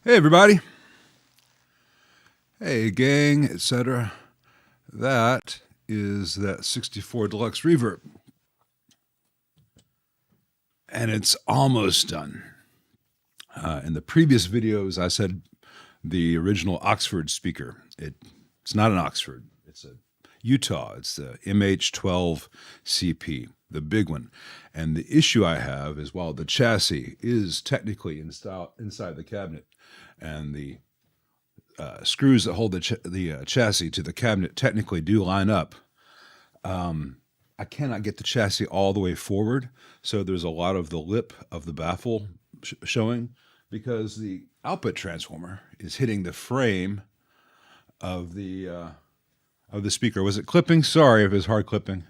Hey everybody. Hey gang, etc. That is that 64 Deluxe Reverb. And it's almost done. In the previous videos, I said the original Oxford speaker. It's not an Oxford. It's a Utah. It's the MH12CP, the big one. And the issue I have is while the chassis is technically inside the cabinet, and the screws that hold the chassis to the cabinet technically do line up, I cannot get the chassis all the way forward. So there's a lot of the lip of the baffle showing because the output transformer is hitting the frame of the speaker. Was it clipping? Sorry if it's hard clipping.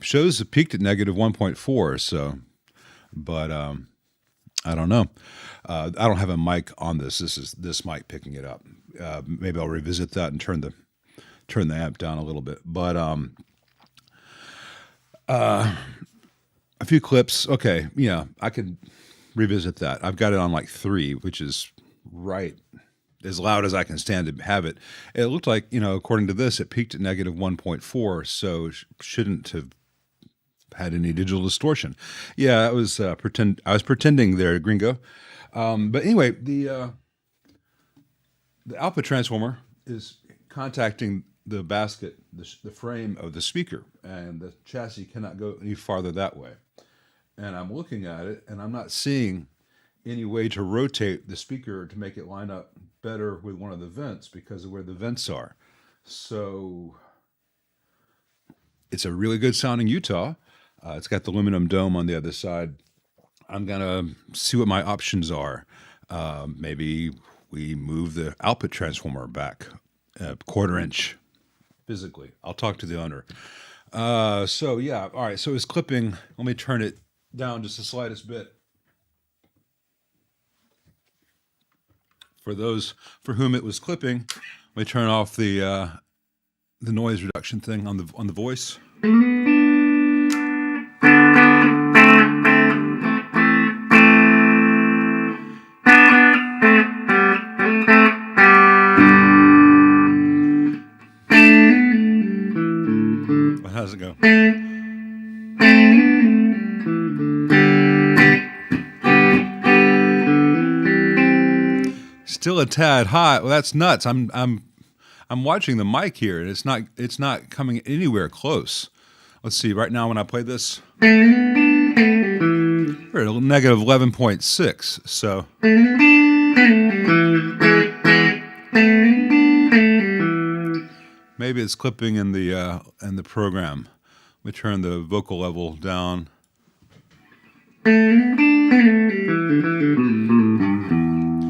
Shows it peaked at negative 1.4. So, but I don't know. I don't have a mic on this. This is this mic picking it up. Maybe I'll revisit that and turn the amp down a little bit. But a few clips. Okay, yeah, I could revisit that. I've got it on like 3, which is right as loud as I can stand to have it. It looked like, according to this, it peaked at negative 1.4, so shouldn't have had any digital distortion. Yeah, I was pretending there, gringo. But anyway, the output transformer is contacting the basket, the frame of the speaker, and the chassis cannot go any farther that way. And I'm looking at it, and I'm not seeing any way to rotate the speaker to make it line up better with one of the vents because of where the vents are. So it's a really good sounding Utah. It's got the aluminum dome on the other side. I'm going to see what my options are. Maybe we move the output transformer back a 1/4 inch physically. I'll talk to the owner. So yeah, all right. So it's clipping. Let me turn it down just the slightest bit. For those for whom it was clipping, let me turn off the noise reduction thing on the voice. How's it go? Still a tad hot. Well, that's nuts. I'm watching the mic here, and it's not coming anywhere close. Let's see. Right now, when I play this, we're at a negative 11.6. So. Maybe it's clipping in the program. Let me turn the vocal level down.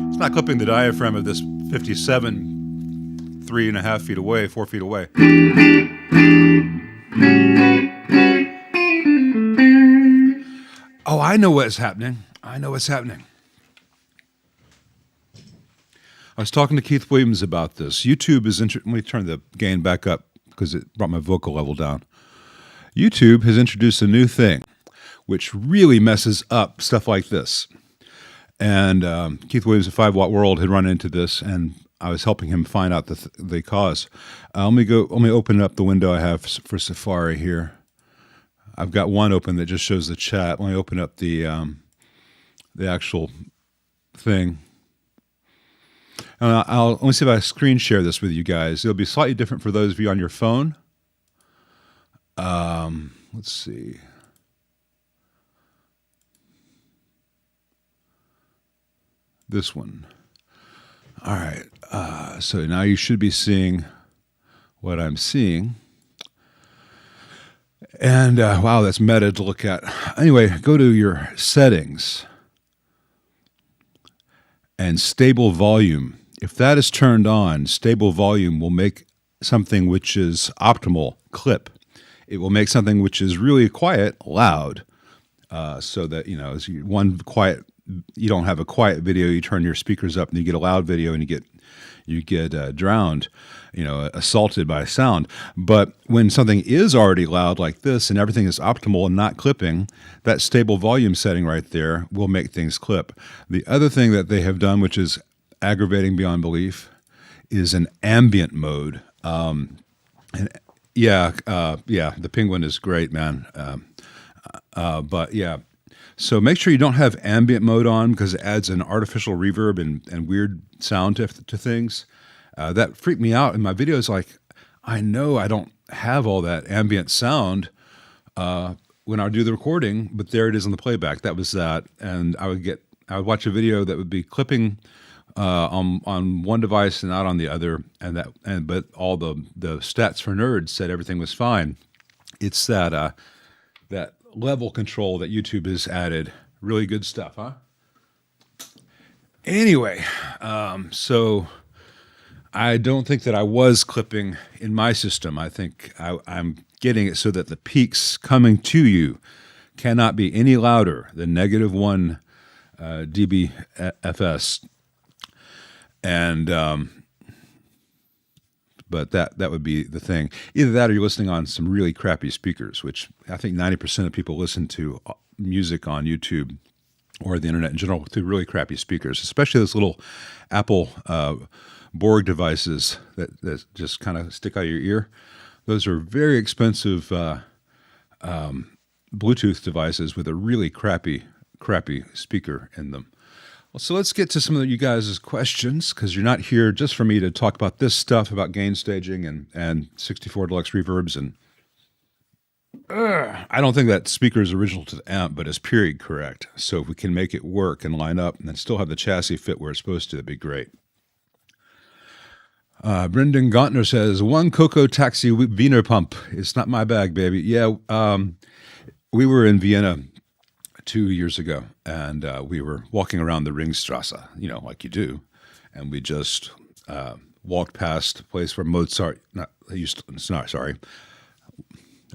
It's not clipping the diaphragm of this 57, 3.5 feet away, 4 feet away. Oh, I know what's happening. I was talking to Keith Williams about this. YouTube is let me turn the gain back up because it brought my vocal level down. YouTube has introduced a new thing, which really messes up stuff like this. And Keith Williams at 5 Watt World had run into this, and I was helping him find out the cause. Let me open up the window I have for Safari here. I've got one open that just shows the chat. Let me open up the actual thing. Let me see if I screen share this with you guys. It'll be slightly different for those of you on your phone. Let's see. This one. All right. So now you should be seeing what I'm seeing. And wow, that's meta to look at. Anyway, go to your settings and stable volume. If that is turned on, stable volume will make something which is optimal clip. It will make something which is really quiet loud, so that it's one quiet you don't have a quiet video, you turn your speakers up and you get a loud video and you get drowned, assaulted by sound. But when something is already loud like this and everything is optimal and not clipping, that stable volume setting right there will make things clip. The other thing that they have done, which is aggravating beyond belief, is an ambient mode. The Penguin is great, man. But yeah, so make sure you don't have ambient mode on because it adds an artificial reverb and weird sound to things. That freaked me out in my videos. Like, I know I don't have all that ambient sound when I do the recording, but there it is on the playback. That was that, and I would watch a video that would be clipping on one device and not on the other, but all the stats for nerds said everything was fine. It's that level control that YouTube has added. Really good stuff, huh? Anyway, so I don't think that I was clipping in my system. I think I'm getting it so that the peaks coming to you cannot be any louder than -1 dBFS. And but that would be the thing. Either that or you're listening on some really crappy speakers, which I think 90% of people listen to music on YouTube or the internet in general through really crappy speakers, especially those little Apple Borg devices that just kind of stick out of your ear. Those are very expensive Bluetooth devices with a really crappy speaker in them. So let's get to some of you guys' questions, because you're not here just for me to talk about this stuff, about gain staging and 64 Deluxe Reverbs. And I don't think that speaker is original to the amp, but it's period correct. So if we can make it work and line up and then still have the chassis fit where it's supposed to, that'd be great. Brendan Gauntner says, 1 Coco Taxi Wiener pump. It's not my bag, baby. Yeah, we were in Vienna 2 years ago, and we were walking around the Ringstrasse, like you do, and we just walked past a place where Mozart, a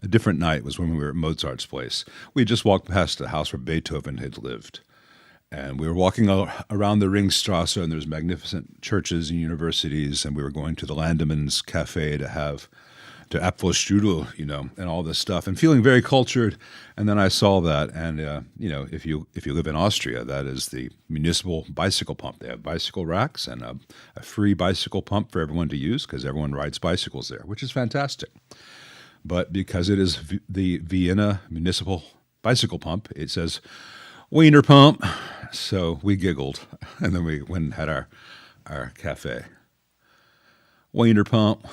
different night was when we were at Mozart's place. We just walked past the house where Beethoven had lived, and we were walking around the Ringstrasse, and there's magnificent churches and universities, and we were going to the Landemann's Cafe to Apfelstrudel, and all this stuff, and feeling very cultured. And then I saw that, and if you live in Austria, that is the municipal bicycle pump. They have bicycle racks and a free bicycle pump for everyone to use because everyone rides bicycles there, which is fantastic. But because it is the Vienna municipal bicycle pump, it says Wiener pump. So we giggled, and then we went and had our cafe. Wiener pump.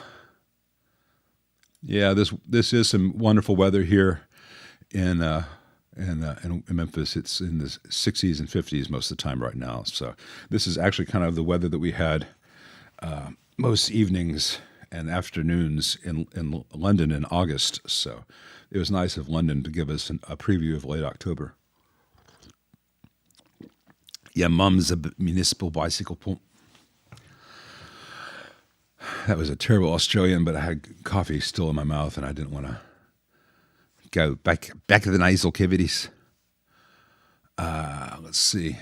Yeah, this is some wonderful weather here in Memphis. It's in the 60s and 50s most of the time right now. So this is actually kind of the weather that we had most evenings and afternoons in London in August. So it was nice of London to give us a preview of late October. Yeah, Mum's a municipal bicycle pump. That was a terrible Australian, but I had coffee still in my mouth, and I didn't want to go back to the nasal cavities. Let's see.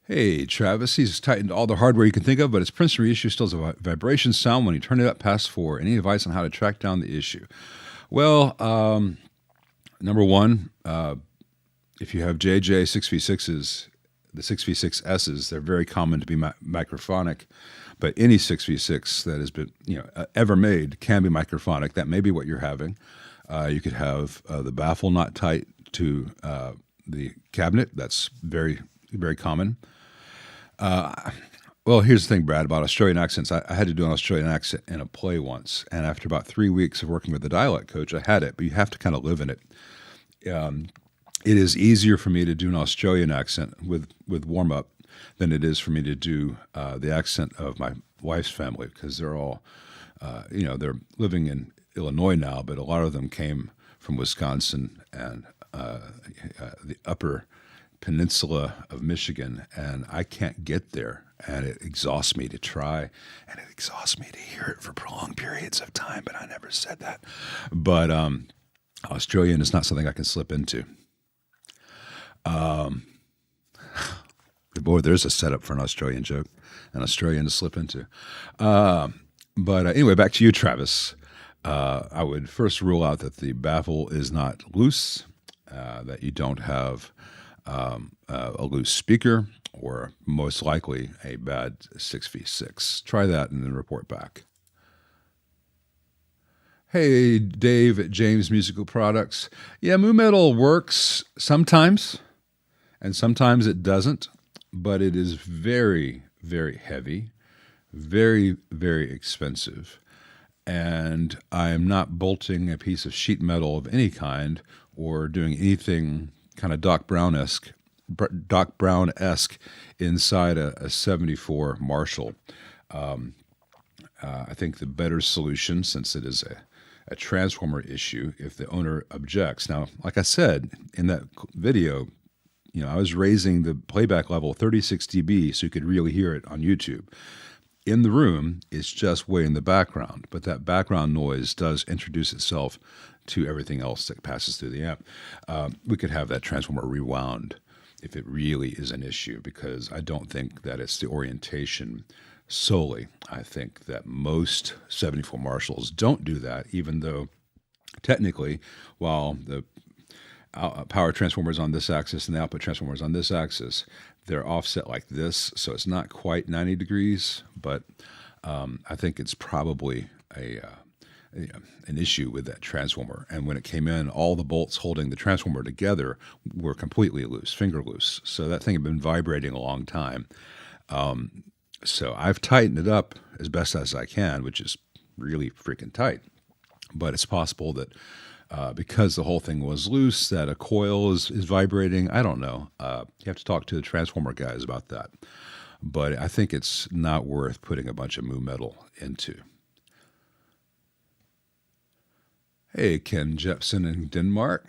Hey, Travis, he's tightened all the hardware you can think of, but his Princeton reissue still has a vibration sound when you turn it up past 4. Any advice on how to track down the issue? Well, number one, if you have JJ6V6s, the 6V6Ss, they're very common to be microphonic. But any 6V6 that has been ever made can be microphonic. That may be what you're having. You could have the baffle not tight to the cabinet. That's very, very common. Well, here's the thing, Brad, about Australian accents. I had to do an Australian accent in a play once, and after about 3 weeks of working with the dialect coach, I had it. But you have to kind of live in it. It is easier for me to do an Australian accent with warm-up than it is for me to do the accent of my wife's family, because they're all, they're living in Illinois now, but a lot of them came from Wisconsin and the upper peninsula of Michigan, and I can't get there, and it exhausts me to try, and it exhausts me to hear it for prolonged periods of time, but I never said that. But Australian is not something I can slip into. Boy, there's a setup for an Australian joke, an Australian to slip into. But anyway, back to you, Travis. I would first rule out that the baffle is not loose, that you don't have a loose speaker, or most likely a bad 6v6. Try that and then report back. Hey, Dave at James Musical Products. Yeah, Moo Metal works sometimes, and sometimes it doesn't, but it is very, very heavy, very, very expensive. And I am not bolting a piece of sheet metal of any kind or doing anything kind of Doc Brown-esque inside a 74 Marshall. I think the better solution, since it is a transformer issue, if the owner objects. Now, like I said in that video, I was raising the playback level 36 dB so you could really hear it on YouTube. In the room, it's just way in the background, but that background noise does introduce itself to everything else that passes through the amp. We could have that transformer rewound if it really is an issue, because I don't think that it's the orientation solely. I think that most 74 Marshalls don't do that, even though technically, while the power transformer is on this axis and the output transformer is on this axis, they're offset like this, so it's not quite 90 degrees, but I think it's probably an issue with that transformer. And when it came in, all the bolts holding the transformer together were completely loose, finger loose. So that thing had been vibrating a long time. So I've tightened it up as best as I can, which is really freaking tight. But it's possible that because the whole thing was loose, that a coil is vibrating. I don't know. You have to talk to the transformer guys about that. But I think it's not worth putting a bunch of Moo Metal into. Hey, Ken Jepson in Denmark.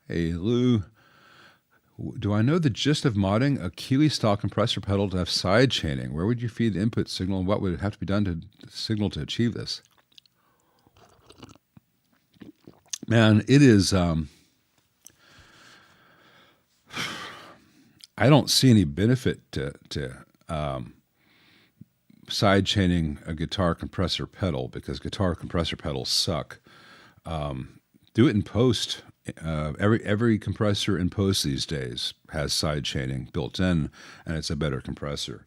Hey, Lou. Do I know the gist of modding a Keeley-style compressor pedal to have side chaining? Where would you feed the input signal, and what would have to be done to signal to achieve this? Man, it is... I don't see any benefit to side chaining a guitar compressor pedal, because guitar compressor pedals suck. Do it in post. Every compressor in post these days has side chaining built in, and it's a better compressor.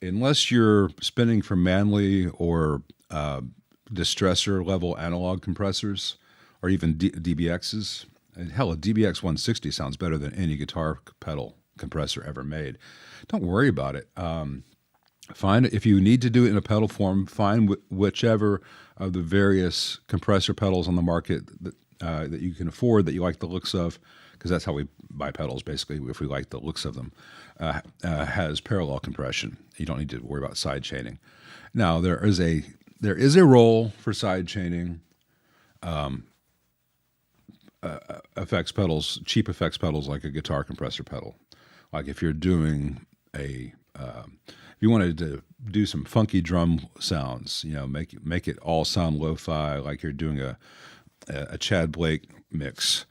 Unless you're spinning for Manley or distressor level analog compressors, or even DBXs. And hell, a DBX 160 sounds better than any guitar pedal compressor ever made. Don't worry about it. Find, if you need to do it in a pedal form, find whichever of the various compressor pedals on the market that you can afford, that you like the looks of, because that's how we buy pedals, basically, if we like the looks of them, has parallel compression. You don't need to worry about side chaining. Now, there is a role for side chaining effects pedals, cheap effects pedals like a guitar compressor pedal. Like if you're doing if you wanted to do some funky drum sounds, make it all sound lo-fi, like you're doing a Chad Blake mix,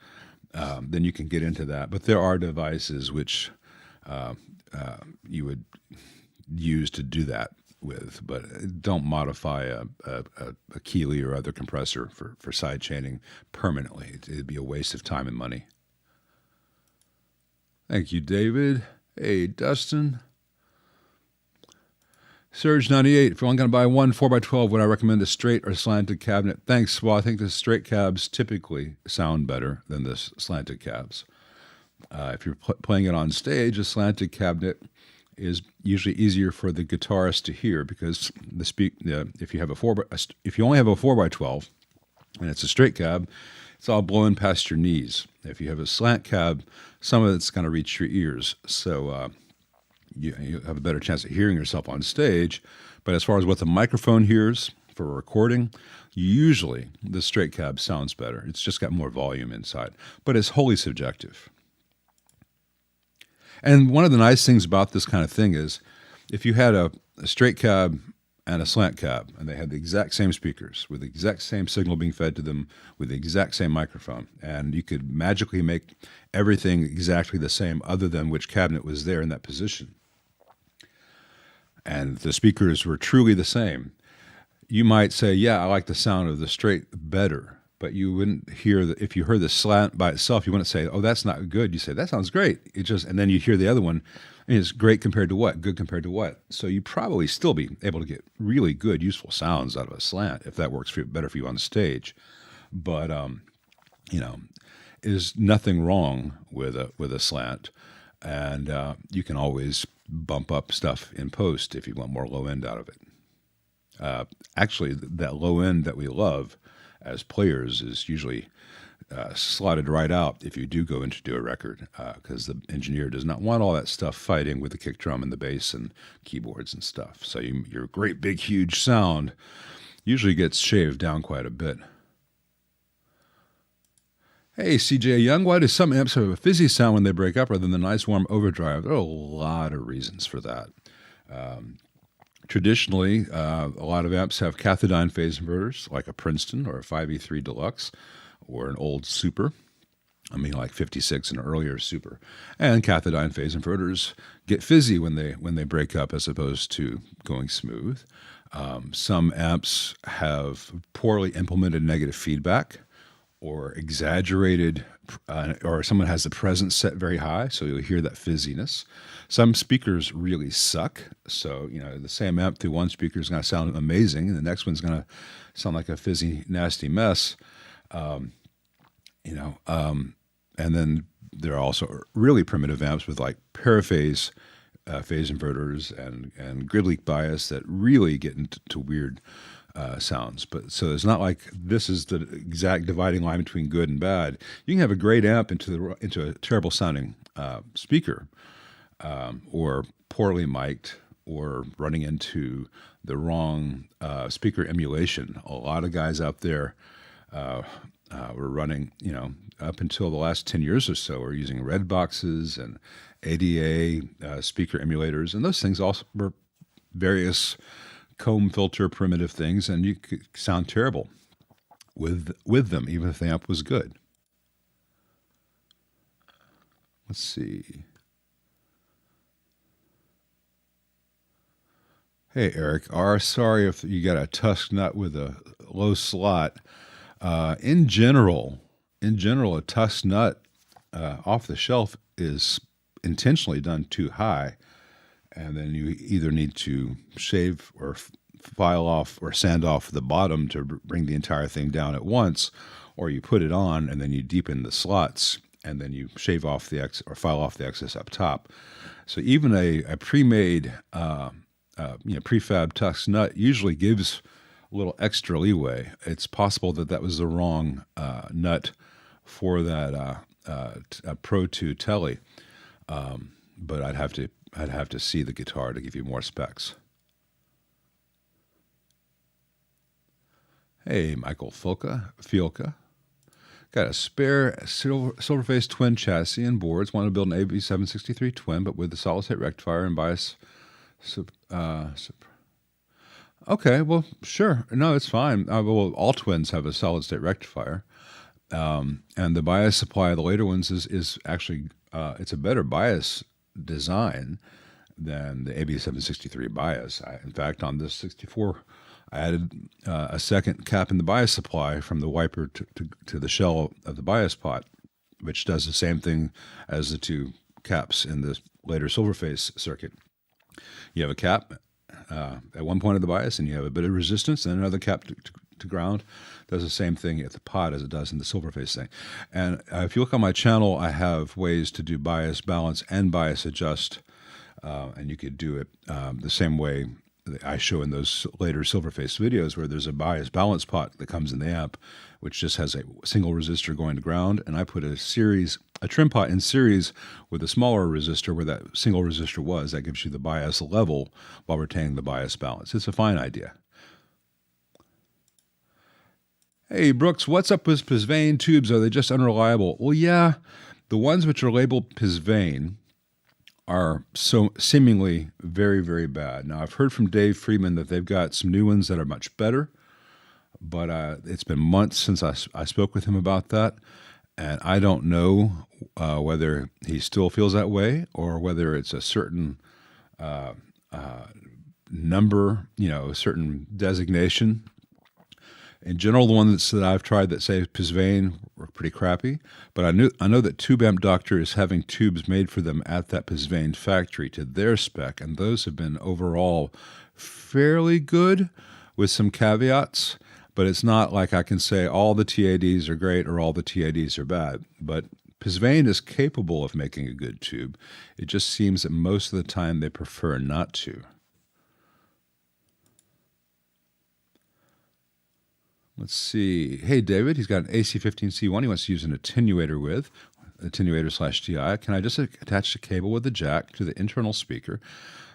then you can get into that. But there are devices which you would use to do that with, but don't modify a Keeley or other compressor for side chaining permanently. It'd be a waste of time and money. Thank you, David. Hey, Dustin. Surge98, if you're only going to buy one 4x12, would I recommend a straight or slanted cabinet? Thanks. Well, I think the straight cabs typically sound better than the slanted cabs. If you're playing it on stage, a slanted cabinet is usually easier for the guitarist to hear, because if you only have a 4x12 and it's a straight cab, it's all blowing past your knees. If you have a slant cab, some of it's going to reach your ears. So you have a better chance of hearing yourself on stage. But as far as what the microphone hears for recording, usually the straight cab sounds better. It's just got more volume inside. But it's wholly subjective. And one of the nice things about this kind of thing is, if you had a straight cab and a slant cab, and they had the exact same speakers, with the exact same signal being fed to them, with the exact same microphone, and you could magically make everything exactly the same other than which cabinet was there in that position, and the speakers were truly the same, you might say, yeah, I like the sound of the straight better. But you wouldn't hear that if you heard the slant by itself, you wouldn't say, oh, that's not good. You say, that sounds great. And then you hear the other one, and it's great compared to what? Good compared to what? So you probably still be able to get really good, useful sounds out of a slant if that works better for you on the stage. But, there's nothing wrong with a slant. And you can always bump up stuff in post if you want more low end out of it. Actually, that low end that we love as players is usually slotted right out if you do go in to do a record, because the engineer does not want all that stuff fighting with the kick drum and the bass and keyboards and stuff. So your great big huge sound usually gets shaved down quite a bit. Hey, CJ Young, why do some amps have a fizzy sound when they break up rather than the nice warm overdrive? There are a lot of reasons for that. Traditionally, a lot of amps have cathodione phase inverters, like a Princeton or a 5E3 Deluxe, or an old Super. I mean, like 56 and earlier Super. And cathodione phase inverters get fizzy when they break up, as opposed to going smooth. Some amps have poorly implemented negative feedback, or exaggerated, or someone has the presence set very high, so you'll hear that fizziness. Some speakers really suck, so the same amp through one speaker is going to sound amazing, and the next one's going to sound like a fizzy, nasty mess. And then there are also really primitive amps with like paraphase phase inverters and grid leak bias that really get into weird sounds. But so it's not like this is the exact dividing line between good and bad. You can have a great amp into a terrible sounding speaker, or poorly mic'd, or running into the wrong speaker emulation. A lot of guys out there were running, up until the last 10 years or so, are using red boxes and ADA speaker emulators, and those things also were various comb filter primitive things, and you could sound terrible with them, even if the amp was good. Let's see. Hey, Eric R. Sorry if you got a Tusk nut with a low slot. In general, a Tusk nut off the shelf is intentionally done too high, and then you either need to shave or file off or sand off the bottom to bring the entire thing down at once, or you put it on and then you deepen the slots, and then you shave off the or file off the excess up top. So even a pre-made, prefab Tusk nut usually gives a little extra leeway. It's possible that was the wrong nut for that Pro 2 Telly, but I'd have to see the guitar to give you more specs. Hey, Michael Fielka. Got a spare Silverface twin chassis and boards. Want to build an AB763 twin, but with the solid-state rectifier and bias. Okay, well, sure. No, it's fine. Well, all twins have a solid-state rectifier. And the bias supply of the later ones is actually, it's a better bias design than the AB763 bias. In fact, on this 64, I added a second cap in the bias supply from the wiper to the shell of the bias pot, which does the same thing as the two caps in the later Silverface circuit. You have a cap at one point of the bias, and you have a bit of resistance, and another cap to ground. Does the same thing at the pot as it does in the Silverface thing. And if you look on my channel, I have ways to do bias balance and bias adjust, and you could do it the same way I show in those later Silverface videos, where there's a bias balance pot that comes in the amp, which just has a single resistor going to ground, and I put a trim pot in series with a smaller resistor where that single resistor was. That gives you the bias level while retaining the bias balance. It's a fine idea. Hey, Brooks, what's up with Psvane tubes? Are they just unreliable? Well, yeah, the ones which are labeled Psvane are so seemingly very, very bad. Now, I've heard from Dave Friedman that they've got some new ones that are much better, but it's been months since I spoke with him about that, and I don't know whether he still feels that way or whether it's a certain number, a certain designation. In general, the ones that I've tried that say Psvane were pretty crappy, but I know that Tube Amp Doctor is having tubes made for them at that Psvane factory to their spec, and those have been overall fairly good with some caveats, but it's not like I can say all the TADs are great or all the TADs are bad. But Psvane is capable of making a good tube. It just seems that most of the time they prefer not to. Let's see. Hey, David, he's got an AC15C1 he wants to use an attenuator with, attenuator/DI. Can I just attach the cable with the jack to the internal speaker,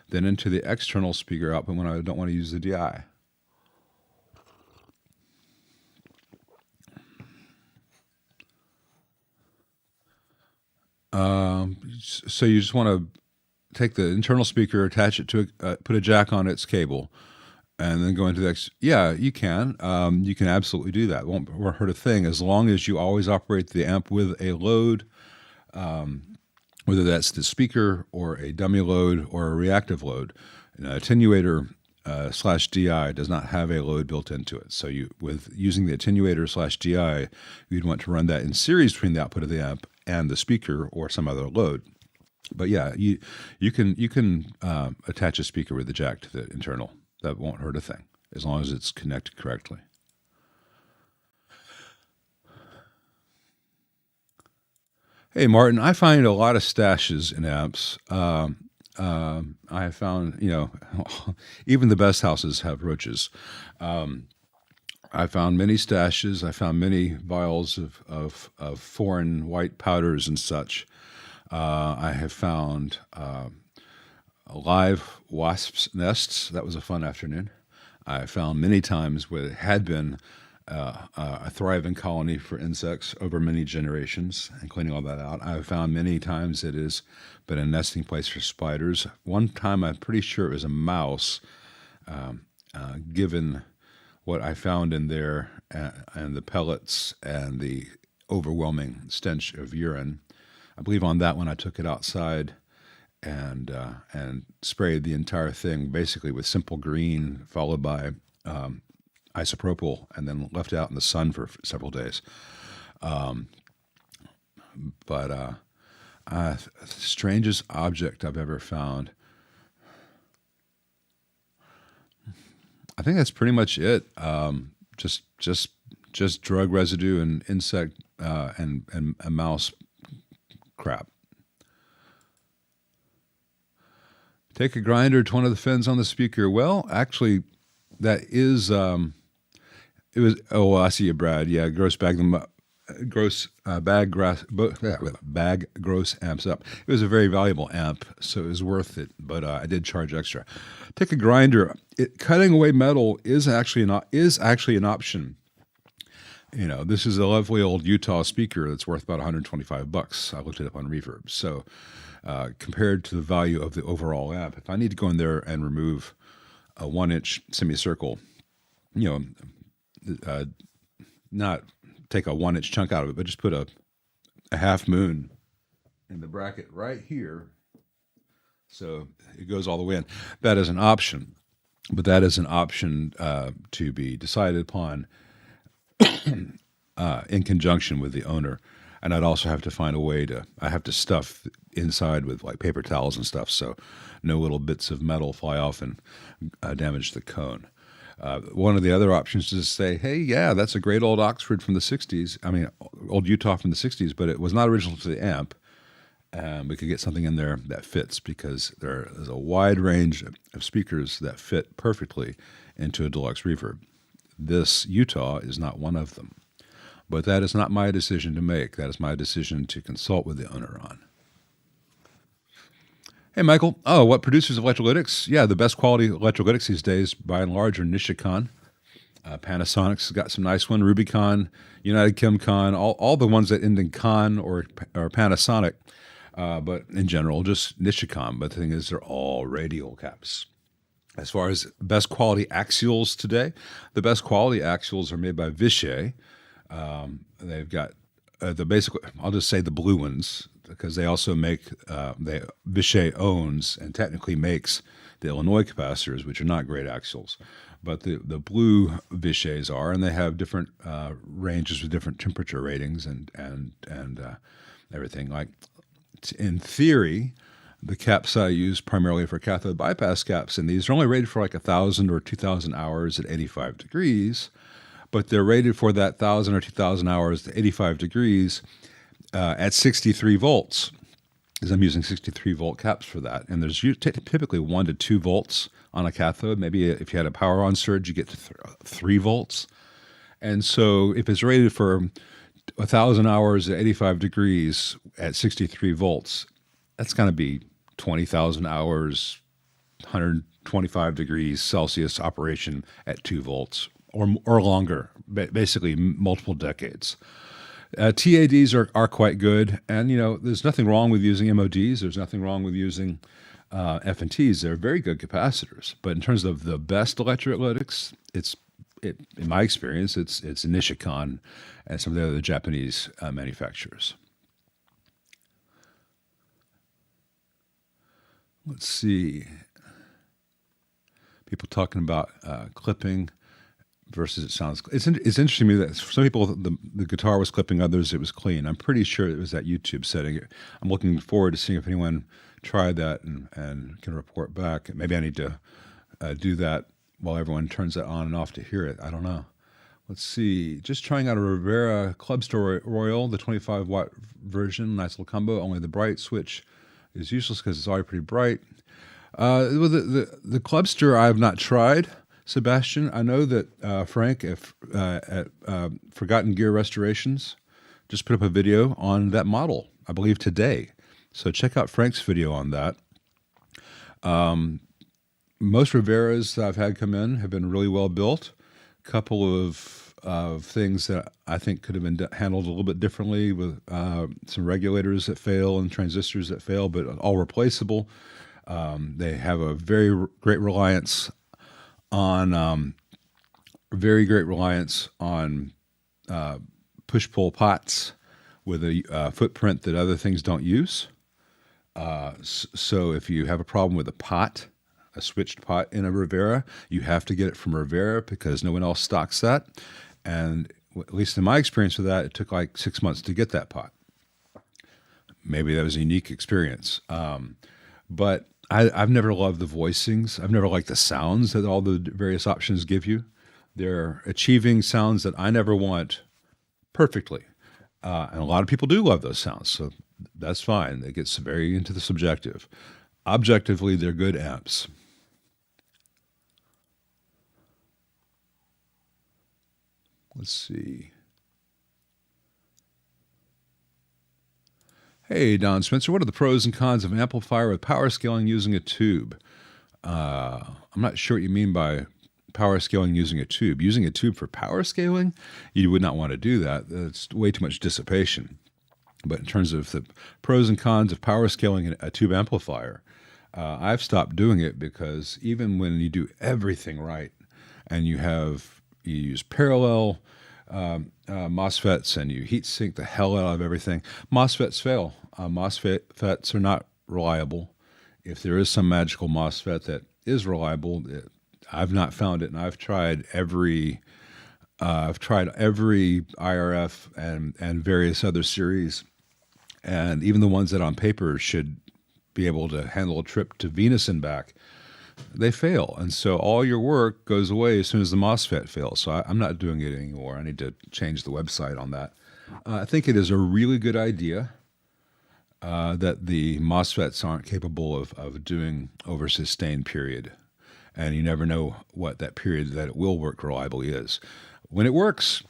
then into the external speaker output when I don't want to use the DI? So you just want to take the internal speaker, attach it to put a jack on its cable, and then go into the yeah, you can. You can absolutely do that. It won't hurt a thing as long as you always operate the amp with a load, whether that's the speaker or a dummy load or a reactive load. An attenuator/DI does not have a load built into it. So with using the attenuator/DI, you'd want to run that in series between the output of the amp and the speaker or some other load. But yeah, you can attach a speaker with the jack to the internal. That won't hurt a thing as long as it's connected correctly. Hey, Martin, I find a lot of stashes in amps. I have found, even the best houses have roaches. I found many stashes. I found many vials of foreign white powders and such. I have found live wasps' nests. That was a fun afternoon. I found many times where it had been a thriving colony for insects over many generations, and cleaning all that out. I've found many times it has been a nesting place for spiders. One time I'm pretty sure it was a mouse, given what I found in there and the pellets and the overwhelming stench of urine. I believe on that one I took it outside and sprayed the entire thing basically with simple green followed by isopropyl, and then left it out in the sun for several days. Strangest object I've ever found. I think that's pretty much it. Just drug residue and insect and mouse crap. Take a grinder to one of the fins on the speaker. Well, actually, that is it was. Oh, I see you, Brad. Yeah, bag gross amps up. It was a very valuable amp, so it was worth it. But I did charge extra. Take a grinder. Cutting away metal is actually an option. This is a lovely old Utah speaker that's worth about $125. I looked it up on Reverb. So compared to the value of the overall amp, if I need to go in there and remove a 1-inch semicircle, not take a 1-inch chunk out of it, but just put a half moon in the bracket right here, so it goes all the way in. That is an option, but that is an option to be decided upon in conjunction with the owner. And I'd also have to find a way I have to stuff inside with like paper towels and stuff, so no little bits of metal fly off and damage the cone. One of the other options is to say, hey, yeah, that's a great old Oxford from the 60s. I mean, old Utah from the 60s, but it was not original to the amp. We could get something in there that fits, because there is a wide range of speakers that fit perfectly into a Deluxe Reverb. This Utah is not one of them. But that is not my decision to make. That is my decision to consult with the owner on. Hey, Michael. Oh, what producers of electrolytics? Yeah, the best quality electrolytics these days, by and large, are Nishikon. Panasonic's got some nice one. Rubicon, United Chemcon, all the ones that end in con or Panasonic. But in general, just Nishikon. But the thing is, they're all radial caps. As far as best quality axials today, the best quality axials are made by Vishay. They've got the basic, I'll just say the blue ones. because they also make Vishay owns and technically makes the Illinois capacitors, which are not great axials, but the blue Vishays are, and they have different ranges with different temperature ratings and everything. Like in theory, the caps I use primarily for cathode bypass caps, and these are only rated for like 1,000 or 2,000 hours at 85 degrees, but they're rated for that 1,000 or 2,000 hours at 85 degrees at 63 volts, because I'm using 63 volt caps for that. And there's typically 1 to 2 volts on a cathode. Maybe if you had a power on surge, you get to 3 volts. And so if it's rated for 1,000 hours at 85 degrees at 63 volts, that's going to be 20,000 hours, 125 degrees Celsius operation at 2 volts or longer, basically multiple decades. TADs are quite good, and there's nothing wrong with using MODs. There's nothing wrong with using F&Ts. They're very good capacitors. But in terms of the best electrolytics, in my experience, it's Nishikon and some of the other Japanese manufacturers. Let's see. People talking about clipping versus it sounds. It's interesting to me that some people the guitar was clipping, others it was clean. I'm pretty sure it was that YouTube setting. I'm looking forward to seeing if anyone tried that and can report back. Maybe I need to do that while everyone turns that on and off to hear it. I don't know. Let's see. Just trying out a Rivera Clubster Royal, the 25 watt version. Nice little combo. Only the bright switch is useless because it's already pretty bright. The Clubster I have not tried, Sebastian. I know that Frank at Forgotten Gear Restorations just put up a video on that model, I believe today. So check out Frank's video on that. Most Riveras that I've had come in have been really well built. A couple of things that I think could have been handled a little bit differently with some regulators that fail and transistors that fail, but all replaceable. They have a very great reliance on push-pull pots with a footprint that other things don't use. So if you have a problem with a switched pot in a Rivera, you have to get it from Rivera because no one else stocks that. And at least in my experience with that, it took like 6 months to get that pot. Maybe that was a unique experience. But I've never loved the voicings. I've never liked the sounds that all the various options give you. They're achieving sounds that I never want perfectly. And a lot of people do love those sounds, so that's fine. It gets very into the subjective. Objectively, they're good amps. Let's see. Hey, Don Spencer, what are the pros and cons of amplifier with power scaling using a tube? I'm not sure what you mean by power scaling using a tube. Using a tube for power scaling, you would not want to do that. That's way too much dissipation. But in terms of the pros and cons of power scaling a tube amplifier, I've stopped doing it because even when you do everything right and you use parallel MOSFETs and you heat sink the hell out of everything, MOSFETs fail. MOSFETs are not reliable. If there is some magical MOSFET that is reliable, I've not found it, and I've tried every IRF and various other series, and even the ones that on paper should be able to handle a trip to Venus and back, they fail. And so all your work goes away as soon as the MOSFET fails. So I'm not doing it anymore. I need to change the website on that. I think it is a really good idea that the MOSFETs aren't capable of doing over a sustained period. And you never know what that period that it will work reliably is. When it works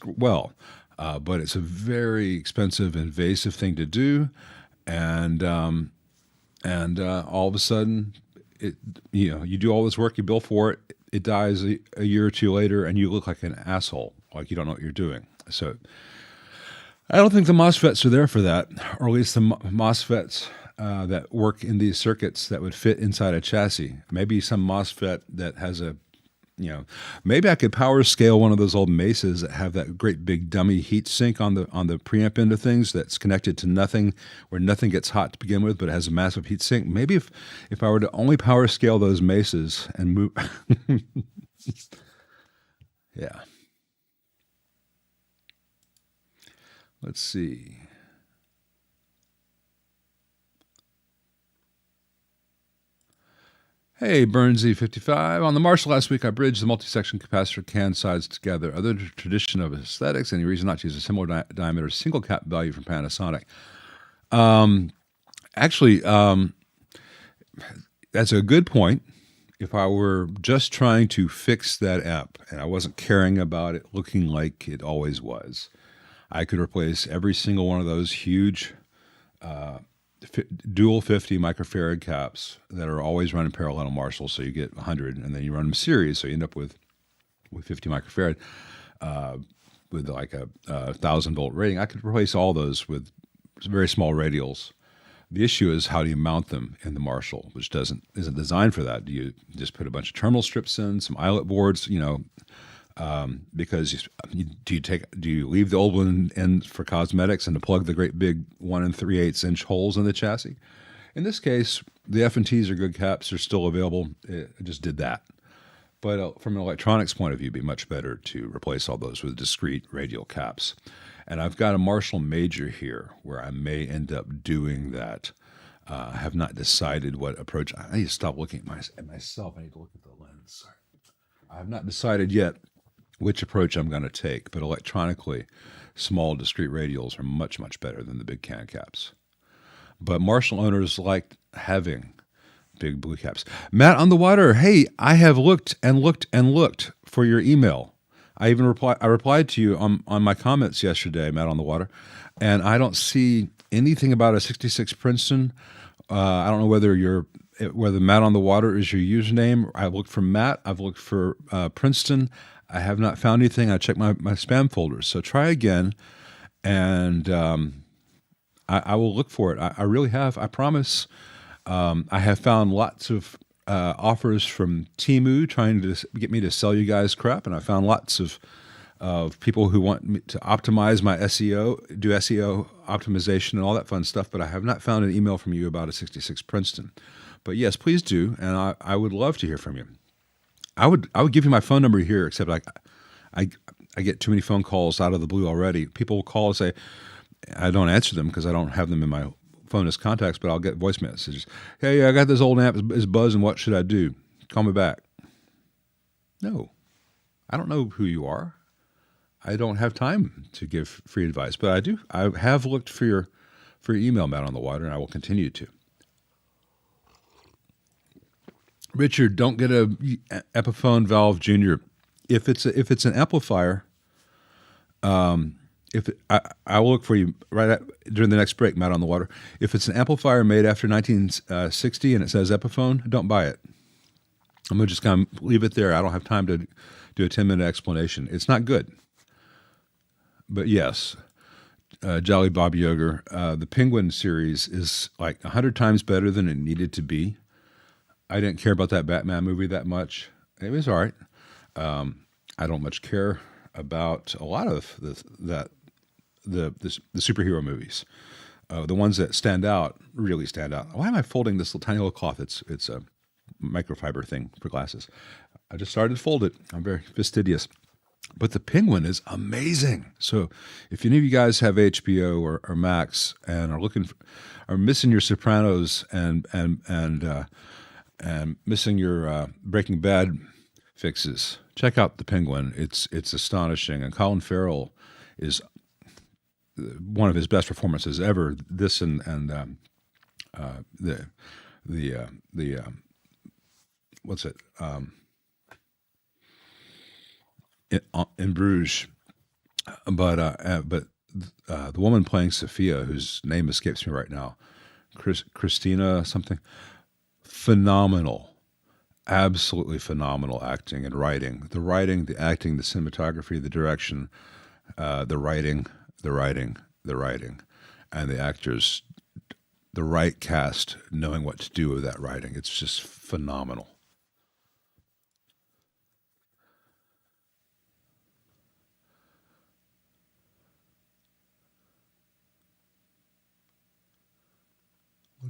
well. But it's a very expensive, invasive thing to do. And all of a sudden, you do all this work, you bill for it, it dies a year or two later, and you look like an asshole, like you don't know what you're doing. So I don't think the MOSFETs are there for that, or at least the MOSFETs that work in these circuits that would fit inside a chassis. Maybe some MOSFET that has a maybe I could power scale one of those old Mesas that have that great big dummy heat sink on the preamp end of things that's connected to nothing, where nothing gets hot to begin with, but it has a massive heat sink. Maybe if I were to only power scale those Mesas and move, yeah. Let's see. Hey, Burnsy55. On the Marshall last week, I bridged the multi-section capacitor can sides together. Other tradition of aesthetics, any reason not to use a similar diameter single cap value from Panasonic? Actually, that's a good point. If I were just trying to fix that amp and I wasn't caring about it looking like it always was, I could replace every single one of those huge dual 50 microfarad caps that are always running parallel Marshall, so you get 100, and then you run them series, so you end up with 50 microfarad with like a 1,000-volt rating. I could replace all those with very small radials. The issue is, how do you mount them in the Marshall, which isn't designed for that? Do you just put a bunch of terminal strips in, some eyelet boards, because do you leave the old one in for cosmetics and to plug the great big 1 3/8 inch holes in the chassis? In this case, the F&Ts are good caps. They're still available. I just did that. But from an electronics point of view, it'd be much better to replace all those with discrete radial caps. And I've got a Marshall Major here where I may end up doing that. I have not decided what approach. I need to stop looking at myself. I need to look at the lens. Sorry. I have not decided yet which approach I'm going to take, but electronically, small discrete radials are much, much better than the big can caps. But Marshall owners like having big blue caps. Matt on the water, hey, I have looked and looked and looked for your email. I replied to you on my comments yesterday, Matt on the water, and I don't see anything about a 66 Princeton. I don't know whether Matt on the water is your username. I've looked for Matt. I've looked for Princeton. I have not found anything. I checked my spam folders. So try again, and I will look for it. I really have. I promise. I have found lots of offers from Temu trying to get me to sell you guys crap, and I found lots of people who want me to optimize my SEO, do SEO optimization and all that fun stuff, but I have not found an email from you about a 66 Princeton. But yes, please do, and I would love to hear from you. I would give you my phone number here, except I get too many phone calls out of the blue already. People will call and say, I don't answer them because I don't have them in my phone as contacts, but I'll get voice messages. Hey, I got this old amp, it's buzzing, what should I do? Call me back. No, I don't know who you are. I don't have time to give free advice, but I do. I have looked for your email, Matt on the water, and I will continue to. Richard, don't get a Epiphone Valve Junior. If it's an amplifier, I will look for you during the next break, Matt on the water. If it's an amplifier made after 1960 and it says Epiphone, don't buy it. I'm going to just kind of leave it there. I don't have time to do a 10-minute explanation. It's not good. But yes, Jolly Bob Yoger, the Penguin series is like 100 times better than it needed to be. I didn't care about that Batman movie that much. It was all right. I don't much care about a lot of the superhero movies. The ones that stand out really stand out. Why am I folding this tiny little cloth? It's a microfiber thing for glasses. I just started to fold it. I'm very fastidious. But the Penguin is amazing. So if any of you guys have HBO or Max and are missing your Sopranos and missing your Breaking Bad fixes, check out the Penguin. It's astonishing. And Colin Farrell is one of his best performances ever. This and the what's it? In Bruges, but the woman playing Sophia, whose name escapes me right now, Christina something, phenomenal, absolutely phenomenal acting and writing. The writing, the acting, the cinematography, the direction, the writing, and the actors, the right cast knowing what to do with that writing. It's just phenomenal.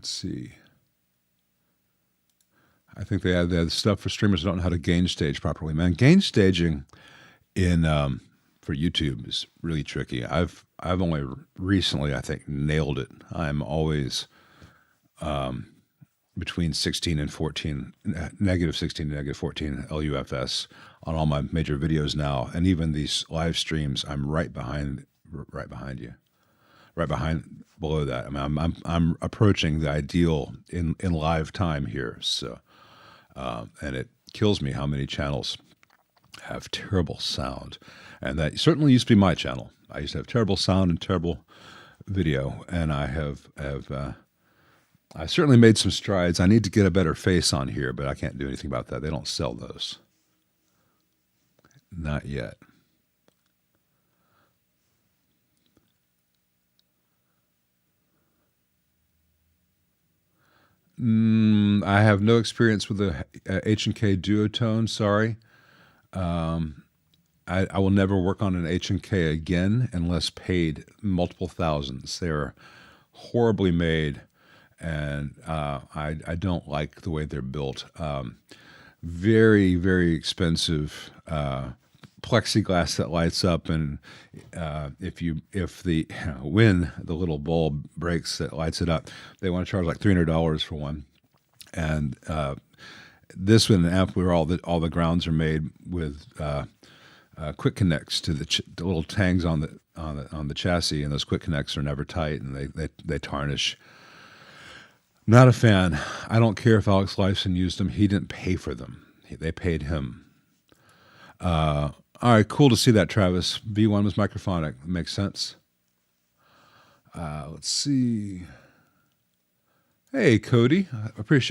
Let's see. I think they have stuff for streamers who don't know how to gain stage properly. Man, gain staging in for YouTube is really tricky. I've only recently, I think, nailed it. I'm always between 16 and 14, negative 16 to negative 14 LUFS on all my major videos now, and even these live streams, I'm right behind you, right behind below that. I mean, I'm approaching the ideal in live time here. So, and it kills me how many channels have terrible sound, and that certainly used to be my channel. I used to have terrible sound and terrible video, and I certainly made some strides. I need to get a better face on here, but I can't do anything about that. They don't sell those. Not yet. I have no experience with the H&K Duotone, sorry. I will never work on an H&K again unless paid multiple thousands. They're horribly made, and I don't like the way they're built. Very, very expensive plexiglass that lights up, and when the little bulb breaks that lights it up, they want to charge like $300 for one. And this one, an amp where all the grounds are made with quick connects to the little tangs on the chassis, and those quick connects are never tight, and they tarnish. Not a fan. I don't care if Alex Lifeson used them. He didn't pay for them. They paid him. All right, cool to see that, Travis. V1 was microphonic. Makes sense. Let's see. Hey, Cody.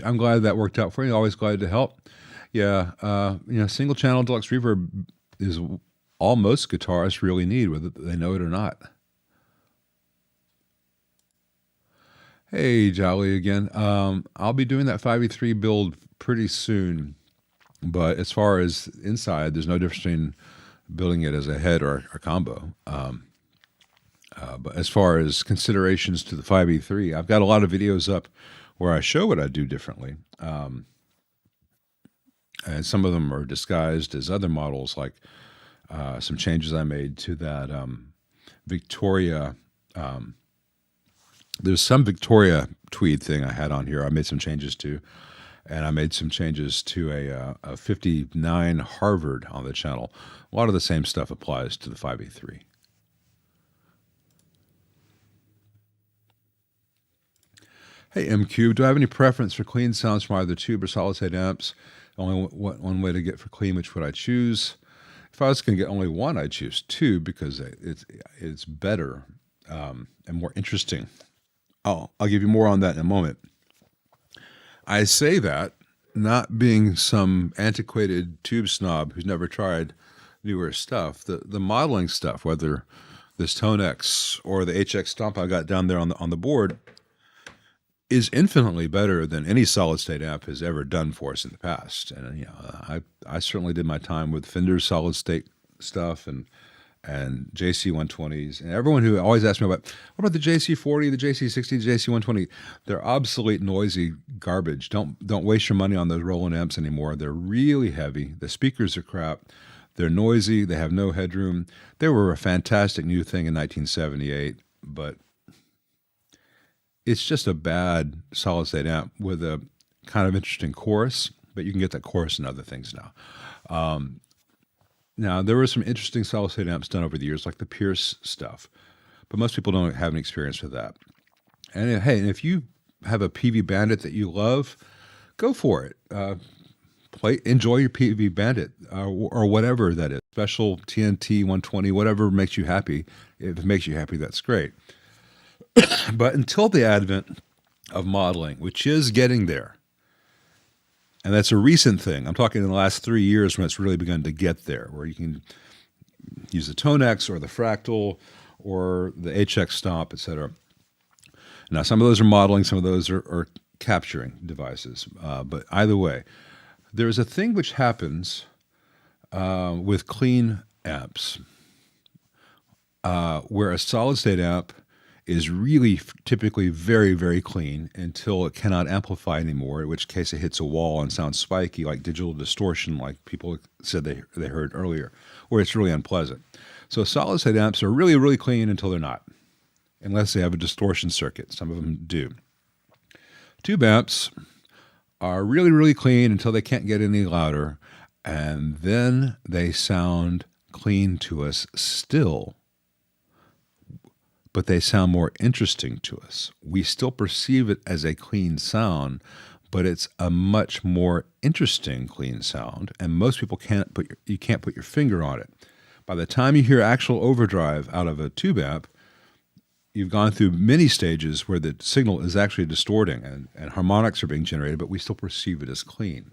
I'm glad that worked out for you. Always glad to help. Yeah, single channel Deluxe Reverb is all most guitarists really need, whether they know it or not. Hey, Jolly again. I'll be doing that 5E3 build pretty soon, but as far as inside, there's no difference between building it as a head or a combo. But as far as considerations to the 5E3, I've got a lot of videos up where I show what I do differently. And some of them are disguised as other models, like some changes I made to that Victoria. There's some Victoria Tweed thing I had on here. I made some changes to, and I made some changes to a 59 Harvard on the channel. A lot of the same stuff applies to the 5E3. Hey, M-Cube, do I have any preference for clean sounds from either tube or solid-state amps? Only one way to get for clean, which would I choose? If I was going to get only one, I'd choose tube because it's better and more interesting. I'll give you more on that in a moment. I say that not being some antiquated tube snob who's never tried newer stuff. The modeling stuff, whether this Tone X or the HX Stomp I got down there on the board, is infinitely better than any solid-state amp has ever done for us in the past. And I certainly did my time with Fender's solid-state stuff and JC120s. And everyone who always asks me what about the JC40, the JC60, the JC120? They're obsolete, noisy garbage. Don't waste your money on those Roland amps anymore. They're really heavy. The speakers are crap. They're noisy. They have no headroom. They were a fantastic new thing in 1978, but it's just a bad solid-state amp with a kind of interesting chorus, but you can get that chorus in other things now. Now, there were some interesting solid-state amps done over the years, like the Pierce stuff, but most people don't have any experience with that. And hey, if you have a PV Bandit that you love, go for it. Enjoy your PV Bandit or whatever that is, special TNT 120, whatever makes you happy. If it makes you happy, that's great. But until the advent of modeling, which is getting there, and that's a recent thing. I'm talking in the last 3 years when it's really begun to get there, where you can use the Tone X or the Fractal or the HX Stomp, etc. Now, some of those are modeling, some of those are capturing devices. But either way, there is a thing which happens with clean amps where a solid-state amp is really typically very, very clean until it cannot amplify anymore, in which case it hits a wall and sounds spiky like digital distortion, like people said they heard earlier, or it's really unpleasant. So solid state amps are really, really clean until they're not, unless they have a distortion circuit. Some of them do. Tube amps are really, really clean until they can't get any louder, and then they sound clean to us still, but they sound more interesting to us. We still perceive it as a clean sound, but it's a much more interesting clean sound, and most people can't put your finger on it. By the time you hear actual overdrive out of a tube amp, you've gone through many stages where the signal is actually distorting and harmonics are being generated, but we still perceive it as clean.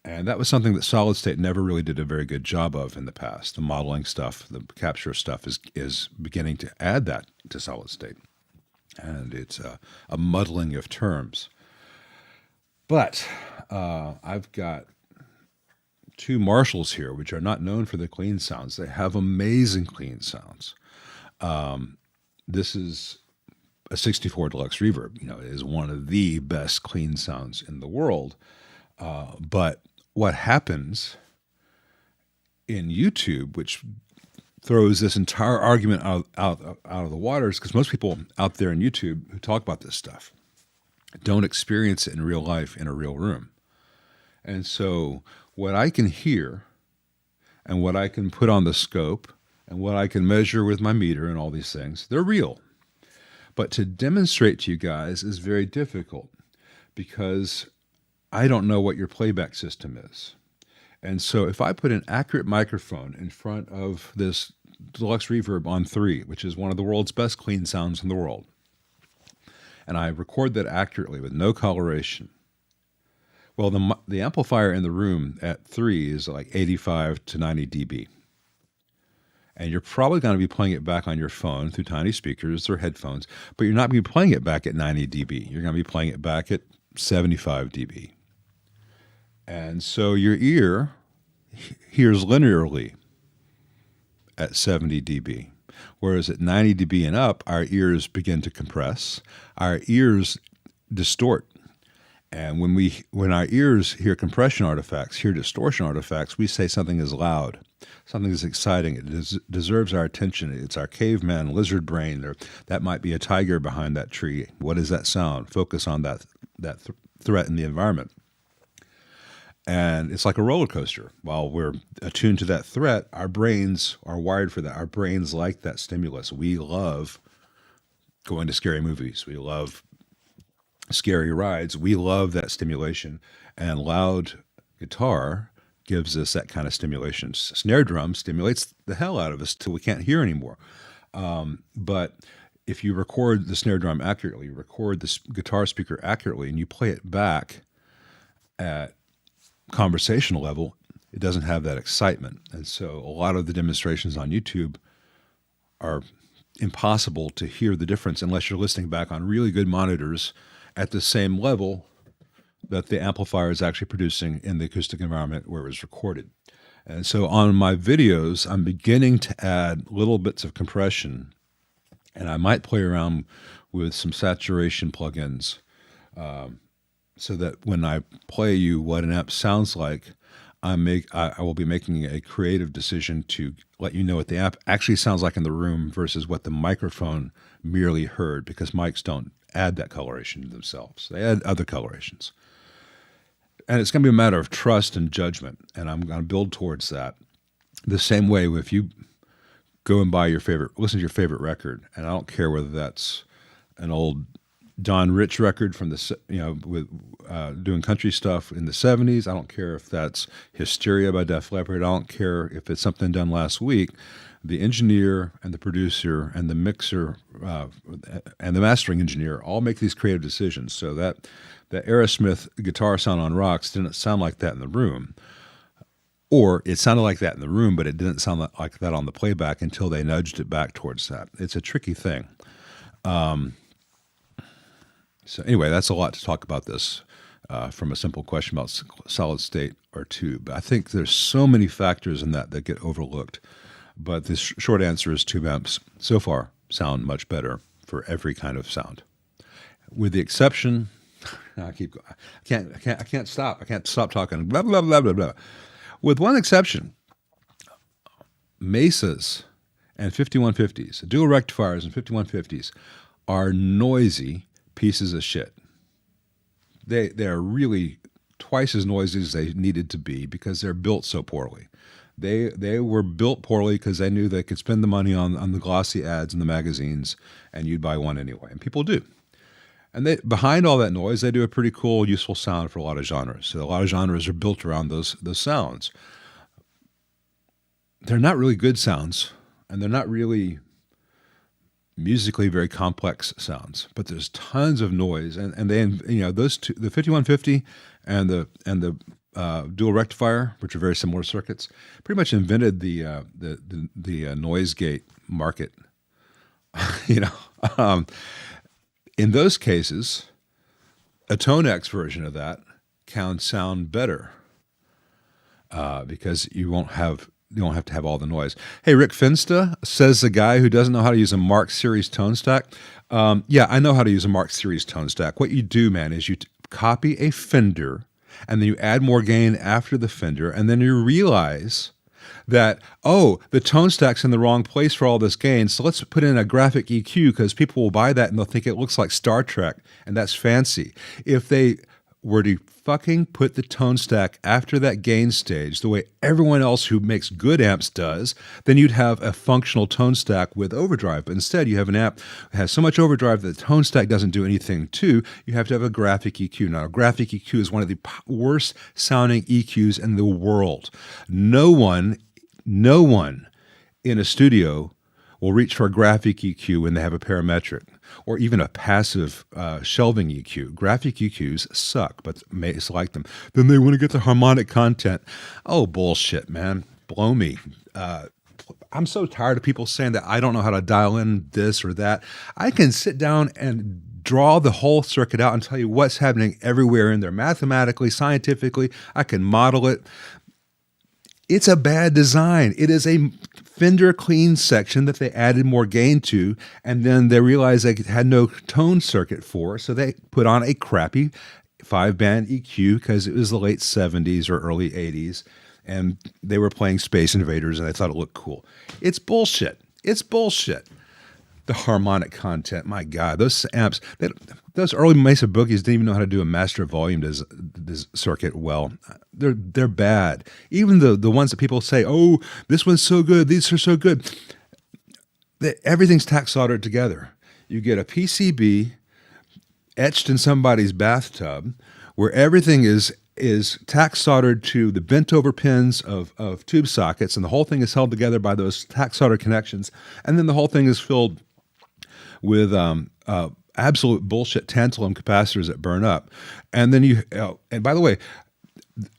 And that was something that solid state never really did a very good job of in the past. The modeling stuff, the capture stuff is beginning to add that to solid state. And it's a muddling of terms. But I've got two Marshalls here, which are not known for the clean sounds. They have amazing clean sounds. This is a 64 Deluxe Reverb. It is one of the best clean sounds in the world. But what happens in YouTube, which throws this entire argument out of the waters, because most people out there in YouTube who talk about this stuff don't experience it in real life in a real room. And so what I can hear and what I can put on the scope and what I can measure with my meter and all these things, they're real. But to demonstrate to you guys is very difficult because I don't know what your playback system is. And so if I put an accurate microphone in front of this Deluxe Reverb on 3, which is one of the world's best clean sounds in the world, and I record that accurately with no coloration, well, the amplifier in the room at 3 is like 85 to 90 dB. And you're probably going to be playing it back on your phone through tiny speakers or headphones, but you're not going to be playing it back at 90 dB. You're going to be playing it back at 75 dB. And so your ear hears linearly at 70 dB, whereas at 90 dB and up, our ears begin to compress. Our ears distort. And when our ears hear compression artifacts, hear distortion artifacts, we say something is loud, something is exciting, it deserves our attention. It's our caveman lizard brain. That might be a tiger behind that tree. What is that sound? Focus on that threat in the environment. And it's like a roller coaster. While we're attuned to that threat, our brains are wired for that. Our brains like that stimulus. We love going to scary movies. We love scary rides. We love that stimulation. And loud guitar gives us that kind of stimulation. Snare drum stimulates the hell out of us till we can't hear anymore. But if you record the snare drum accurately, you record the guitar speaker accurately, and you play it back at conversational level, it doesn't have that excitement. And so a lot of the demonstrations on YouTube are impossible to hear the difference unless you're listening back on really good monitors at the same level that the amplifier is actually producing in the acoustic environment where it was recorded. And so on my videos, I'm beginning to add little bits of compression, and I might play around with some saturation plugins so that when I play you what an amp sounds like, I will be making a creative decision to let you know what the amp actually sounds like in the room versus what the microphone merely heard, because mics don't add that coloration to themselves. They add other colorations. And it's going to be a matter of trust and judgment, and I'm going to build towards that. The same way if you go and listen to your favorite record, and I don't care whether that's an old Don Rich record from with doing country stuff in the 70s. I don't care if that's Hysteria by Def Leppard. I don't care if it's something done last week. The engineer and the producer and the mixer and the mastering engineer all make these creative decisions. So that the Aerosmith guitar sound on Rocks didn't sound like that in the room. Or it sounded like that in the room, but it didn't sound like that on the playback until they nudged it back towards that. It's a tricky thing. So anyway, that's a lot to talk about this from a simple question about solid state or tube. I think there's so many factors in that get overlooked. But the short answer is tube amps so far sound much better for every kind of sound, with the exception. I can't stop. I can't stop talking. Blah blah blah blah blah. With one exception, Mesas and 5150s, dual rectifiers and 5150s, are noisy pieces of shit. They are really twice as noisy as they needed to be because they're built so poorly. They were built poorly because they knew they could spend the money on the glossy ads in the magazines, and you'd buy one anyway, and people do. And behind all that noise, they do a pretty cool, useful sound for a lot of genres. So a lot of genres are built around those sounds. They're not really good sounds, and they're not really musically very complex sounds. But there's tons of noise, and they, those two, the 5150 and the dual rectifier, which are very similar circuits, pretty much invented the noise gate market. In those cases, a Tone X version of that can sound better because you don't have to have all the noise. Hey, Rick Finsta, says the guy who doesn't know how to use a Mark Series tone stack. Yeah, I know how to use a Mark Series tone stack. What you do, man, is you copy a Fender, and then you add more gain after the Fender, and then you realize that, the tone stack's in the wrong place for all this gain, so let's put in a graphic EQ because people will buy that and they'll think it looks like Star Trek, and that's fancy. If they were to fucking put the tone stack after that gain stage the way everyone else who makes good amps does, then you'd have a functional tone stack with overdrive. But instead, you have an amp that has so much overdrive that the tone stack doesn't do anything to. You have to have a graphic EQ. Now, a graphic EQ is one of the worst sounding EQs in the world. No one in a studio will reach for a graphic EQ when they have a parametric or even a passive shelving EQ. Graphic EQs suck, but Mesa like them. Then they want to get the harmonic content. Oh, bullshit, man. Blow me. I'm so tired of people saying that I don't know how to dial in this or that. I can sit down and draw the whole circuit out and tell you what's happening everywhere in there. Mathematically, scientifically, I can model it. It's a bad design. It is a Fender clean section that they added more gain to, and then they realized they had no tone circuit for, so they put on a crappy 5-band EQ because it was the late 70s or early 80s, and they were playing Space Invaders, and they thought it looked cool. It's bullshit. It's bullshit. The harmonic content, my God, those amps, those early Mesa Boogies didn't even know how to do a master volume circuit well. They're bad. Even the ones that people say, oh, this one's so good, these are so good. Everything's tack soldered together. You get a PCB etched in somebody's bathtub where everything is tack soldered to the bent over pins of tube sockets, and the whole thing is held together by those tack solder connections, and then the whole thing is filled with absolute bullshit tantalum capacitors that burn up. And then and by the way,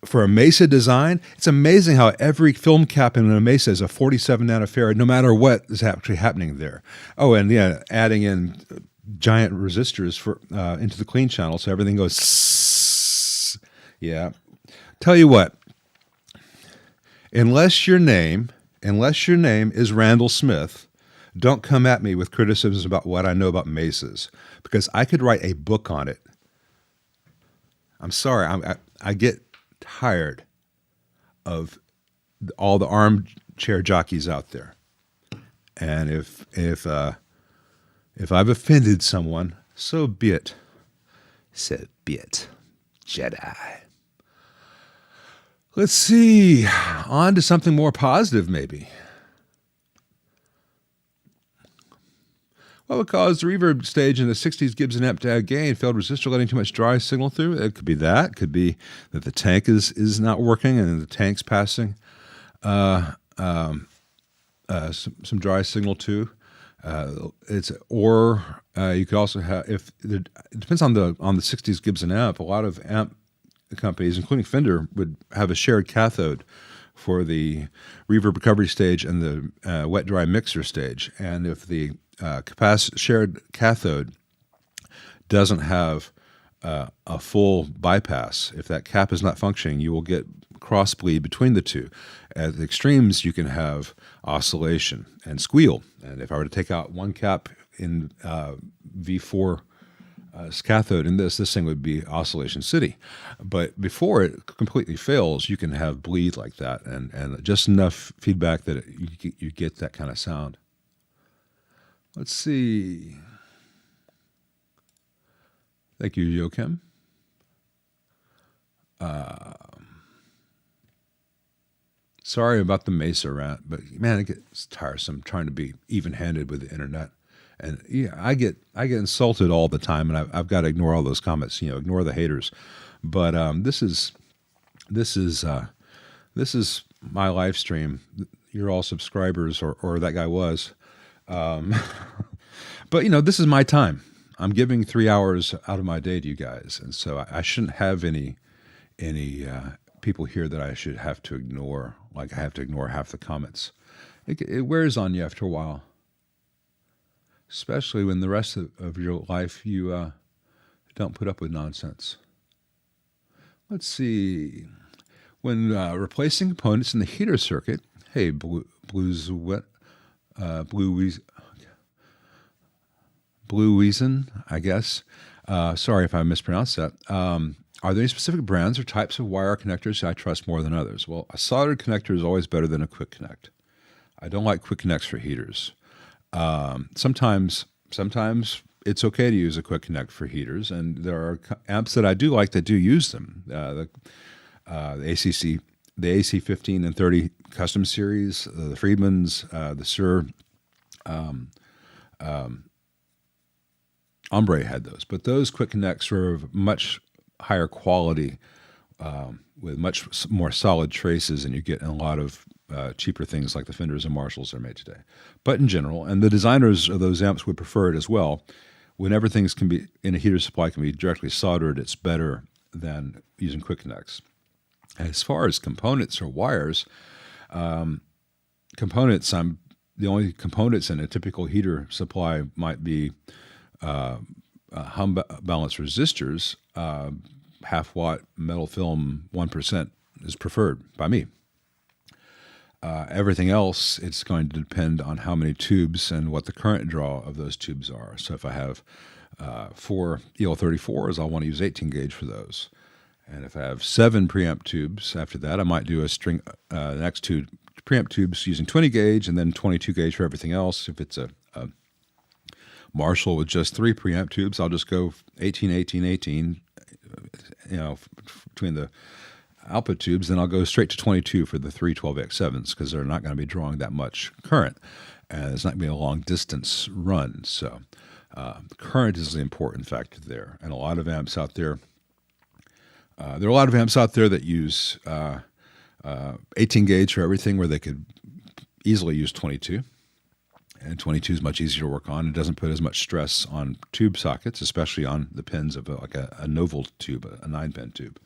for a Mesa design, it's amazing how every film cap in a Mesa is a 47 nanofarad, no matter what is actually happening there. Oh, and yeah, adding in giant resistors into the clean channel so everything goes. Yeah. Tell you what, unless your name is Randall Smith, don't come at me with criticisms about what I know about Mesas, because I could write a book on it. I'm sorry, I get tired of all the armchair jockeys out there, and if I've offended someone, so be it. So be it, Jedi. Let's see, on to something more positive, maybe. What would cause the reverb stage in the 60s Gibson amp to have gain? Failed resistor letting too much dry signal through? It could be that. It could be that the tank is not working and the tank's passing some dry signal too. You could also have, it depends on the 60s Gibson amp. A lot of amp companies, including Fender, would have a shared cathode for the reverb recovery stage and the wet-dry mixer stage. And if the shared cathode doesn't have a full bypass, if that cap is not functioning, you will get crossbleed between the two. At the extremes, you can have oscillation and squeal. And if I were to take out one cap in V4 cathode in this thing would be Oscillation City. But before it completely fails, you can have bleed like that and just enough feedback that you get that kind of sound. Let's see. Thank you, Joachim. Sorry about the Mesa rant, but man, it gets tiresome trying to be even-handed with the internet. And yeah, I get insulted all the time, and I've got to ignore all those comments. Ignore the haters. But this is my live stream. You're all subscribers, or that guy was. But this is my time. I'm giving 3 hours out of my day to you guys, and so I shouldn't have any people here that I should have to ignore. Like I have to ignore half the comments. It wears on you after a while. Especially when the rest of your life you don't put up with nonsense. Let's see. When replacing components in the heater circuit, hey, Blue Weason, I guess. Sorry if I mispronounced that. Are there any specific brands or types of wire connectors I trust more than others? Well, a soldered connector is always better than a quick connect. I don't like quick connects for heaters. Sometimes it's okay to use a quick connect for heaters, and there are amps that I do like that do use them. The AC15 and 30 custom series, the Friedmans, the Sir Ombre had those, but those quick connects were of much higher quality with much more solid traces, and you get in a lot of cheaper things like the Fenders and Marshalls are made today. But in general, and the designers of those amps would prefer it as well, whenever things can be in a heater supply can be directly soldered, it's better than using quick connects. As far as components or wires, the only components in a typical heater supply might be hum balance resistors. Half watt metal film 1% is preferred by me. Everything else, it's going to depend on how many tubes and what the current draw of those tubes are. So if I have 4 EL34s, I'll want to use 18 gauge for those. And if I have 7 preamp tubes after that, I might do the next 2 preamp tubes using 20 gauge and then 22 gauge for everything else. If it's a Marshall with just 3 preamp tubes, I'll just go 18, 18, 18, between the output tubes, then I'll go straight to 22 for the 3 12X7s because they're not going to be drawing that much current, and it's not going to be a long distance run. So current is the important factor there, and a lot of amps out there. There are a lot of amps out there that use 18 gauge for everything, where they could easily use 22. And 22 is much easier to work on. It doesn't put as much stress on tube sockets, especially on the pins of a Novel tube, a 9-pin tube.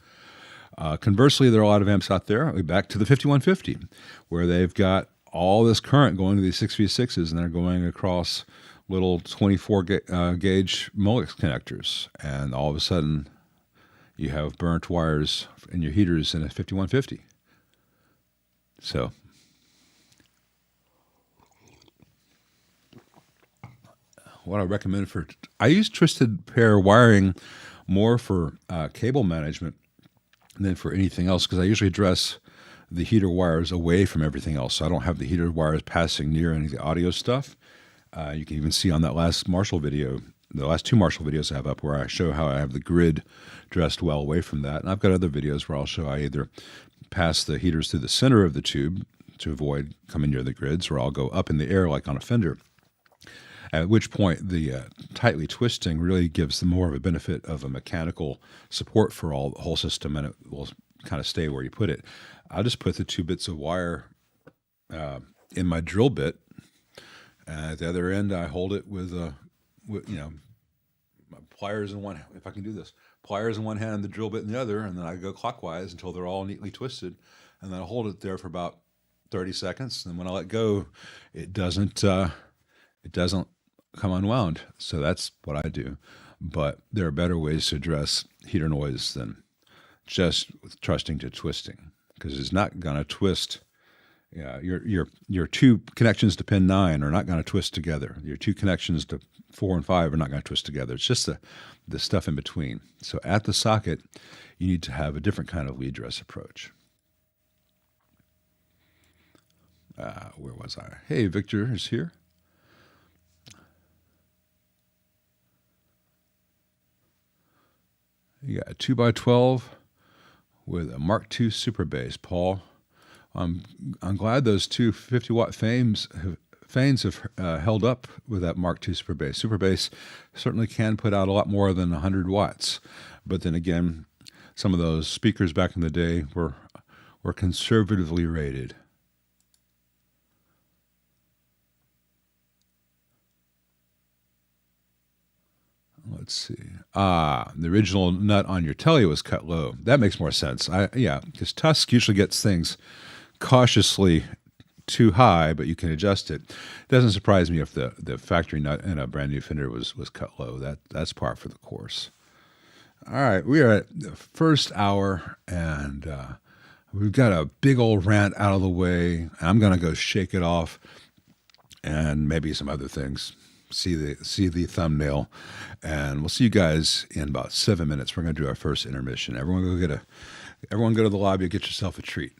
Conversely, there are a lot of amps out there, back to the 5150, where they've got all this current going to these 6V6s, and they're going across little 24 gauge Molex connectors. And all of a sudden, you have burnt wires in your heaters in a 5150. So what I recommend I use twisted pair wiring more for cable management than for anything else, because I usually dress the heater wires away from everything else. So I don't have the heater wires passing near any of the audio stuff. You can even see on that last Marshall video, the last 2 Marshall videos I have up, where I show how I have the grid dressed well away from that. And I've got other videos where I'll show I either pass the heaters through the center of the tube to avoid coming near the grids, or I'll go up in the air like on a Fender. At which point the tightly twisting really gives them more of a benefit of a mechanical support for the whole system, and it will kind of stay where you put it. I'll just put the 2 bits of wire in my drill bit, and at the other end I hold it with my pliers in one hand, if I can do this, pliers in one hand, the drill bit in the other, and then I go clockwise until they're all neatly twisted, and then I hold it there for about 30 seconds, and when I let go, it doesn't come unwound. So that's what I do. But there are better ways to address heater noise than just trusting to twisting, because it's not going to twist Yeah, your two connections to pin 9 are not going to twist together. Your two connections to 4 and 5 are not going to twist together. It's just the stuff in between. So at the socket, you need to have a different kind of lead dress approach. Where was I? Hey, Victor is here. You got a 2x12 with a Mark II super bass, Paul. I'm glad those two 50-watt Phanes have held up with that Mark II super bass. Super bass certainly can put out a lot more than 100 watts, but then again, some of those speakers back in the day were conservatively rated. Let's see. The original nut on your telly was cut low. That makes more sense. Yeah, because Tusk usually gets things cautiously too high, but you can adjust it. It doesn't surprise me if the factory nut in a brand new Fender was cut low. That's par for the course. All right, we are at the first hour, and we've got a big old rant out of the way. I'm going to go shake it off, and maybe some other things. See the thumbnail, and we'll see you guys in about 7 minutes. We're going to do our first intermission. Everyone go to the lobby and get yourself a treat.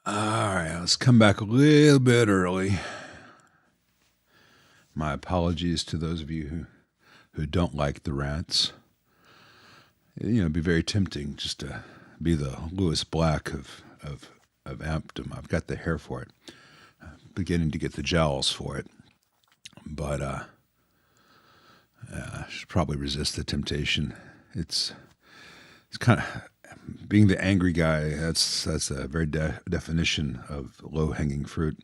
All right, let's come back a little bit early. My apologies to those of you who don't like the rants. You know, it'd be very tempting just to be the Lewis Black of ampdom. I've got the hair for it. I'm beginning to get the jowls for it. But I should probably resist the temptation. It's kind of being the angry guy. That's a very definition of low-hanging fruit.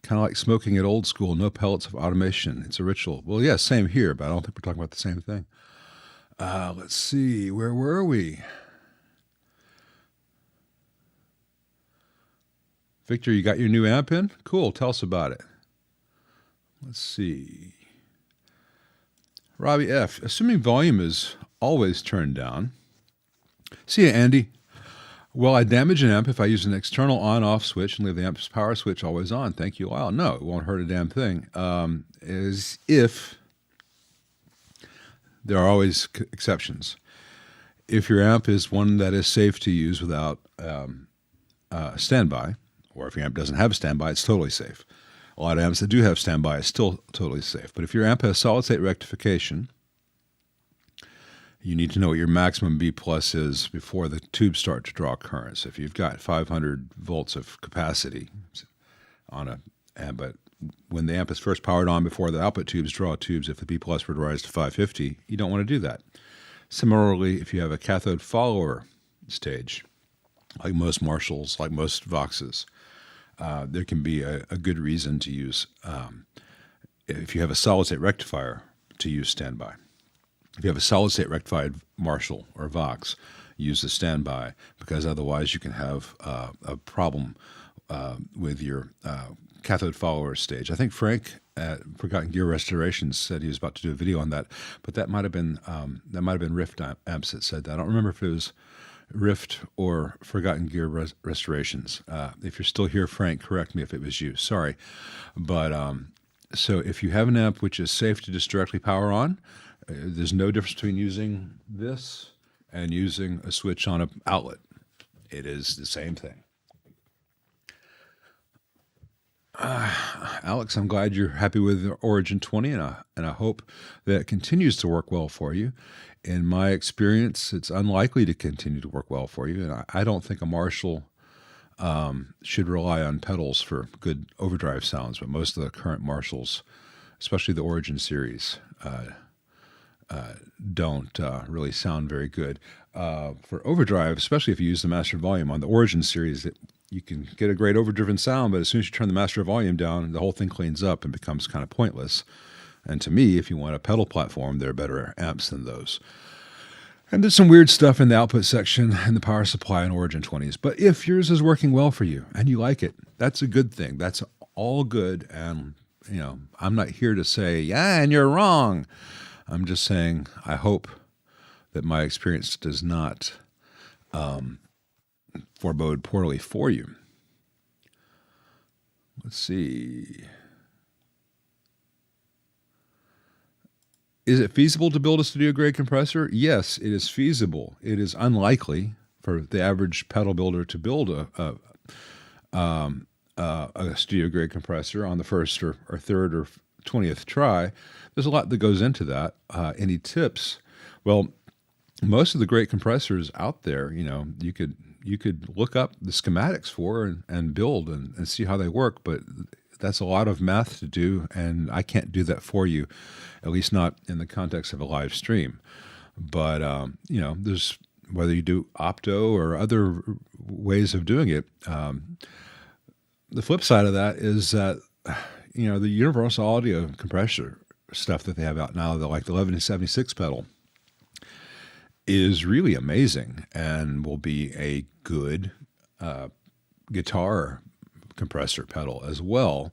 Kind of like smoking at old school, no pellets of automation. It's a ritual. Well, yeah, same here, but I don't think we're talking about the same thing. Let's see, where were we? Victor, you got your new amp in? Cool, tell us about it. Let's see. Robbie F., assuming volume is always turned down. See ya, Andy. Will I damage an amp if I use an external on-off switch and leave the amp's power switch always on? Thank you, Lyle. No, it won't hurt a damn thing. As if there are always exceptions. If your amp is one that is safe to use without standby, or if your amp doesn't have standby, it's totally safe. A lot of amps that do have standby is still totally safe. But if your amp has solid-state rectification, you need to know what your maximum B plus is before the tubes start to draw currents. If you've got 500 volts of capacity on a amp, but when the amp is first powered on before the output tubes draw tubes, if the B plus were to rise to 550, you don't want to do that. Similarly, if you have a cathode follower stage, like most Marshalls, like most Voxes, there can be a good reason to use, if you have a solid-state rectifier, to use standby. If you have a solid-state rectified Marshall or Vox, use the standby, because otherwise you can have a problem with your cathode follower stage. I think Frank at Forgotten Gear Restorations said he was about to do a video on that, but that might have been Rift amps that said that. I don't remember if it was Rift or Forgotten Gear Restorations. If you're still here, Frank, correct me if it was you. Sorry, but so if you have an amp which is safe to just directly power on, there's no difference between using this and using a switch on an outlet. It is the same thing. Alex, I'm glad you're happy with the Origin 20, and I hope that it continues to work well for you. In my experience, it's unlikely to continue to work well for you, and I don't think a Marshall should rely on pedals for good overdrive sounds, but most of the current Marshalls, especially the Origin series, don't really sound very good. For overdrive, especially if you use the master volume on the Origin series, you can get a great overdriven sound, but as soon as you turn the master volume down, the whole thing cleans up and becomes kind of pointless. And to me, if you want a pedal platform, there are better amps than those. And there's some weird stuff in the output section and the power supply in Origin 20s. But if yours is working well for you and you like it, that's a good thing. That's all good. And, you know, I'm not here to say, yeah, and you're wrong. I'm just saying I hope that my experience does not forebode poorly for you. Let's see. Is it feasible to build a studio-grade compressor? Yes, it is feasible. It is unlikely for the average pedal builder to build a studio-grade compressor on the first or third or 20th try. There's a lot that goes into that. Any tips? Well, most of the great compressors out there, you know, you could look up the schematics for and build and see how they work, but that's a lot of math to do, and I can't do that for you, at least not in the context of a live stream. But, you know, there's, whether you do opto or other ways of doing it, the flip side of that is that, you know, the universal audio compressor stuff that they have out now, like the 1176 pedal, is really amazing and will be a good guitar compressor pedal as well.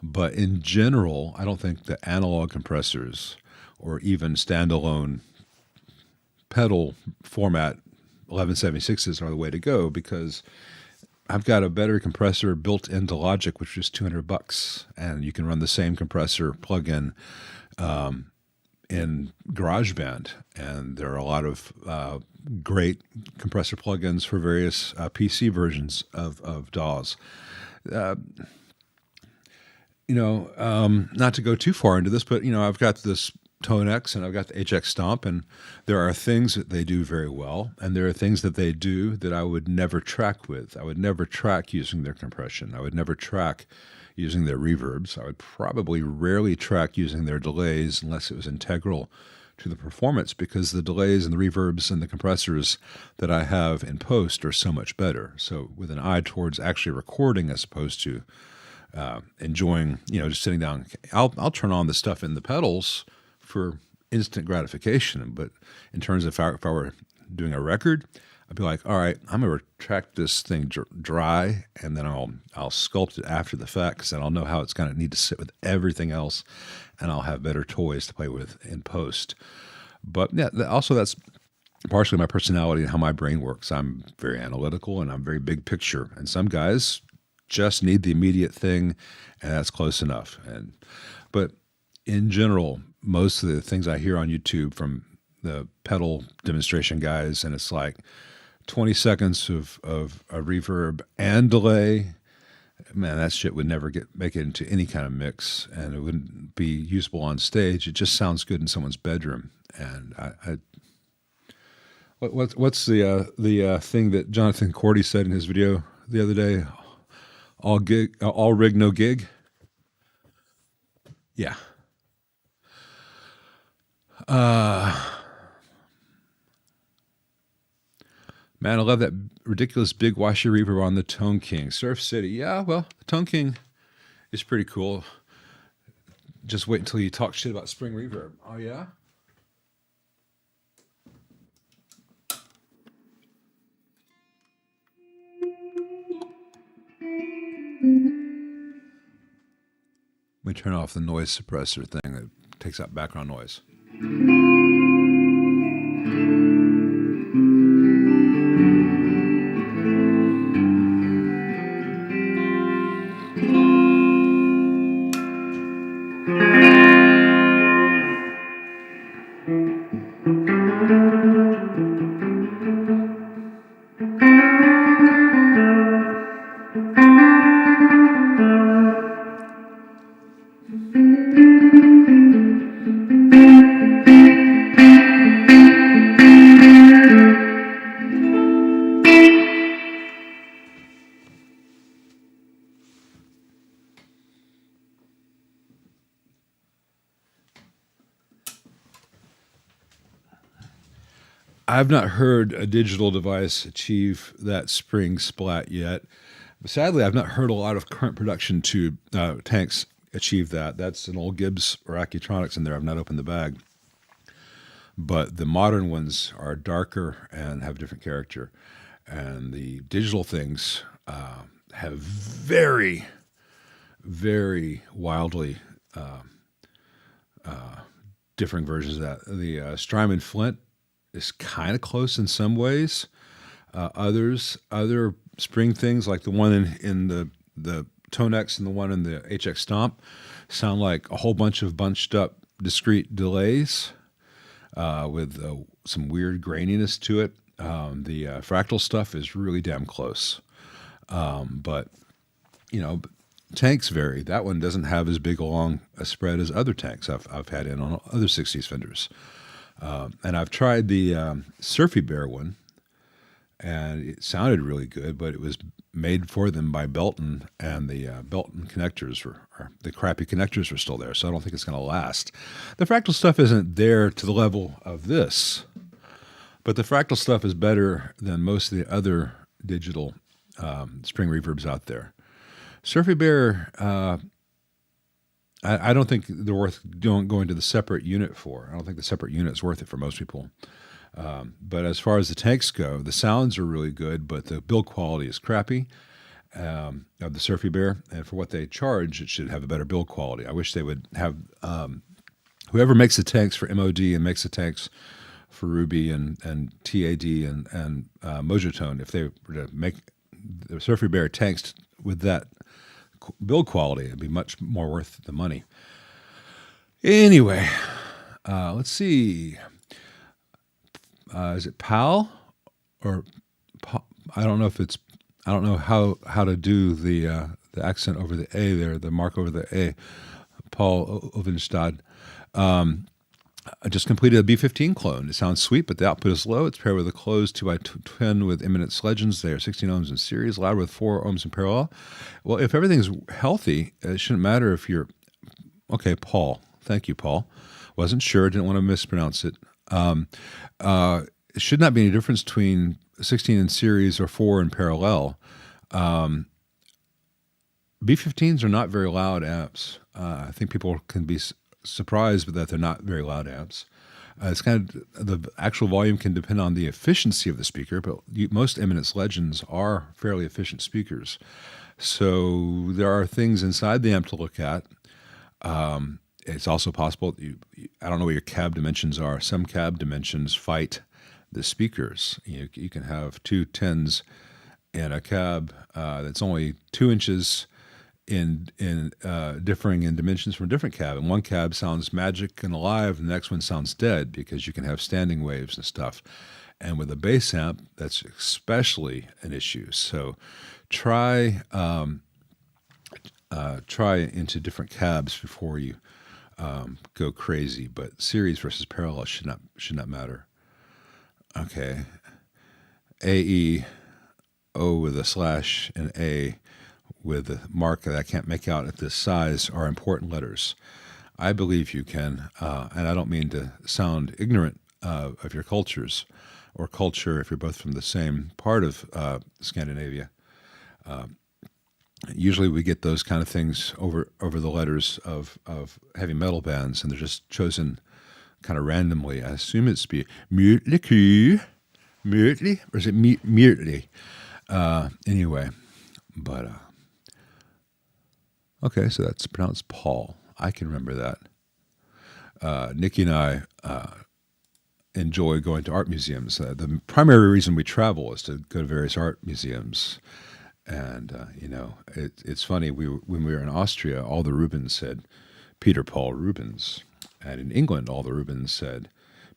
But in general, I don't think the analog compressors or even standalone pedal format 1176s are the way to go, because I've got a better compressor built into Logic, which is $200, and you can run the same compressor plug-in in GarageBand, and there are a lot of great compressor plugins for various PC versions of DAWs. Not to go too far into this, but I've got this Tone X and I've got the HX Stomp, and there are things that they do very well, and there are things that they do that I would never track with. I would never track using their compression. I would never track using their reverbs. I would probably rarely track using their delays unless it was integral to the performance, because the delays and the reverbs and the compressors that I have in post are so much better. So with an eye towards actually recording as opposed to enjoying, just sitting down. I'll turn on the stuff in the pedals for instant gratification. But in terms of if I were doing a record, I'd be like, all right, I'm going to retract this thing dry, and then I'll sculpt it after the fact, because then I'll know how it's going to need to sit with everything else, and I'll have better toys to play with in post. But yeah, also that's partially my personality and how my brain works. I'm very analytical, and I'm very big picture. And some guys just need the immediate thing, and that's close enough. But in general, most of the things I hear on YouTube from the pedal demonstration guys, and it's like 20 seconds of a reverb and delay. Man, that shit would never make it into any kind of mix, and it wouldn't be usable on stage. It just sounds good in someone's bedroom. And what's the thing that Jonathan Cordy said in his video the other day? All rig, no gig. Yeah. Man, I love that ridiculous big washer reverb on the Tone King. Surf City. Yeah, well, the Tone King is pretty cool. Just wait until you talk shit about Spring Reverb. Oh, yeah? Let me turn off the noise suppressor thing that takes out background noise. I've not heard a digital device achieve that spring splat yet. But sadly, I've not heard a lot of current production tanks achieve that. That's an old Gibbs or Accutronics in there. I've not opened the bag. But the modern ones are darker and have different character. And the digital things have very, very wildly differing versions of that. The Strymon Flint is kind of close in some ways. Other spring things, like the one in the Tone X and the one in the HX Stomp, sound like a whole bunch of bunched up discrete delays with some weird graininess to it. The fractal stuff is really damn close. But tanks vary. That one doesn't have as big a spread as other tanks I've had in on other 60s Fenders. And I've tried the Surfy Bear one, and it sounded really good, but it was made for them by Belton, and the Belton connectors the crappy connectors were still there, so I don't think it's going to last. The fractal stuff isn't there to the level of this, but the fractal stuff is better than most of the other digital spring reverbs out there. Surfy Bear, I don't think they're worth going to the separate unit for. I don't think the separate unit is worth it for most people. But as far as the tanks go, the sounds are really good, but the build quality is crappy of the Surfy Bear. And for what they charge, it should have a better build quality. I wish they would have whoever makes the tanks for MOD and makes the tanks for Ruby and TAD and Mojotone, if they were to make the Surfy Bear tanks with that build quality, it'd be much more worth the money. Anyway, Let's see. Is it PAL or I don't know if it's. I don't know how to do the accent over the A there, the mark over the A. Paul Ovenstad. I just completed a B15 clone. It sounds sweet, but the output is low. It's paired with a closed 2x10 with eminence legends. They are 16 ohms in series, loud with 4 ohms in parallel. Well, if everything's healthy, it shouldn't matter if you're... Okay, Paul. Thank you, Paul. Wasn't sure. Didn't want to mispronounce it. It should not be any difference between 16 in series or 4 in parallel. B15s are not very loud amps. I think people can be surprised that they're not very loud amps. It's kind of the actual volume can depend on the efficiency of the speaker, but most eminence legends are fairly efficient speakers. So there are things inside the amp to look at. It's also possible I don't know what your cab dimensions are. Some cab dimensions fight the speakers. You can have 2 10s in a cab that's only 2 inches in differing in dimensions from a different cab. And one cab sounds magic and alive, and the next one sounds dead because you can have standing waves and stuff. And with a bass amp, that's especially an issue. So try into different cabs before you go crazy. But series versus parallel should not matter. Okay, AE, O with a slash, and A with a mark that I can't make out at this size are important letters. I believe you can, and I don't mean to sound ignorant of your cultures or culture if you're both from the same part of Scandinavia. Usually we get those kind of things over the letters of heavy metal bands, and they're just chosen kind of randomly. I assume it's Mutely, or is it Mutely? Anyway, but okay, so that's pronounced Paul. I can remember that. Nikki and I enjoy going to art museums. The primary reason we travel is to go to various art museums. And, it's funny, when we were in Austria, all the Rubens said Peter Paul Rubens. And in England, all the Rubens said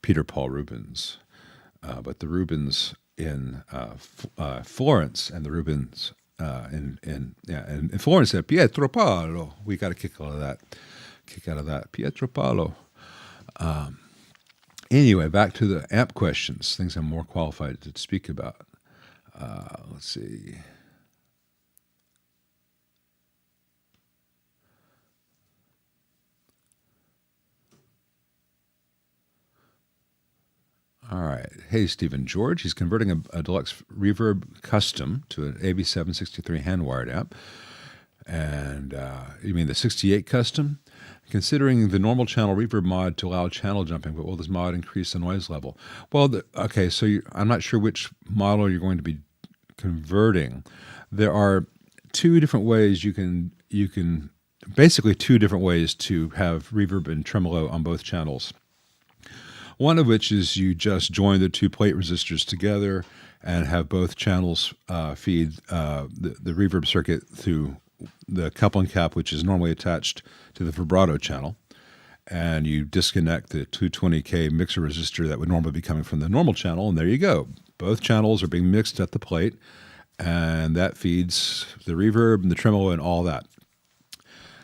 Peter Paul Rubens. But the Rubens in Florence and the Rubens in Florence said Pietro Paolo. We got a kick out of that. Pietro Paolo. Anyway, back to the amp questions, things I'm more qualified to speak about. Let's see. All right. Hey, Stephen George. He's converting a Deluxe Reverb Custom to an AB763 hand-wired amp. And you mean the 68 Custom? Considering the normal channel reverb mod to allow channel jumping, but will this mod increase the noise level? Well, okay, so I'm not sure which model you're going to be converting. There are 2 different ways you can basically 2 different ways to have reverb and tremolo on both channels. One of which is you just join the 2 plate resistors together and have both channels feed the reverb circuit through the coupling cap, which is normally attached to the vibrato channel. And you disconnect the 220K mixer resistor that would normally be coming from the normal channel, and there you go. Both channels are being mixed at the plate, and that feeds the reverb and the tremolo and all that.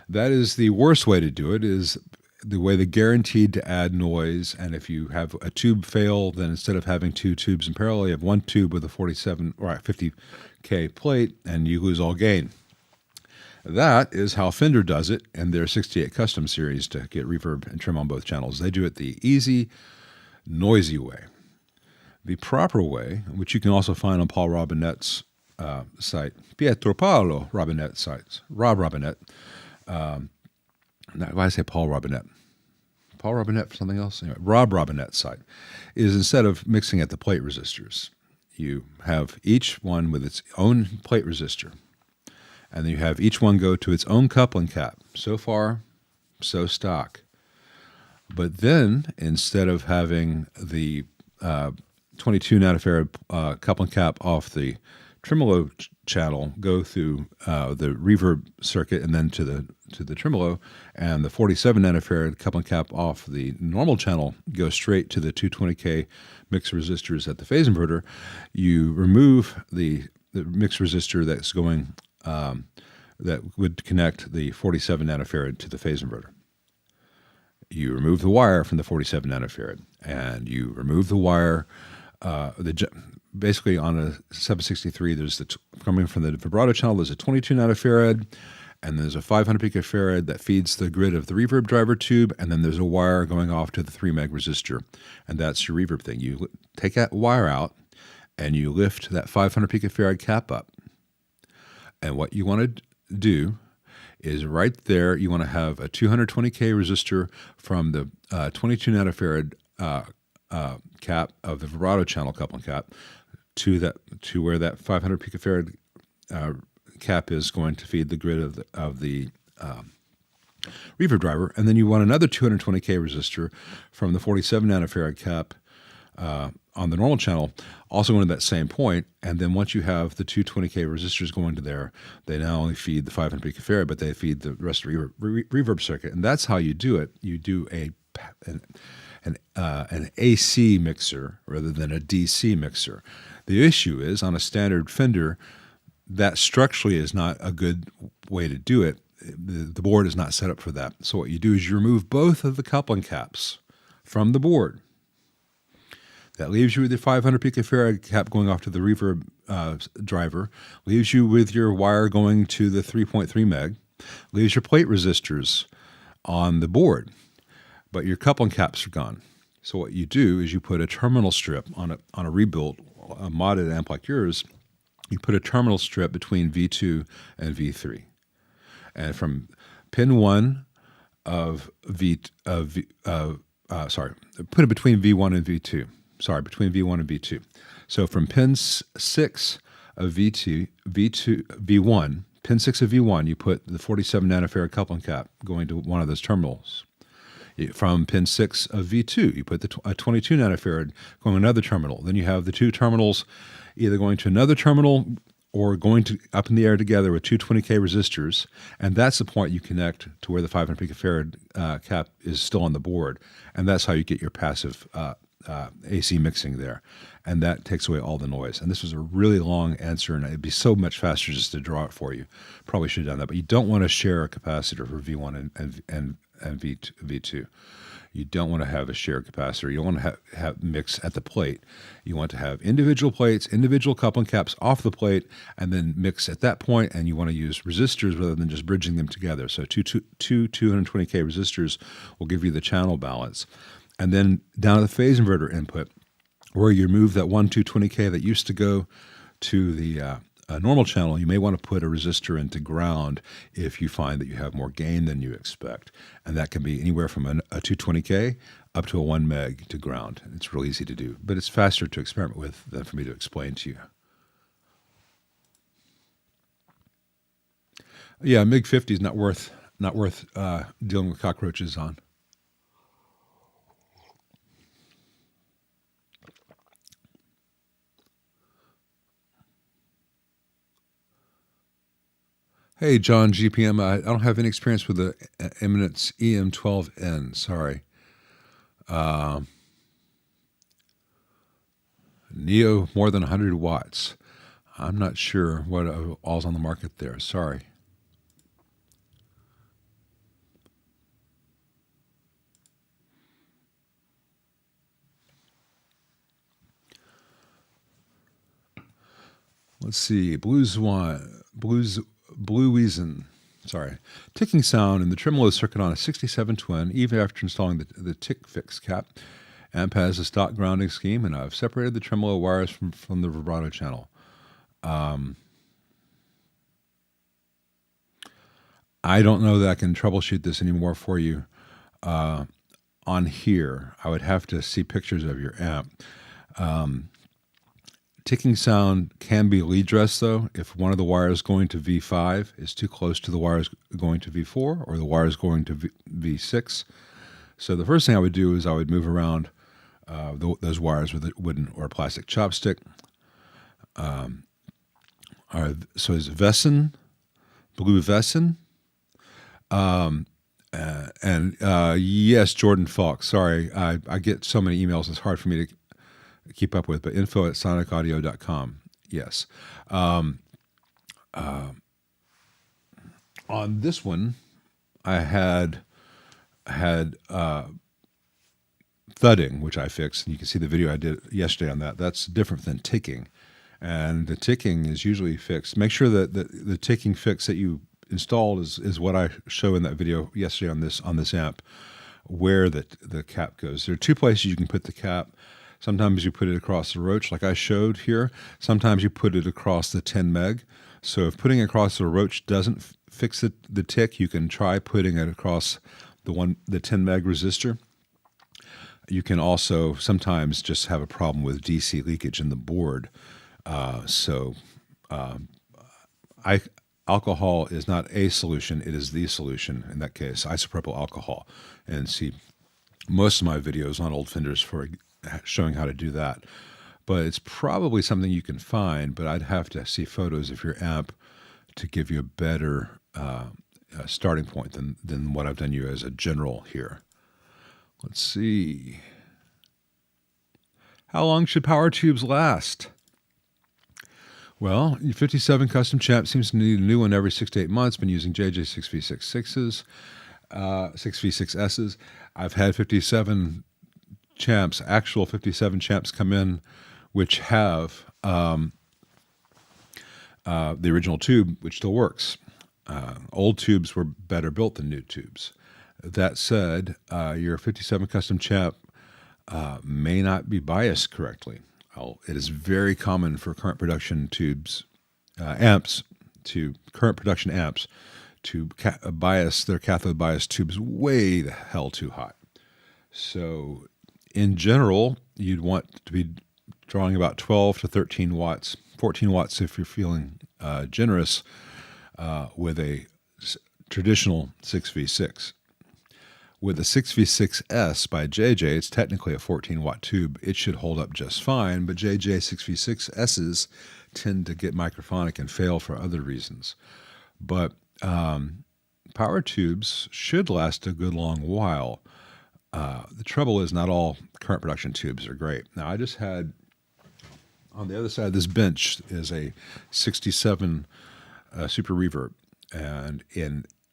That is the worst way to do it, is the way they're guaranteed to add noise. And if you have a tube fail, then instead of having 2 tubes in parallel, you have 1 tube with a 47 or 50K plate, and you lose all gain. That is how Fender does it in their 68 Custom series to get reverb and trim on both channels. They do it the easy, noisy way. The proper way, which you can also find on Paul Robinette's site, Pietro Paolo Robinette sites, Rob Robinette. Why I say Paul Robinette? Paul Robinette for something else? Anyway, Rob Robinette's site is, instead of mixing at the plate resistors, you have each one with its own plate resistor, and then you have each one go to its own coupling cap. So far, so stock. But then, instead of having the 22 nanofarad coupling cap off the tremolo channel go through the reverb circuit and then to the tremolo, and the 47 nanofarad coupling cap off the normal channel goes straight to the 220K mix resistors at the phase inverter. You remove the mix resistor that's going that would connect the 47 nanofarad to the phase inverter. You remove the wire from the 47 nanofarad, and you remove the wire. Basically, on a 763, there's coming from the vibrato channel. There's a 22 nanofarad, and there's a 500 picofarad that feeds the grid of the reverb driver tube, and then there's a wire going off to the 3 meg resistor, and that's your reverb thing. You take that wire out, and you lift that 500 picofarad cap up, and what you want to do is right there, you want to have a 220K resistor from the 22 nanofarad cap of the vibrato channel coupling cap to where that 500 picofarad cap is going to feed the grid of the reverb driver, and then you want another 220K resistor from the 47 nanofarad cap on the normal channel, also going to that same point. And then once you have the 220K resistors going to there, they not only feed the 500 picofarad, but they feed the rest of the reverb circuit. And that's how you do it. You do an AC mixer rather than a DC mixer. The issue is, on a standard Fender, that structurally is not a good way to do it. The board is not set up for that. So what you do is you remove both of the coupling caps from the board. That leaves you with your 500 picofarad cap going off to the reverb driver, leaves you with your wire going to the 3.3 meg, leaves your plate resistors on the board, but your coupling caps are gone. So what you do is you put a terminal strip on a rebuilt, a modded amp like yours. You put a terminal strip between V2 and V3, and from pin 1 of put it between V1 and V2. Between V1 and V2. So from pin 6 of V1, pin 6 of V1, you put the 47 nanofarad coupling cap going to one of those terminals. From pin 6 of V2, you put a 22 nanofarad going to another terminal. Then you have the two terminals either going to another terminal or going to up in the air together with 220K resistors, and that's the point you connect to where the 500 picofarad cap is still on the board, and that's how you get your passive AC mixing there, and that takes away all the noise. And this was a really long answer, and it'd be so much faster just to draw it for you. Probably should have done that, but you don't want to share a capacitor for V1 and V2. You don't want to have a shared capacitor. You don't want to have mix at the plate. You want to have individual plates, individual coupling caps off the plate, and then mix at that point, and you want to use resistors rather than just bridging them together. So two 220K resistors will give you the channel balance. And then down to the phase inverter input, where you remove that 220K that used to go to the normal channel, you may want to put a resistor into ground if you find that you have more gain than you expect. And that can be anywhere from a 220K up to a 1 meg to ground. It's real easy to do, but it's faster to experiment with than for me to explain to you. Yeah, MiG 50 is not worth dealing with cockroaches on. Hey, John GPM, I don't have any experience with the Eminence EM12N, sorry. Neo, more than 100 watts. I'm not sure what all's on the market there, sorry. Let's see, Blue Weason, ticking sound in the tremolo circuit on a 67 twin, even after installing the tick fix cap. Amp has a stock grounding scheme, and I've separated the tremolo wires from the vibrato channel. I don't know that I can troubleshoot this anymore for you on here. I would have to see pictures of your amp. Ticking sound can be lead dress, though, if one of the wires going to V5 is too close to the wires going to V4 or the wires going to V6. So the first thing I would do is I would move around those wires with a wooden or plastic chopstick. So it's Vesen, Blue Vesen. Yes, Jordan Falk. Sorry, I get so many emails, it's hard for me to keep up with, but info@sonicaudio.com. Yes. On this one, I had thudding, which I fixed, and you can see the video I did yesterday on that. That's different than ticking, and the ticking is usually fixed. Make sure that the ticking fix that you installed is what I show in that video yesterday on this amp, where the cap goes. There are two places you can put the cap. Sometimes you put it across the roach, like I showed here. Sometimes you put it across the 10 meg. So if putting it across the roach doesn't fix the tick, you can try putting it across the 10 meg resistor. You can also sometimes just have a problem with DC leakage in the board. Alcohol is not a solution, it is the solution in that case, isopropyl alcohol. And see most of my videos on old Fenders for showing how to do that. But it's probably something you can find, but I'd have to see photos of your amp to give you a better starting point than what I've done you as a general here. Let's see. How long should power tubes last? Well, your 57 custom champ seems to need a new one every 6 to 8 months. Been using JJ 6V6s, 6V6s. I've had 57 champs, actual 57 champs come in, which have the original tube, which still works. Old tubes were better built than new tubes. That said, your 57 custom champ may not be biased correctly. It is very common for current production tubes, current production amps to bias their cathode bias tubes way the hell too hot. So in general, you'd want to be drawing about 12 to 13 watts, 14 watts if you're feeling generous with a traditional 6V6. With the 6V6S by JJ, it's technically a 14-watt tube. It should hold up just fine, but JJ 6V6Ss tend to get microphonic and fail for other reasons. But power tubes should last a good long while. The trouble is not all current production tubes are great. Now, I just had, on the other side of this bench is a 67 Super Reverb, and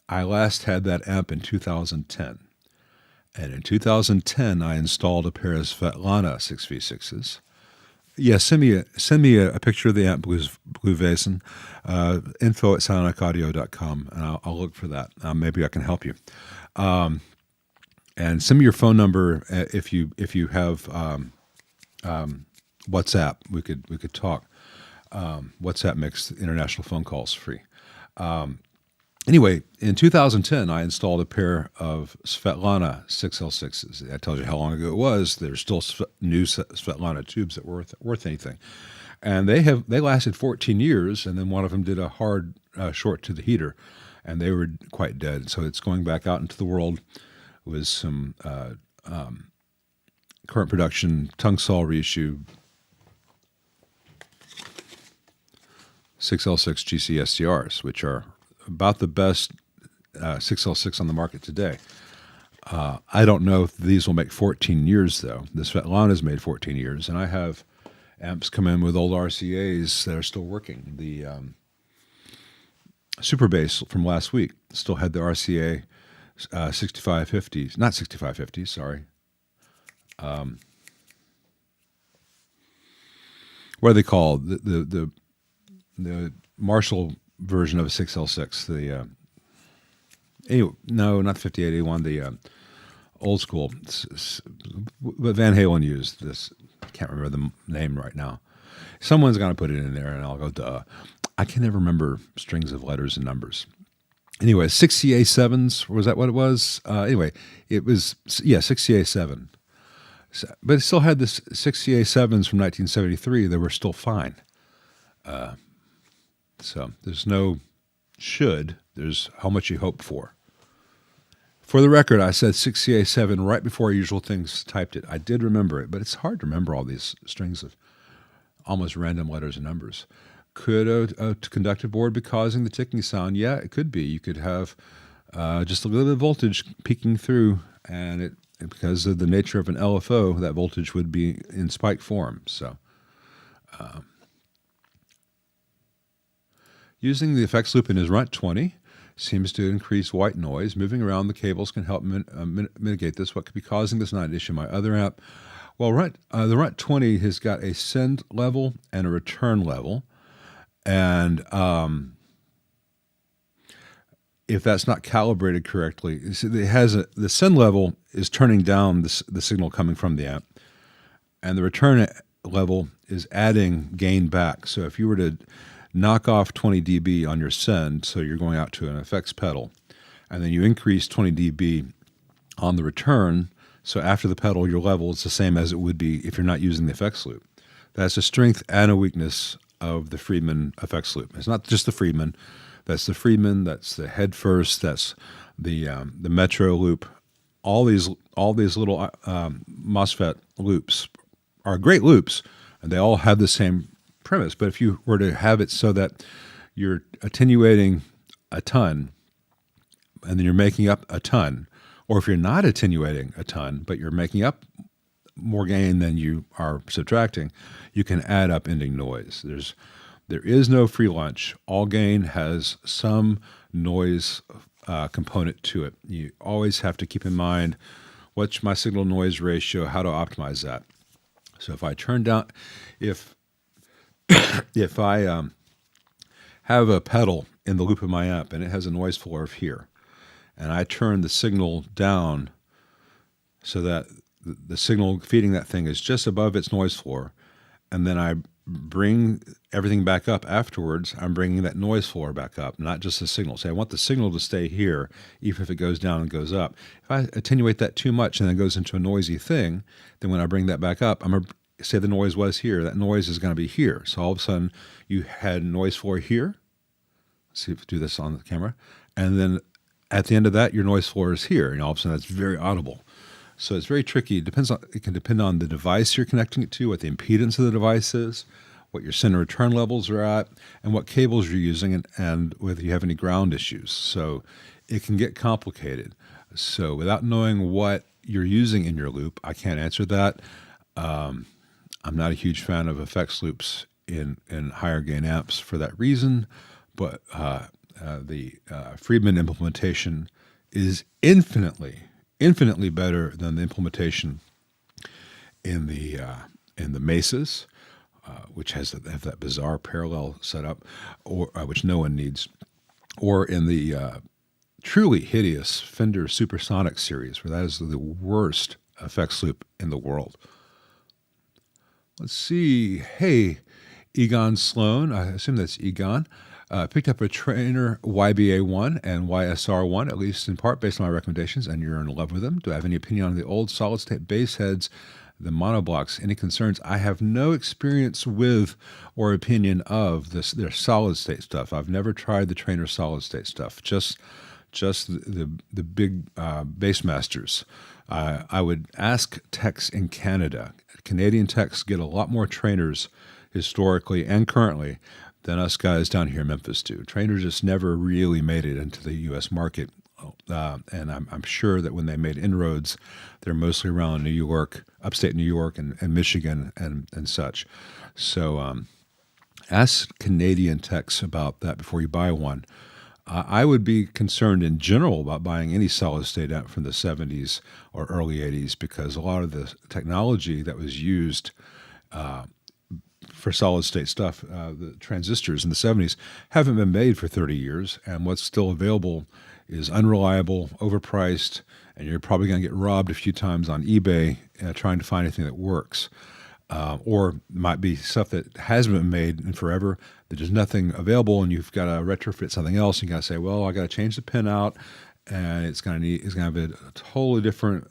I last had that amp in 2010. And in 2010, I installed a pair of Svetlana 6V6s. Yeah, send me a picture of the amp, Blue Vesen, info@sonicaudio.com, and I'll look for that. Maybe I can help you. And send me your phone number if you have WhatsApp. We could talk. WhatsApp makes international phone calls free. Anyway, in 2010, I installed a pair of Svetlana 6L6s. That tells you how long ago it was. There's still new Svetlana tubes that were worth anything. And they lasted 14 years, and then one of them did a hard short to the heater, and they were quite dead. So it's going back out into the world with some current production Tungsol reissue 6L6 GC SDRs, which are about the best 6L6 on the market today. I don't know if these will make 14 years, though. The Svetlana's made 14 years, and I have amps come in with old RCAs that are still working. The Super Bass from last week still had the RCA 6550s, not 6550s, sorry. What are they called? The Marshall version of a 6L6. No, not the 5881. The old school. But Van Halen used this. I can't remember the name right now. Someone's going to put it in there, and I'll go, duh. I can never remember strings of letters and numbers. Anyway, 6CA7s, was that what it was? Anyway, it was, 6CA7. But it still had this 6CA7s from 1973 that were still fine. So there's no should, there's how much you hope for. For the record, I said 6CA7 right before Usual Things typed it. I did remember it, but it's hard to remember all these strings of almost random letters and numbers. Could a conductive board be causing the ticking sound? Yeah, it could be. You could have just a little bit of voltage peeking through, and because of the nature of an LFO, that voltage would be in spike form. So, using the effects loop in his Runt 20 seems to increase white noise. Moving around the cables can help mitigate this. What could be causing this? Not an issue. My other amp, well, the Runt 20 has got a send level and a return level. And if that's not calibrated correctly, it has the send level is turning down the signal coming from the amp, and the return level is adding gain back. So if you were to knock off 20 dB on your send, so you're going out to an effects pedal, and then you increase 20 dB on the return, so after the pedal, your level is the same as it would be if you're not using the effects loop. That's a strength and a weakness of the Friedman effects loop. It's not just the Friedman. That's the Friedman. That's the head first. That's the Metro loop. All these little MOSFET loops are great loops, and they all have the same premise. But if you were to have it so that you're attenuating a ton, and then you're making up a ton, or if you're not attenuating a ton, but you're making up more gain than you are subtracting, you can add up ending noise. There is no free lunch. All gain has some noise component to it. You always have to keep in mind what's my signal noise ratio, how to optimize that. So if I turn down, if I have a pedal in the loop of my amp and it has a noise floor of here, and I turn the signal down so that the signal feeding that thing is just above its noise floor, and then I bring everything back up afterwards, I'm bringing that noise floor back up, not just the signal. Say I want the signal to stay here, even if it goes down and goes up. If I attenuate that too much and then it goes into a noisy thing, then when I bring that back up, I'm going to say the noise was here. That noise is going to be here. So all of a sudden, you had noise floor here. Let's see if we do this on the camera. And then at the end of that, your noise floor is here. And all of a sudden, that's very audible. So it's very tricky. It can depend on the device you're connecting it to, what the impedance of the device is, what your send and return levels are at, and what cables you're using, and whether you have any ground issues. So it can get complicated. So without knowing what you're using in your loop, I can't answer that. I'm not a huge fan of effects loops in higher gain amps for that reason, but the Friedman implementation is infinitely better than the implementation in the Mesas, which have that bizarre parallel setup, or which no one needs, or in the truly hideous Fender Supersonic series, where that is the worst effects loop in the world. Let's see. Hey, Egon Sloan, I assume that's Egon. Picked up a Trainor YBA1 and YSR1, at least in part based on my recommendations, and you're in love with them. Do I have any opinion on the old solid-state bass heads, the monoblocks? Any concerns? I have no experience with or opinion of their solid-state stuff. I've never tried the Trainor solid-state stuff, just the big bass masters. I would ask techs in Canada. Canadian techs get a lot more Trainors historically and currently than us guys down here in Memphis do. Trainor just never really made it into the U.S. market, and I'm sure that when they made inroads, they're mostly around New York, upstate New York, and Michigan and such. So ask Canadian techs about that before you buy one. I would be concerned in general about buying any solid-state amp from the 70s or early 80s because a lot of the technology that was used for solid-state stuff, the transistors in the 70s, haven't been made for 30 years, and what's still available is unreliable, overpriced, and you're probably going to get robbed a few times on eBay trying to find anything that works. Or might be stuff that hasn't been made in forever, that there's nothing available, and you've got to retrofit something else. You got to say, well, I got to change the pin out, and it's going to have a totally different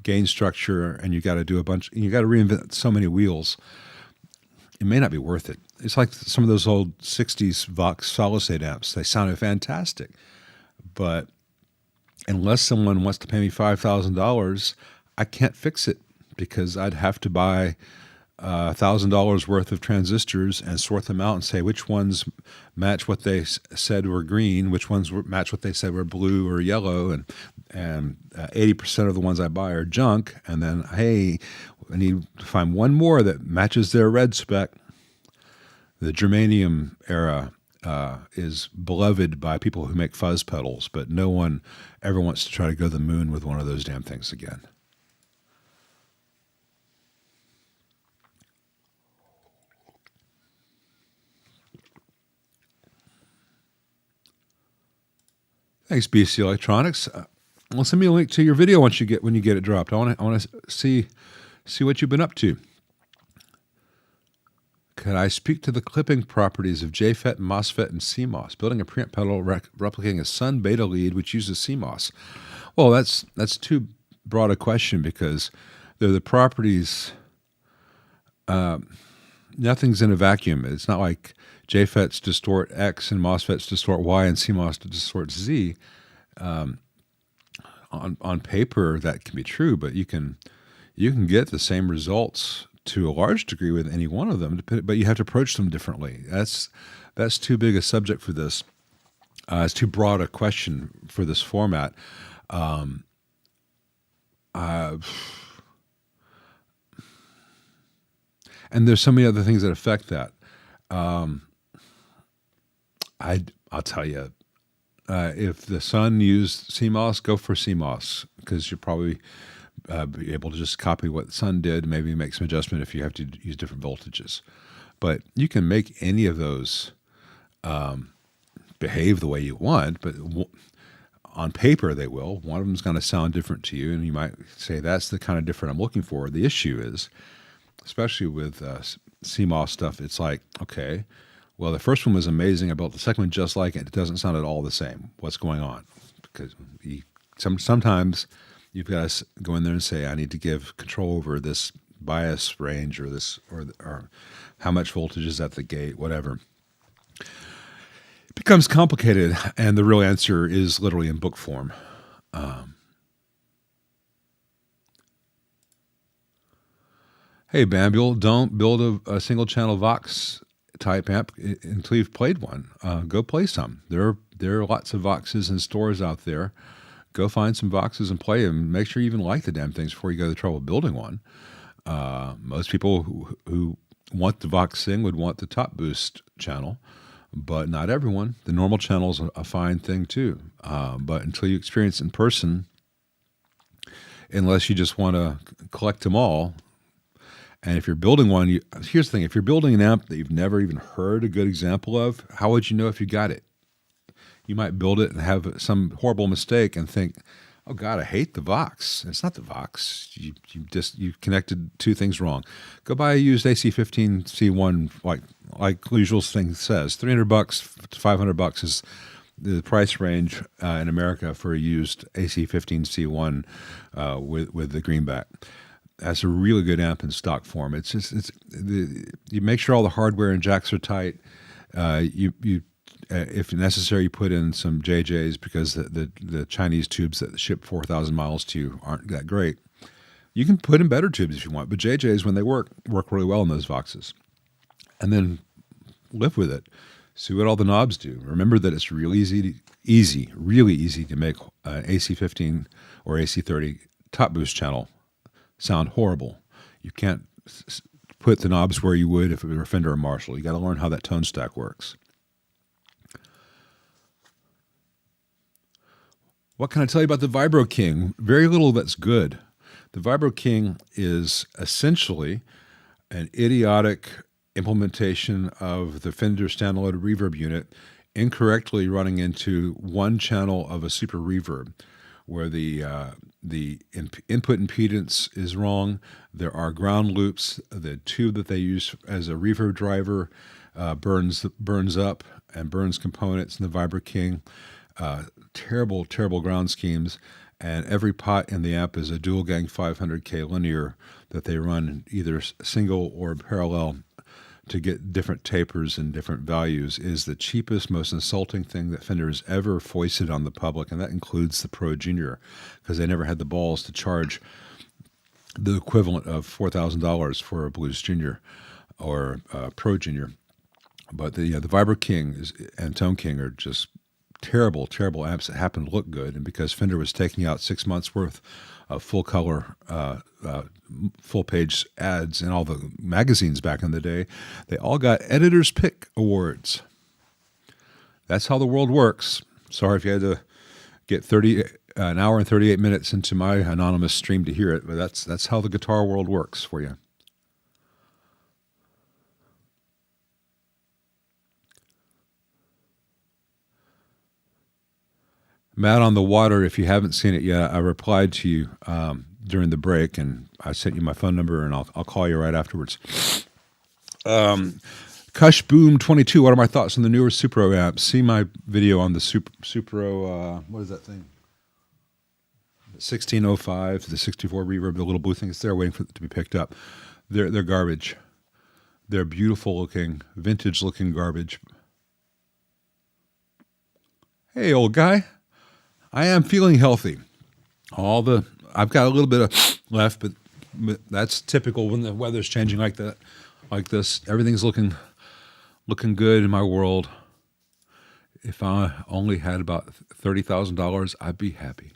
gain structure, and you got to do you got to reinvent so many wheels. It may not be worth it. It's like some of those old 60s Vox solid-state amps. They sounded fantastic, but unless someone wants to pay me $5,000, I can't fix it because I'd have to buy $1,000 worth of transistors and sort them out and say which ones match what they said were green, which ones match what they said were blue or yellow, and 80% of the ones I buy are junk. And then, hey, I need to find one more that matches their red spec. The germanium era is beloved by people who make fuzz pedals, but no one ever wants to try to go to the moon with one of those damn things again. Thanks, BC Electronics. Well, send me a link to your video when you get it dropped. I want to see what you've been up to. Could I speak to the clipping properties of JFET, MOSFET, and CMOS? Building a preamp pedal replicating a Sun beta lead which uses CMOS. Well, that's too broad a question because they're the properties. Nothing's in a vacuum. It's not like JFETs distort X and MOSFETs distort Y and CMOS distort Z. On paper, that can be true, but you can get the same results to a large degree with any one of them, but you have to approach them differently. That's too big a subject for this. It's too broad a question for this format. And there's so many other things that affect that. I'll tell you, if the Sun used CMOS, go for CMOS because you'll probably be able to just copy what the Sun did, maybe make some adjustment if you have to use different voltages. But you can make any of those behave the way you want, but on paper they will. One of them is going to sound different to you, and you might say that's the kind of different I'm looking for. The issue is, especially with CMOS stuff, it's like, okay, well, the first one was amazing. I built the second one just like it. It doesn't sound at all the same. What's going on? Because sometimes you've got to go in there and say, I need to give control over this bias range or this or how much voltage is at the gate, whatever. It becomes complicated, and the real answer is literally in book form. Hey, Bambuel, don't build a single-channel Vox type amp until you've played one. Go play some. There are lots of Voxes in stores out there. Go find some Voxes and play them. Make sure you even like the damn things before you go to the trouble of building one. Most people who want the Vox thing would want the top boost channel, but not everyone. The normal channel is a fine thing too. But until you experience it in person, unless you just want to collect them all, and if you're building one, here's the thing. If you're building an amp that you've never even heard a good example of, how would you know if you got it? You might build it and have some horrible mistake and think, oh God, I hate the Vox. It's not the Vox. You connected two things wrong. Go buy a used AC15C1, like the usual thing says. $300 to $500 is the price range in America for a used AC15C1 with the greenback. That's a really good amp in stock form. You make sure all the hardware and jacks are tight. If necessary, you put in some JJs because the Chinese tubes that ship 4,000 miles to you aren't that great. You can put in better tubes if you want, but JJs, when they work really well in those Voxes. And then live with it. See what all the knobs do. Remember that it's really easy to make an AC15 or AC30 top boost channel sound horrible. You can't put the knobs where you would if it were a Fender or Marshall. You got to learn how that tone stack works. What can I tell you about the Vibro King? Very little that's good. The Vibro King is essentially an idiotic implementation of the Fender standalone reverb unit incorrectly running into one channel of a super reverb, where the input impedance is wrong. There are ground loops. The tube that they use as a reverb driver burns up and burns components in the Vibro King. Terrible ground schemes. And every pot in the amp is a dual gang 500K linear that they run either single or parallel to get different tapers and different values. Is the cheapest, most insulting thing that Fender has ever foisted on the public, and that includes the Pro Junior, because they never had the balls to charge the equivalent of $4,000 for a Blues Junior or Pro Junior. But the Vibro King and Tone King are just terrible, terrible amps that happen to look good. And because Fender was taking out 6 months worth of full color, full page ads in all the magazines back in the day, they all got Editor's Pick awards. That's how the world works. Sorry if you had to get an hour and 38 minutes into my anonymous stream to hear it, but that's how the guitar world works for you. Matt on the Water, if you haven't seen it yet, I replied to you during the break, and I sent you my phone number, and I'll call you right afterwards. Kush Boom 22, what are my thoughts on the newer Supro amps? See my video on the Supro, what is that thing? 1605, the 64 reverb, the little blue thing. It's there waiting for it to be picked up. They're garbage. They're beautiful looking, vintage looking garbage. Hey, old guy. I am feeling healthy. I've got a little bit of left, but that's typical when the weather's changing like that, like this. Everything's looking good in my world. If I only had about $30,000, I'd be happy.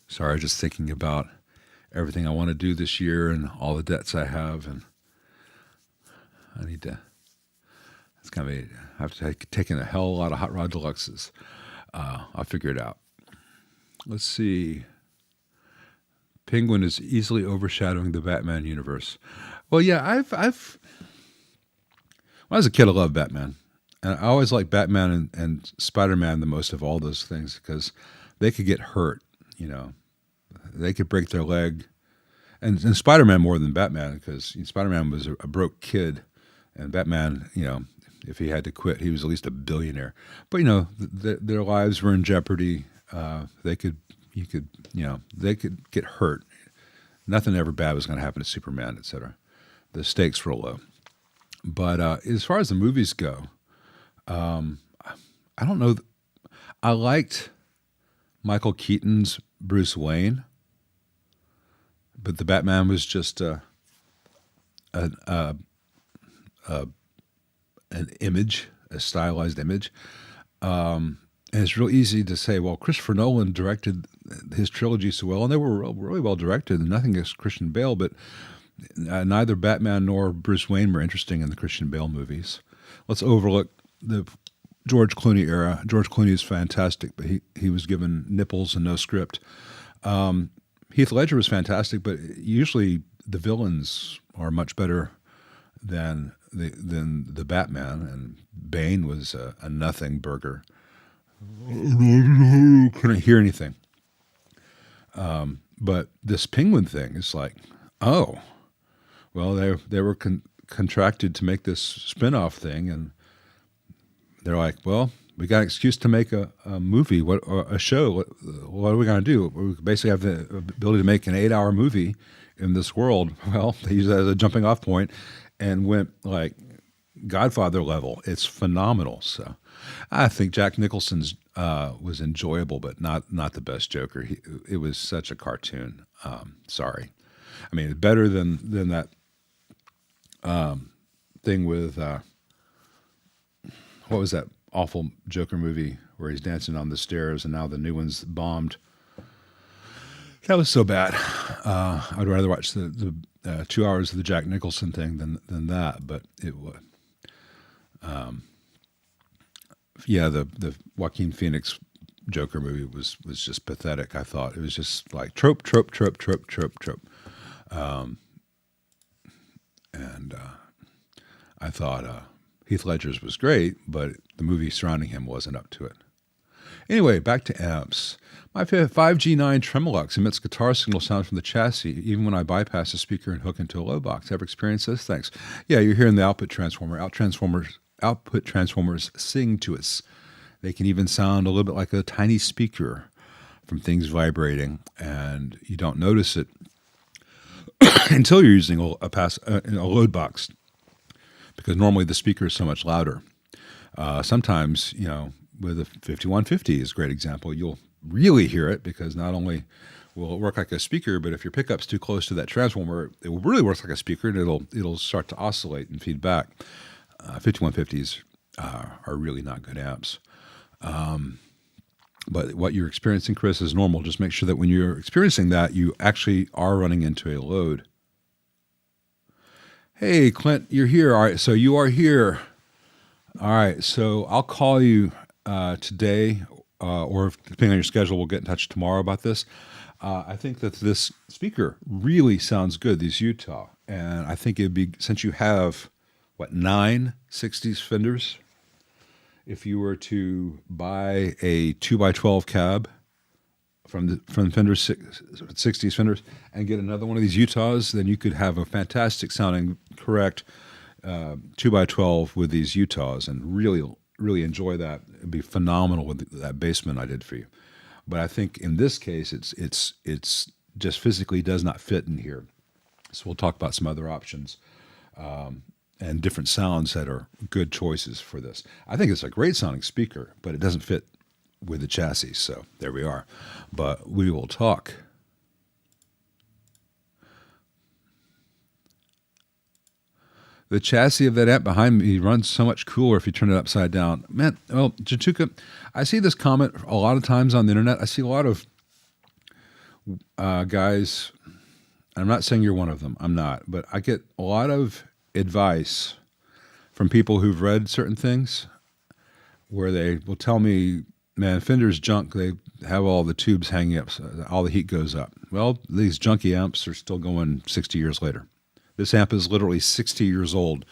Sorry, just thinking about everything I want to do this year and all the debts I have, and I need to. It's gonna be. I have to take in a hell of a lot of Hot Rod Deluxes. I'll figure it out. Let's see. Penguin is easily overshadowing the Batman universe. Well, yeah, when I was a kid, I loved Batman. And I always liked Batman and Spider-Man the most of all those things because they could get hurt, you know. They could break their leg. And Spider-Man more than Batman because Spider-Man was a broke kid. And Batman, you know, if he had to quit, he was at least a billionaire. But, you know, their lives were in jeopardy. They could get hurt. Nothing ever bad was going to happen to Superman, etc. The stakes were low. But as far as the movies go, I don't know. I liked Michael Keaton's Bruce Wayne, but the Batman was just an image, a stylized image. And it's real easy to say, well, Christopher Nolan directed his trilogy so well, and they were really well directed, and nothing against Christian Bale, but neither Batman nor Bruce Wayne were interesting in the Christian Bale movies. Let's overlook the George Clooney era. George Clooney is fantastic, but he was given nipples and no script. Heath Ledger was fantastic, but usually the villains are much better than the Batman, and Bane was a nothing burger. Couldn't hear anything. But this Penguin thing is like, oh, well, they were contracted to make this spin-off thing, and they're like, well, we got an excuse to make a movie, or a show. What are we going to do? We basically have the ability to make an 8-hour movie in this world. Well, they use that as a jumping off point and went like Godfather level. It's phenomenal. So I think Jack Nicholson's was enjoyable, but not the best Joker. It was such a cartoon. Sorry. I mean, better than that thing with what was that awful Joker movie where he's dancing on the stairs and now the new one's bombed. That was so bad. I'd rather watch the 2 hours of the Jack Nicholson thing than that. But it was, the Joaquin Phoenix Joker movie was just pathetic. I thought it was just like trope. And I thought Heath Ledger's was great, but the movie surrounding him wasn't up to it. Anyway, back to amps. My 5G9 Tremolux emits guitar signal sound from the chassis, even when I bypass the speaker and hook into a low box. Ever experienced this? Thanks. Yeah, you're hearing the output transformer. Output transformers sing to us. They can even sound a little bit like a tiny speaker from things vibrating, and you don't notice it until you're using a load box, because normally the speaker is so much louder. Sometimes, with a 5150 is a great example. You'll really hear it because not only will work like a speaker, but if your pickup's too close to that transformer, it will really work like a speaker, and it'll start to oscillate and feed back. 5150s are really not good amps. But what you're experiencing, Chris, is normal. Just make sure that when you're experiencing that, you actually are running into a load. Hey, Clint, you're here. All right, so you are here. All right, so I'll call you today, or depending on your schedule, we'll get in touch tomorrow about this. I think that this speaker really sounds good, these Utah. And I think it'd be, since you have, 9 60s Fenders, if you were to buy a 2x12 cab from Fender 60s Fenders and get another one of these Utahs, then you could have a fantastic sounding, correct 2x12 with these Utahs and really enjoy that. It'd be phenomenal with that basement I did for you. But I think in this case, it's just physically does not fit in here. So we'll talk about some other options. And different sounds that are good choices for this. I think it's a great sounding speaker, but it doesn't fit with the chassis, so there we are. But we will talk. The chassis of that amp behind me runs so much cooler if you turn it upside down. Man, well, Jatuka, I see this comment a lot of times on the internet. I see a lot of guys, I'm not saying you're one of them, I'm not, but I get a lot of advice from people who've read certain things where they will tell me, man, Fender's junk, they have all the tubes hanging up, so all the heat goes up. Well, these junky amps are still going 60 years later. This amp is literally 60 years old,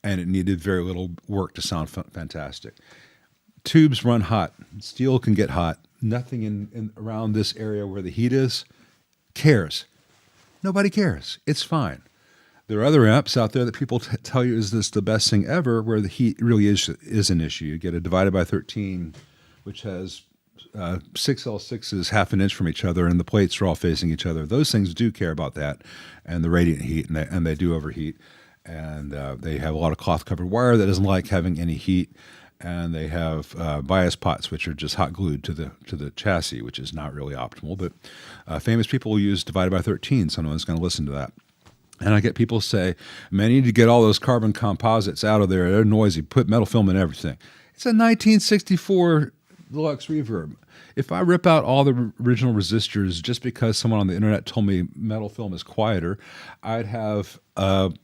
and it needed very little work to sound fantastic. Tubes run hot. Steel can get hot. Nothing in around this area where the heat is cares. Nobody cares. It's fine. There are other amps out there that people tell you is this the best thing ever, where the heat really is an issue. You get a divided by 13, which has 6 L6s half an inch from each other, and the plates are all facing each other. Those things do care about that, and the radiant heat, and they do overheat. And they have a lot of cloth-covered wire that doesn't like having any heat, and they have bias pots, which are just hot glued to the chassis, which is not really optimal. But famous people use divided by 13, so no one's going to listen to that. And I get people say, man, you need to get all those carbon composites out of there. They're noisy. Put metal film in everything. It's a 1964 Deluxe Reverb. If I rip out all the original resistors just because someone on the internet told me metal film is quieter, I'd have a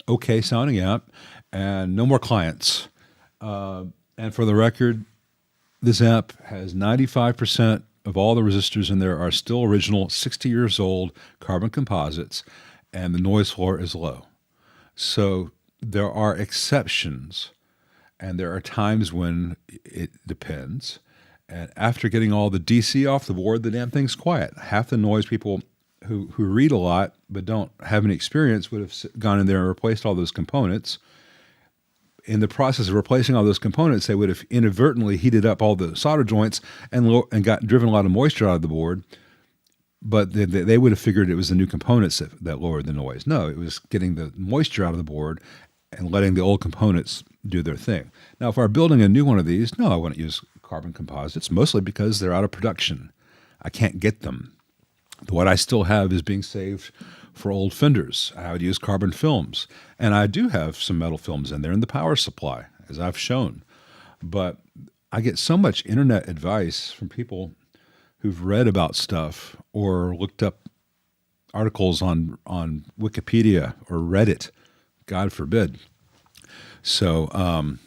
okay sounding amp and no more clients. And for the record, this amp has 95% of all the resistors in there are still original, 60 years old carbon composites, and the noise floor is low. So there are exceptions, and there are times when it depends. And after getting all the DC off the board, the damn thing's quiet. Half the noise people who read a lot but don't have any experience would have gone in there and replaced all those components. In the process of replacing all those components, they would have inadvertently heated up all the solder joints and got driven a lot of moisture out of the board. But they would have figured it was the new components that lowered the noise. No, it was getting the moisture out of the board and letting the old components do their thing. Now, if I'm building a new one of these, no, I wouldn't use carbon composites, mostly because they're out of production. I can't get them. What I still have is being saved for old Fenders. I would use carbon films. And I do have some metal films in there in the power supply, as I've shown. But I get so much internet advice from people who've read about stuff or looked up articles on Wikipedia or Reddit, God forbid. So,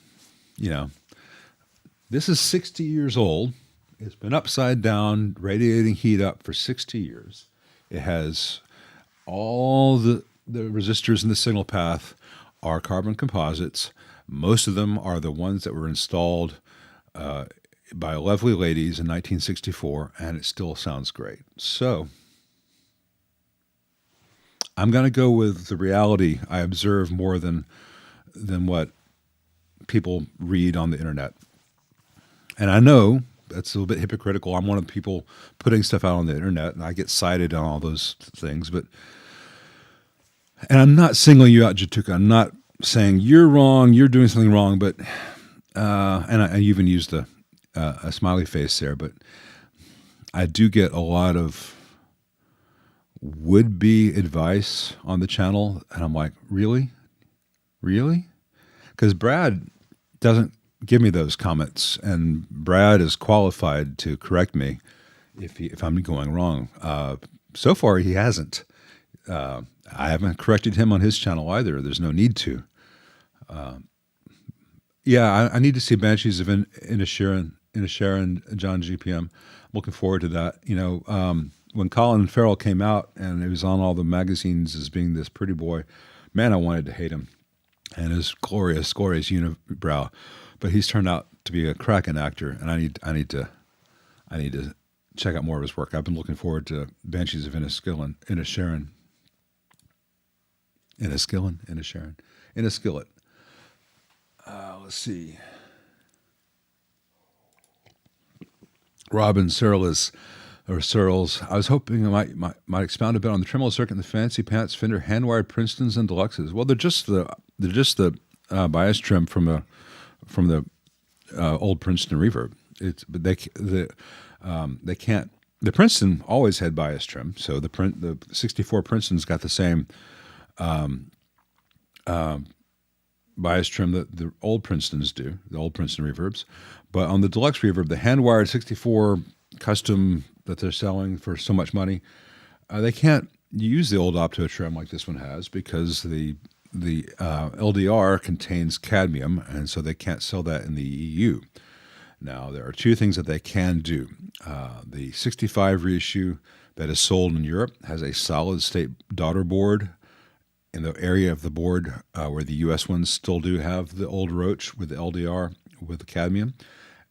this is 60 years old. It's been upside down, radiating heat up for 60 years. It has all the resistors in the signal path are carbon composites. Most of them are the ones that were installed by lovely ladies in 1964, and it still sounds great. So I'm going to go with the reality I observe more than what people read on the internet. And I know that's a little bit hypocritical. I'm one of the people putting stuff out on the internet, and I get cited on all those things. And I'm not singling you out, Jatuka. I'm not saying you're wrong, you're doing something wrong, but and I even used a smiley face there, but I do get a lot of would-be advice on the channel, and I'm like, really? Really? Because Brad doesn't give me those comments, and Brad is qualified to correct me if I'm going wrong. So far, he hasn't. I haven't corrected him on his channel either. There's no need to. Yeah, I need to see Banshees of Inisherin, John GPM. I'm looking forward to that. You know, when Colin Farrell came out and he was on all the magazines as being this pretty boy, man, I wanted to hate him and his glorious unibrow. But he's turned out to be a cracking actor, and I need to check out more of his work. I've been looking forward to Banshees of Inisherin. Let's see. Robin Searles. I was hoping I might expound a bit on the tremolo circuit and the fancy pants Fender hand-wired Princetons and Deluxes. Well, they're just the bias trim from the old Princeton Reverb. They can't. The Princeton always had bias trim, so the 64 Princeton's got the same bias trim that the old Princetons do, the old Princeton Reverbs. But on the Deluxe Reverb, the hand-wired 64 custom that they're selling for so much money, they can't use the old opto trim like this one has because the LDR contains cadmium, and so they can't sell that in the EU. Now, there are two things that they can do. The 65 reissue that is sold in Europe has a solid-state daughter board in the area of the board where the U.S. ones still do have the old Roach with the LDR with the cadmium,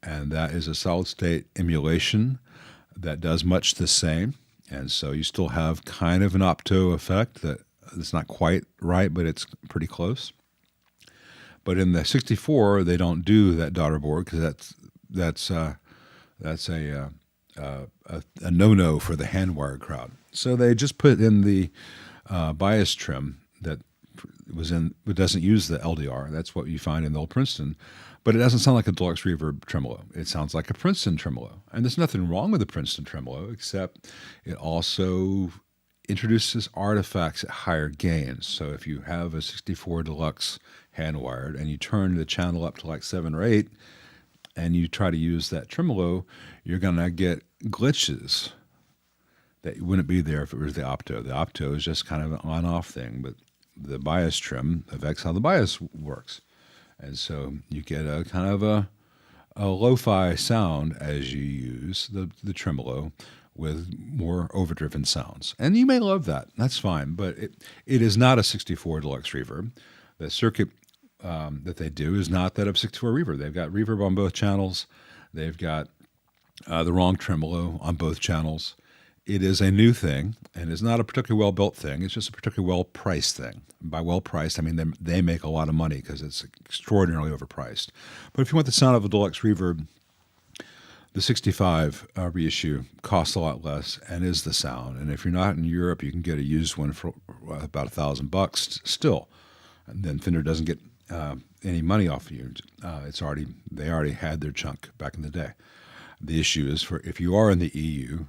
and that is a solid-state emulation that does much the same, and so you still have kind of an opto effect that it's not quite right, but it's pretty close. But in the 64, they don't do that daughter board because that's a no-no for the hand-wired crowd. So they just put in the bias trim that it doesn't use the LDR. That's what you find in the old Princeton. But it doesn't sound like a Deluxe Reverb tremolo. It sounds like a Princeton tremolo. And there's nothing wrong with the Princeton tremolo, except it also introduces artifacts at higher gains. So if you have a 64 Deluxe hand-wired and you turn the channel up to like 7 or 8 and you try to use that tremolo, you're going to get glitches that wouldn't be there if it was the opto. The opto is just kind of an on-off thing, but the bias trim affects how the bias works. And so you get a kind of a lo-fi sound as you use the tremolo with more overdriven sounds. And you may love that. That's fine. But it is not a 64 Deluxe Reverb. The circuit that they do is not that of 64 Reverb. They've got reverb on both channels. They've got the wrong tremolo on both channels. It is a new thing, and it's not a particularly well-built thing. It's just a particularly well-priced thing. By well-priced, I mean they make a lot of money because it's extraordinarily overpriced. But if you want the sound of a Deluxe Reverb, the 65 reissue costs a lot less and is the sound. And if you're not in Europe, you can get a used one for about $1,000 still. And then Fender doesn't get any money off of you. They already had their chunk back in the day. The issue is for if you are in the EU.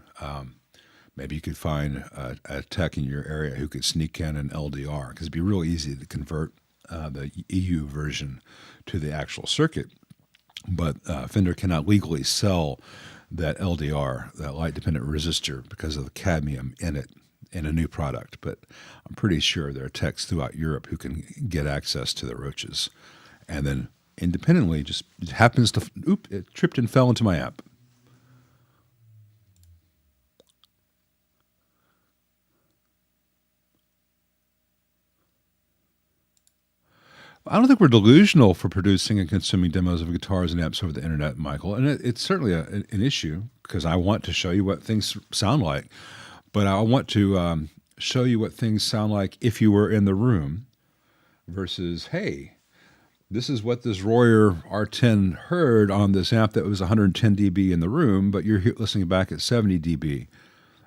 Maybe you could find a tech in your area who could sneak in an LDR, because it'd be real easy to convert the EU version to the actual circuit. But Fender cannot legally sell that LDR, that light-dependent resistor, because of the cadmium in it in a new product. But I'm pretty sure there are techs throughout Europe who can get access to the Roaches. And then independently, it happens to, it tripped and fell into my amp. I don't think we're delusional for producing and consuming demos of guitars and amps over the internet, Michael. And it's certainly an issue because I want to show you what things sound like. But I want to show you what things sound like if you were in the room versus, hey, this is what this Royer R10 heard on this amp that was 110 dB in the room, but you're listening back at 70 dB.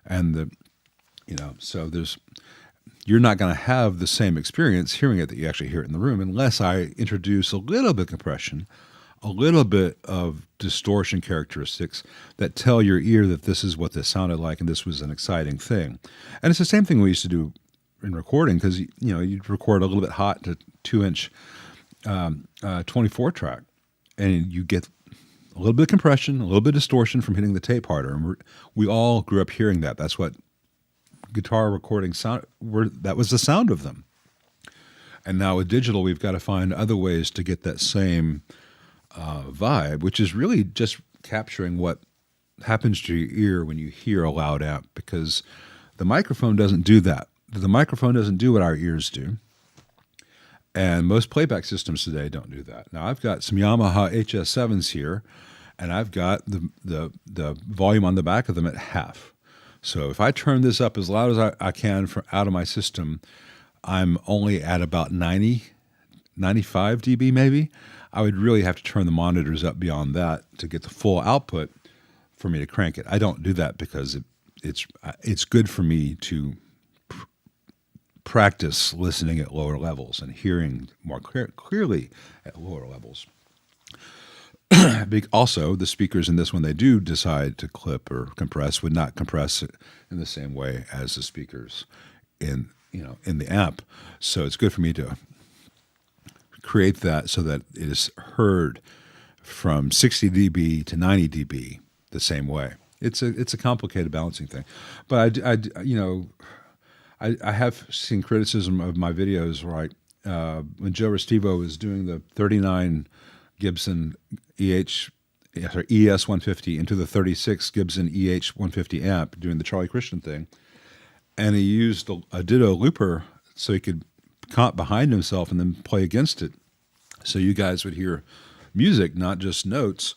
And so you're not going to have the same experience hearing it that you actually hear it in the room unless I introduce a little bit of compression, a little bit of distortion characteristics that tell your ear that this is what this sounded like and this was an exciting thing. And it's the same thing we used to do in recording, because you'd record a little bit hot to 2-inch 24 track, and you get a little bit of compression, a little bit of distortion from hitting the tape harder. And we all grew up hearing that. That's what guitar recording sound. That was the sound of them. And now with digital, we've got to find other ways to get that same vibe, which is really just capturing what happens to your ear when you hear a loud amp, because the microphone doesn't do that. The microphone doesn't do what our ears do. And most playback systems today don't do that. Now, I've got some Yamaha HS7s here, and I've got the volume on the back of them at half. So if I turn this up as loud as I can out of my system, I'm only at about 90, 95 dB maybe. I would really have to turn the monitors up beyond that to get the full output for me to crank it. I don't do that because it's good for me to practice listening at lower levels and hearing more clearly at lower levels. Also, the speakers in this, when they do decide to clip or compress, would not compress it in the same way as the speakers in the amp. So it's good for me to create that so that it is heard from 60 dB to 90 dB the same way. It's a complicated balancing thing, but I have seen criticism of my videos, right? When Joe Restivo was doing the 39 Gibson ES150 into the 36 Gibson EH150 amp, doing the Charlie Christian thing, and he used a ditto looper so he could comp behind himself and then play against it, so you guys would hear music, not just notes.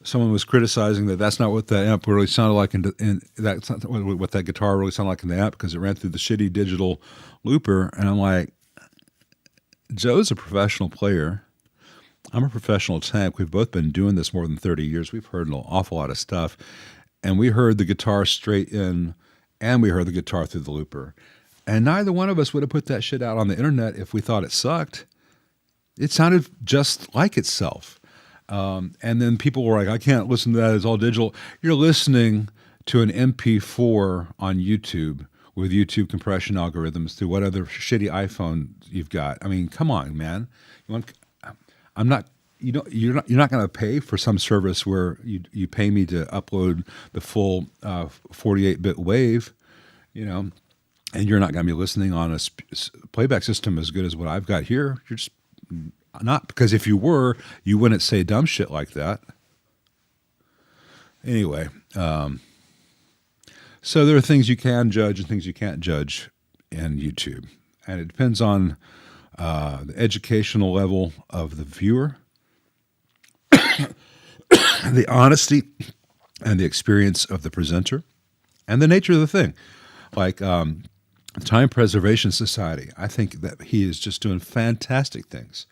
Someone was criticizing that that's not what that amp really sounded like, and that's not what that guitar really sounded like in the amp, because it ran through the shitty digital looper. And I'm like, Joe's a professional player. I'm a professional tank. We've both been doing this more than 30 years. We've heard an awful lot of stuff, and we heard the guitar straight in, and we heard the guitar through the looper. And neither one of us would have put that shit out on the internet if we thought it sucked. It sounded just like itself. And then people were like, I can't listen to that, it's all digital. You're listening to an MP4 on YouTube with YouTube compression algorithms through what other shitty iPhone you've got. I mean, come on, man. You're not going to pay for some service where you pay me to upload the full 48-bit wave, and you're not going to be listening on a playback system as good as what I've got here. You're just not, because if you were, you wouldn't say dumb shit like that. Anyway, so there are things you can judge and things you can't judge in YouTube. And it depends on the educational level of the viewer, the honesty and the experience of the presenter, and the nature of the thing. Like Time Preservation Society, I think that he is just doing fantastic things.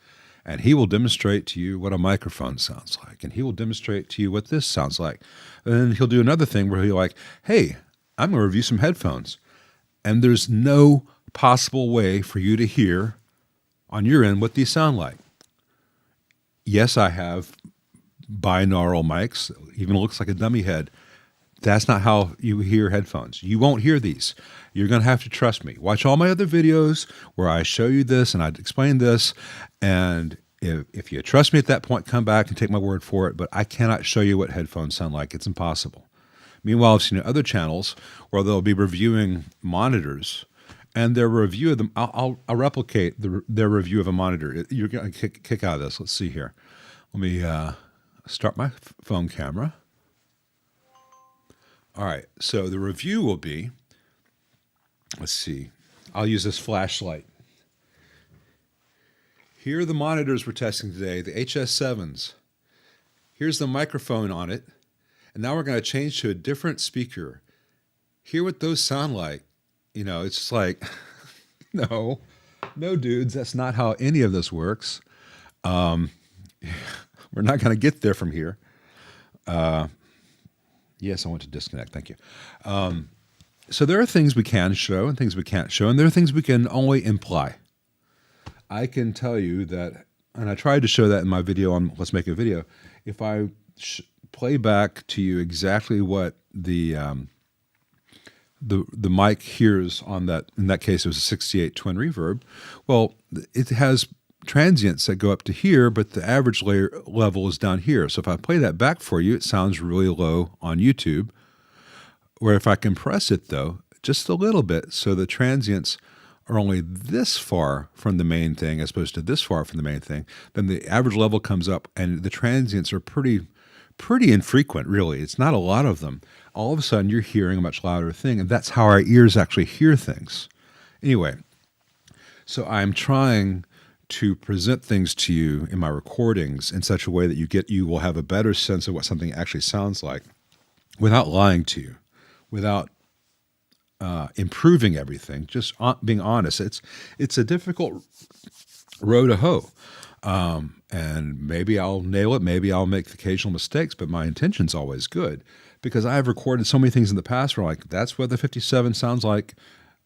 And he will demonstrate to you what a microphone sounds like. And he will demonstrate to you what this sounds like. And then he'll do another thing where he'll like, hey, I'm going to review some headphones. And there's no possible way for you to hear on your end what these sound like. Yes, I have binaural mics. Even looks like a dummy head. That's not how you hear headphones. You won't hear these. You're going to have to trust me. Watch all my other videos where I show you this and I explain this. And if you trust me at that point, come back and take my word for it. But I cannot show you what headphones sound like. It's impossible. Meanwhile, I've seen other channels where they'll be reviewing monitors, and their review of them, I'll replicate their review of a monitor. You're going to kick out of this. Let's see here. Let me start my phone camera. All right, so the review will be, let's see, I'll use this flashlight. Here are the monitors we're testing today, the HS7s. Here's the microphone on it, and now we're going to change to a different speaker. Hear what those sound like. It's just like, no, dudes, that's not how any of this works. We're not going to get there from here. Yes, I want to disconnect. Thank you. So there are things we can show and things we can't show, and there are things we can only imply. I can tell you that and I tried to show that in my video on Let's Make a Video. If I play back to you exactly what the mic hears on that, in that case it was a 68 twin reverb, well, it has transients that go up to here, but the average level is down here. So if I play that back for you, it sounds really low on YouTube. Where if I compress it though, just a little bit, so the transients are only this far from the main thing as opposed to this far from the main thing, then the average level comes up and the transients are pretty infrequent, really. It's not a lot of them. All of a sudden you're hearing a much louder thing, and that's how our ears actually hear things. Anyway, so I'm trying to present things to you in my recordings in such a way that you will have a better sense of what something actually sounds like without lying to you, without improving everything, just being honest. It's a difficult row to hoe. And maybe I'll nail it, maybe I'll make occasional mistakes, but my intention's always good because I have recorded so many things in the past where like, that's what the 57 sounds like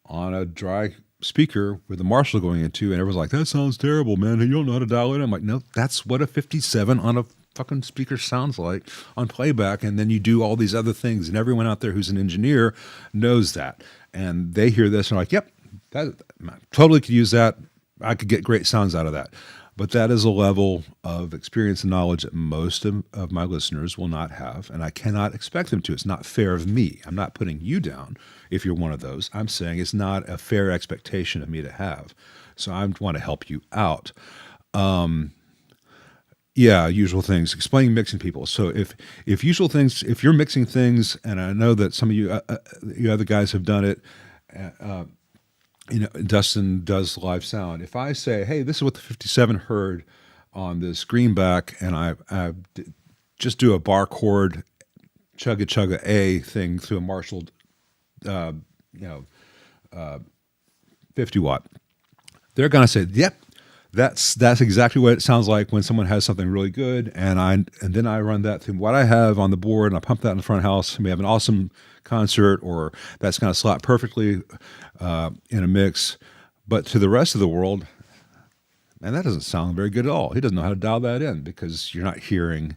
on a dry speaker with the Marshall going into, and everyone's like, that sounds terrible, man. You don't know how to dial it. I'm like, no, that's what a 57 on a fucking speaker sounds like on playback. And then you do all these other things, and everyone out there who's an engineer knows that. And they hear this and are like, yep, that totally could use that. I could get great sounds out of that. But that is a level of experience and knowledge that most of my listeners will not have, and I cannot expect them to. It's not fair of me. I'm not putting you down if you're one of those. I'm saying it's not a fair expectation of me to have. So I want to help you out. Yeah, usual things. Explaining mixing people. So if usual things, if you're mixing things, and I know that some of you other guys have done it, you know, Dustin does live sound. If I say, hey, this is what the 57 heard on this greenback, and I just do a bar chord, chugga A thing through a Marshall, 50 watt, they're going to say, yep, that's exactly what it sounds like when someone has something really good. And then I run that through what I have on the board, and I pump that in the front house, and we have an awesome concert, or that's going to slot perfectly in a mix. But to the rest of the world, man, that doesn't sound very good at all. He doesn't know how to dial that in because you're not hearing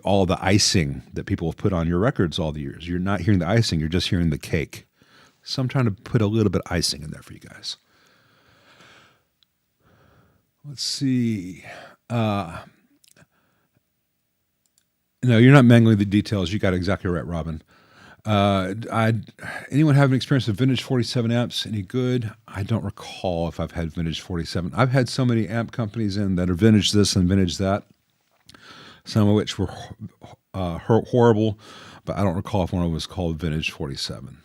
all the icing that people have put on your records all the years. You're not hearing the icing. You're just hearing the cake. So I'm trying to put a little bit of icing in there for you guys. Let's see. No, you're not mangling the details. You got it exactly right, Robin. Anyone have an experience with vintage 47 amps? Any good? I don't recall if I've had vintage 47. I've had so many amp companies in that are vintage this and vintage that, some of which were horrible, but I don't recall if one of them was called vintage 47.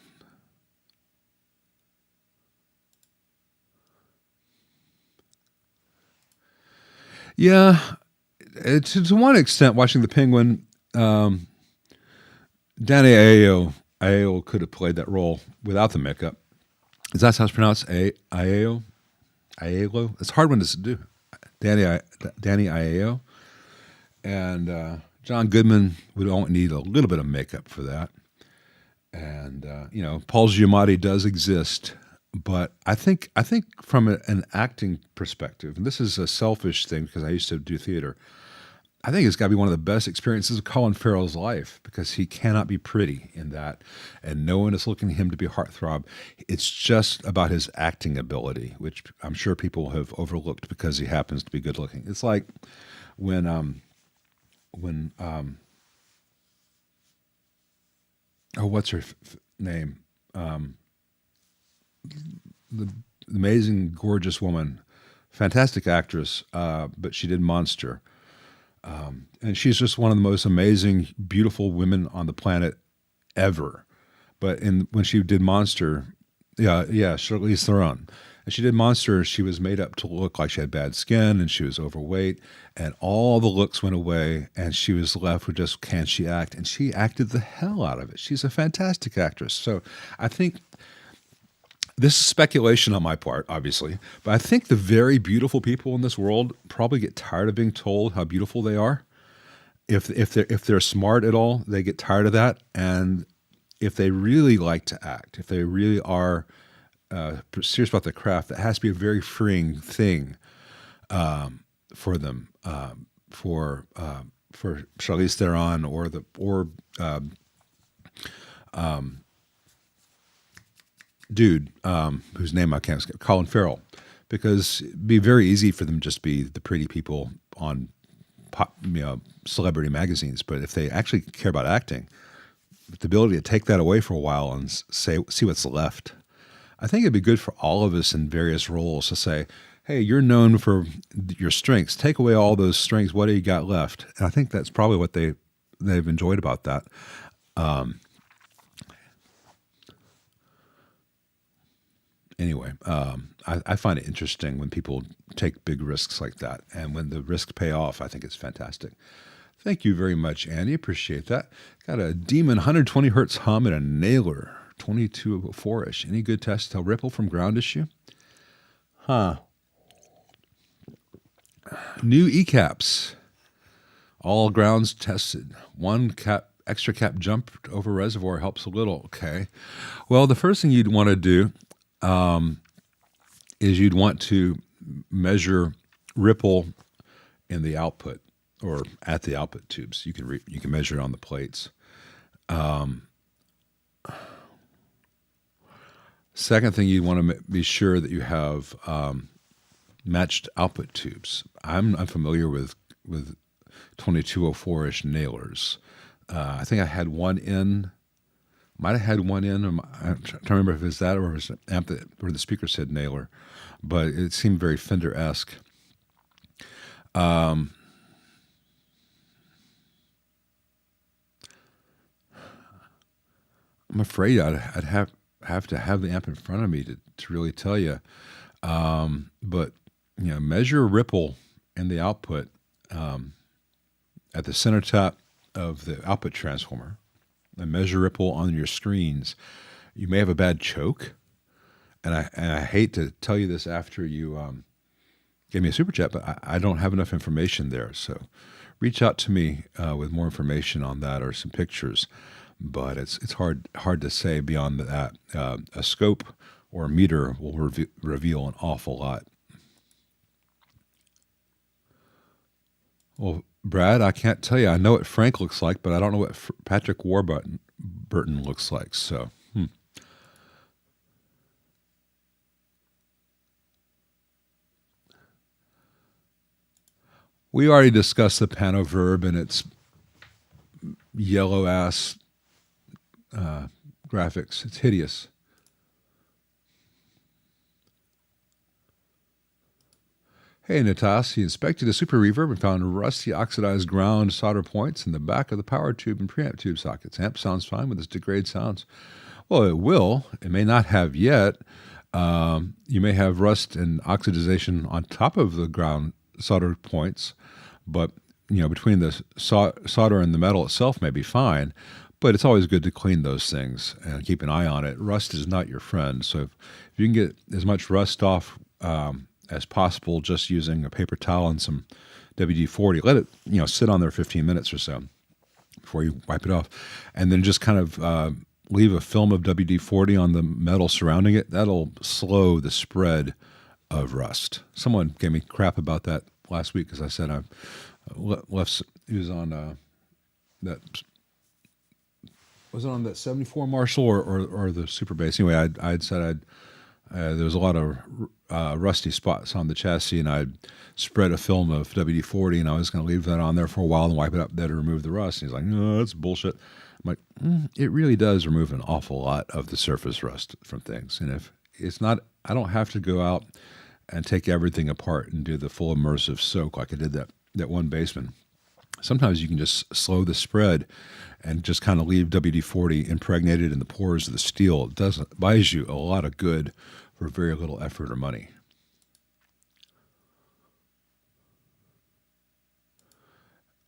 Yeah, to one extent, watching the Penguin, Danny Aiello could have played that role without the makeup. Is that how it's pronounced? Aiello? It's a hard one to do. Danny Aiello. And John Goodman would only need a little bit of makeup for that. And, Paul Giamatti does exist. But I think from an acting perspective, and this is a selfish thing because I used to do theater, I think it's got to be one of the best experiences of Colin Farrell's life because he cannot be pretty in that, and no one is looking at him to be a heartthrob. It's just about his acting ability, which I'm sure people have overlooked because he happens to be good looking. It's like when what's her name? The amazing, gorgeous woman, fantastic actress, but she did Monster. And she's just one of the most amazing, beautiful women on the planet ever. But when she did Monster, Charlize Theron. And she did Monster, she was made up to look like she had bad skin and she was overweight, and all the looks went away, and she was left with just, can she act? And she acted the hell out of it. She's a fantastic actress. So I think this is speculation on my part, obviously, but I think the very beautiful people in this world probably get tired of being told how beautiful they are. If they're smart at all, they get tired of that. And if they really like to act, if they really are serious about their craft, that has to be a very freeing thing. for them for Charlize Theron or dude whose name I can't skip, Colin Farrell, because it'd be very easy for them just to be the pretty people on celebrity magazines. But if they actually care about acting, the ability to take that away for a while and see what's left, I think it'd be good for all of us in various roles to say, hey, you're known for your strengths. Take away all those strengths. What do you got left? And I think that's probably what they've enjoyed about that. Anyway, I find it interesting when people take big risks like that. And when the risks pay off, I think it's fantastic. Thank you very much, Andy. Appreciate that. Got a Demon 120 hertz hum and a Nailer 2204-ish. Any good test to tell ripple from ground issue? Huh. New ECAPs. All grounds tested. One extra cap jumped over reservoir helps a little. Okay. Well, the first thing you'd want to do is you'd want to measure ripple in the output or at the output tubes. You can measure it on the plates. Second thing, you want to be sure that you have matched output tubes. I'm unfamiliar with 2204-ish nailers. I think I had one in. Might have had one in. I'm trying to remember if it was that or it was an amp where the speaker said nailer, but it seemed very Fender-esque. I'm afraid I'd have to have the amp in front of me to really tell you. But measure ripple in the output at the center tap of the output transformer, and measure ripple on your screens. You may have a bad choke, and I hate to tell you this after you gave me a super chat, but I don't have enough information there. So reach out to me with more information on that or some pictures. But it's hard to say beyond that. A scope or a meter will reveal an awful lot. Well, Brad, I can't tell you. I know what Frank looks like, but I don't know what Patrick Warburton looks like. So, We already discussed the Panoverb and its yellow-ass graphics. It's hideous. Hey, Natas, he inspected a Super Reverb and found rusty oxidized ground solder points in the back of the power tube and preamp tube sockets. Amp sounds fine with its degrade sounds. Well, it will. It may not have yet. You may have rust and oxidization on top of the ground solder points, but between the solder and the metal itself may be fine. But it's always good to clean those things and keep an eye on it. Rust is not your friend, so if you can get as much rust off as possible just using a paper towel and some WD-40. Let it sit on there 15 minutes or so before you wipe it off. And then just kind of leave a film of WD-40 on the metal surrounding it. That'll slow the spread of rust. Someone gave me crap about that last week because I said I left. It was on that. Was it on that 74 Marshall or the Super Bass? Anyway, I'd said there was a lot of rusty spots on the chassis, and I'd spread a film of WD-40, and I was going to leave that on there for a while and wipe it up there to remove the rust. And he's like, no, that's bullshit. I'm like, it really does remove an awful lot of the surface rust from things. And if it's not, I don't have to go out and take everything apart and do the full immersive soak like I did that one Bassman. Sometimes you can just slow the spread and just kind of leave WD-40 impregnated in the pores of the steel. It buys you a lot of good for very little effort or money.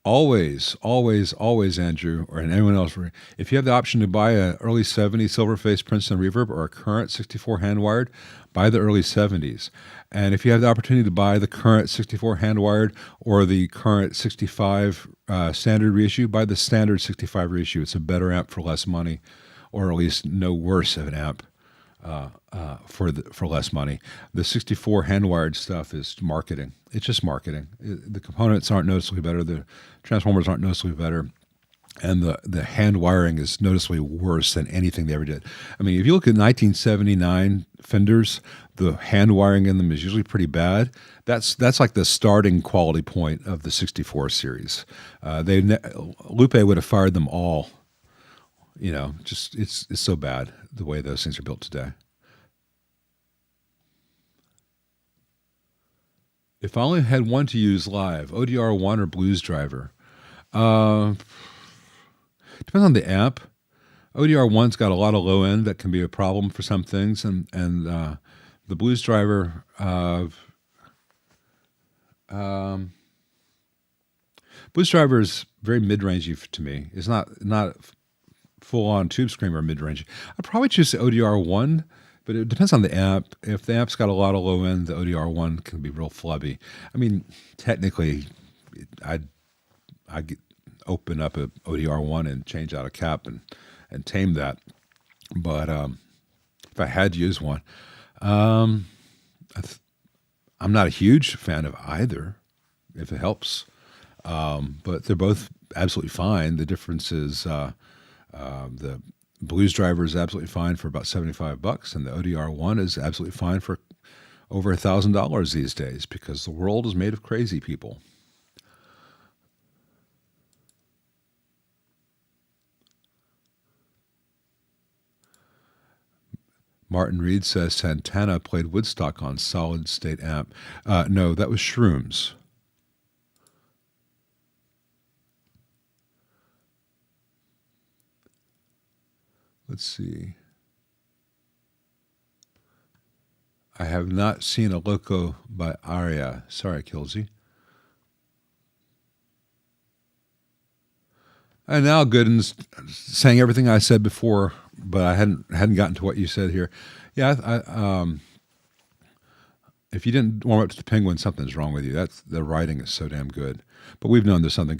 Always, always, always, Andrew, or anyone else, if you have the option to buy an early 70s Silverface Princeton Reverb or a current 64 hand-wired, buy the early 70s. And if you have the opportunity to buy the current 64 hand-wired or the current 65 standard reissue, buy the standard 65 reissue. It's a better amp for less money, or at least no worse of an amp for less money. The 64 hand-wired stuff is marketing. It's just marketing. The components aren't noticeably better. The transformers aren't noticeably better. And the hand wiring is noticeably worse than anything they ever did. I mean, if you look at 1979 Fenders, the hand wiring in them is usually pretty bad. That's like the starting quality point of the 64 series. Lupe would have fired them all. You know, just it's so bad the way those things are built today. If I only had one to use live, ODR1 or Blues Driver. Depends on the amp. ODR1's got a lot of low end that can be a problem for some things, and the Blues Driver. Blues Driver is very mid-rangey to me. It's not full-on Tube Screamer mid-range. I'd probably choose the ODR1, but it depends on the amp. If the amp's got a lot of low end, the ODR1 can be real flubby. I mean, technically, I'd open up a ODR1 and change out a cap and tame that. But if I had to use one, I'm not a huge fan of either, if it helps. But they're both absolutely fine. The difference is the Blues Driver is absolutely fine for about $75, and the ODR1 is absolutely fine for over $1,000 these days, because the world is made of crazy people. Martin Reed says Santana played Woodstock on solid state amp. No, that was Shrooms. Let's see. I have not seen a Loco by Aria. Sorry, Kilsey. And now Gooden's saying everything I said before, but I hadn't gotten to what you said here. Yeah, if you didn't warm up to the Penguin, something's wrong with you. The writing is so damn good. But we've known there's something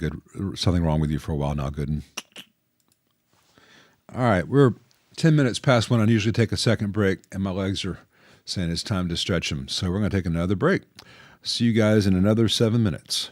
wrong with you for a while now, Gooden. All right, we're 10 minutes past when I usually take a second break, and my legs are saying it's time to stretch them. So we're going to take another break. See you guys in another 7 minutes.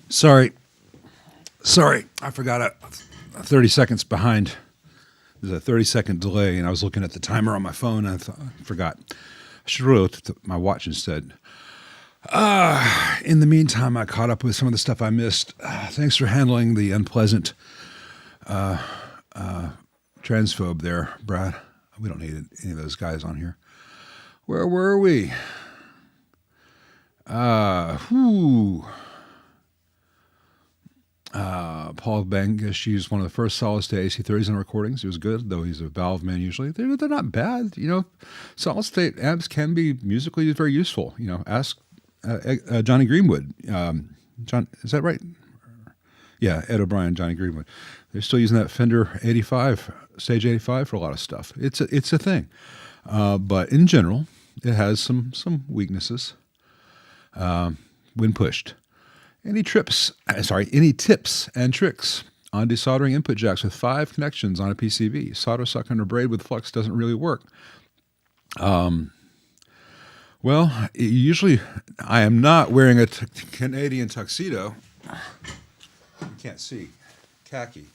Sorry, I forgot 30 seconds behind. There's a 30-second delay, and I was looking at the timer on my phone, and I forgot. I should really look at my watch instead. In the meantime, I caught up with some of the stuff I missed. Thanks for handling the unpleasant transphobe there, Brad. We don't need any of those guys on here. Where were we? Paul Bangish used one of the first solid-state AC30s in recordings. He was good, though he's a valve man usually. They're not bad. You know, solid-state amps can be musically very useful. You know, ask Johnny Greenwood. John, is that right? Yeah, Ed O'Brien, Johnny Greenwood. They're still using that Fender 85, Stage 85 for a lot of stuff. It's a thing. But in general, it has some weaknesses when pushed. Any tips and tricks on desoldering input jacks with 5 connections on a PCB? Solder suck under braid with flux doesn't really work. Well, usually I am not wearing a Canadian tuxedo. You can't see. Khaki.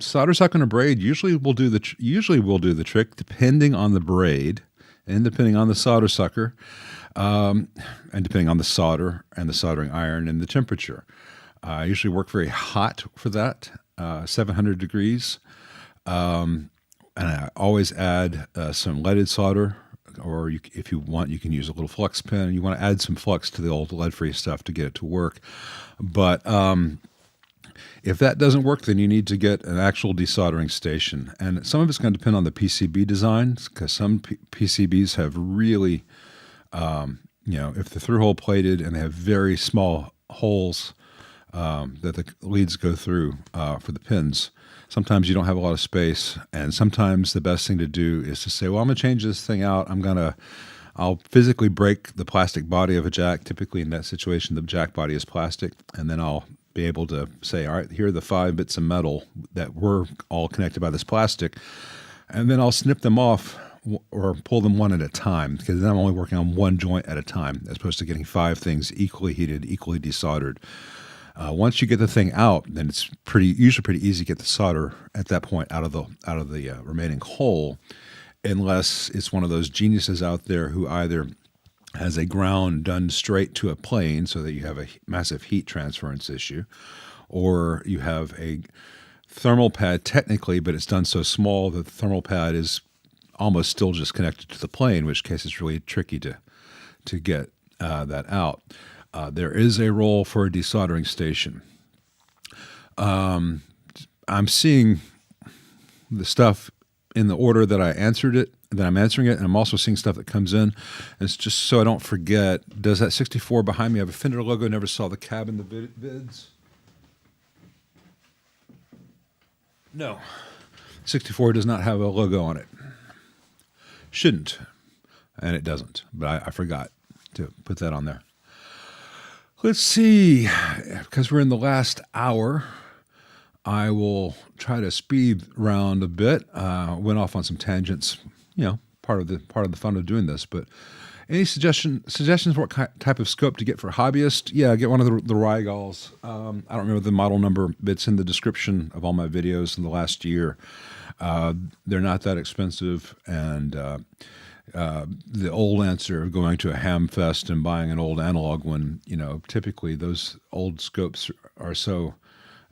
Solder suck on a braid usually will do the trick, depending on the braid and depending on the solder sucker, and depending on the solder and the soldering iron and the temperature. I usually work very hot for that, 700 degrees, and I always add some leaded solder. Or if you want, you can use a little flux pen. You want to add some flux to the old lead-free stuff to get it to work. But if that doesn't work, then you need to get an actual desoldering station. And some of it's going to depend on the PCB design, because some PCBs have really, if they're through-hole plated and they have very small holes that the leads go through for the pins, sometimes you don't have a lot of space, and sometimes the best thing to do is to say, well, I'm going to change this thing out. I'll physically break the plastic body of a jack. Typically in that situation, the jack body is plastic, and then I'll be able to say, all right, here are the 5 bits of metal that were all connected by this plastic, and then I'll snip them off or pull them one at a time, because then I'm only working on one joint at a time, as opposed to getting 5 things equally heated, equally desoldered. Once you get the thing out, then it's usually pretty easy to get the solder at that point out of the remaining hole, unless it's one of those geniuses out there who either has a ground done straight to a plane so that you have a massive heat transference issue, or you have a thermal pad technically, but it's done so small that the thermal pad is almost still just connected to the plane, in which case it's really tricky to get that out. There is a role for a desoldering station. I'm seeing the stuff in the order that I'm answering it, and I'm also seeing stuff that comes in. And it's just so I don't forget, does that 64 behind me have a Fender logo? Never saw the cab in the vids. No. 64 does not have a logo on it. Shouldn't. And it doesn't. But I forgot to put that on there. Let's see, because we're in the last hour, I will try to speed round a bit. Went off on some tangents, part of the fun of doing this. But any suggestions for what type of scope to get for hobbyists? Yeah, get one of the Rygals. I don't remember the model number, but it's in the description of all my videos in the last year. They're not that expensive, and the old answer of going to a ham fest and buying an old analog one, typically those old scopes are so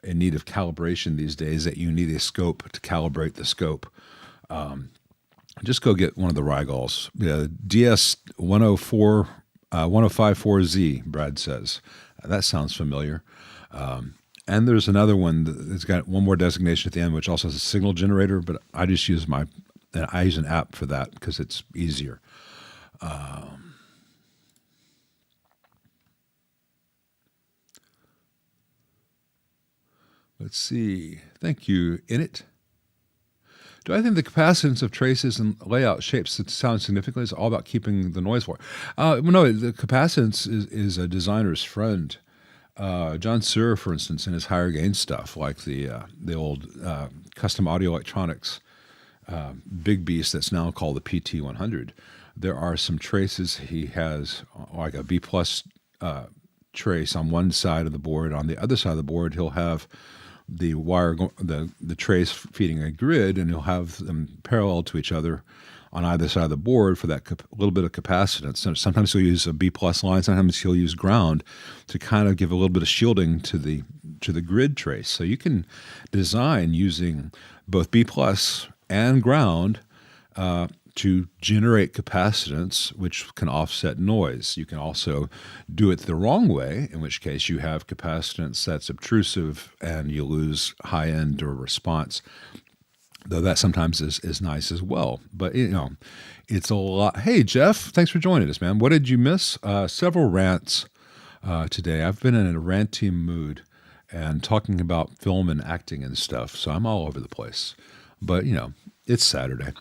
in need of calibration these days that you need a scope to calibrate the scope. Just go get one of the Rygals. DS 1054Z, Brad says. That sounds familiar. And there's another one that's got one more designation at the end, which also has a signal generator, but I just use an app for that because it's easier. Let's see. Thank you, Init. Do I think the capacitance of traces and layout shapes that sound significantly is all about keeping the noise for? No, the capacitance is a designer's friend. John Sear, for instance, in his higher gain stuff, like the old custom audio electronics big beast that's now called the PT100, there are some traces. He has like a B plus trace on one side of the board. On the other side of the board, he'll have the wire, the trace feeding a grid, and he'll have them parallel to each other on either side of the board for that little bit of capacitance. So sometimes he'll use a B plus line, sometimes he'll use ground to kind of give a little bit of shielding to the grid trace. So you can design using both B plus and ground to generate capacitance, which can offset noise. You can also do it the wrong way, in which case you have capacitance that's obtrusive and you lose high end or response, though that sometimes is nice as well. But, you know, it's a lot. Hey, Jeff, thanks for joining us, man. What did you miss? Several rants today. I've been in a ranty mood and talking about film and acting and stuff, so I'm all over the place. But, you know, it's Saturday.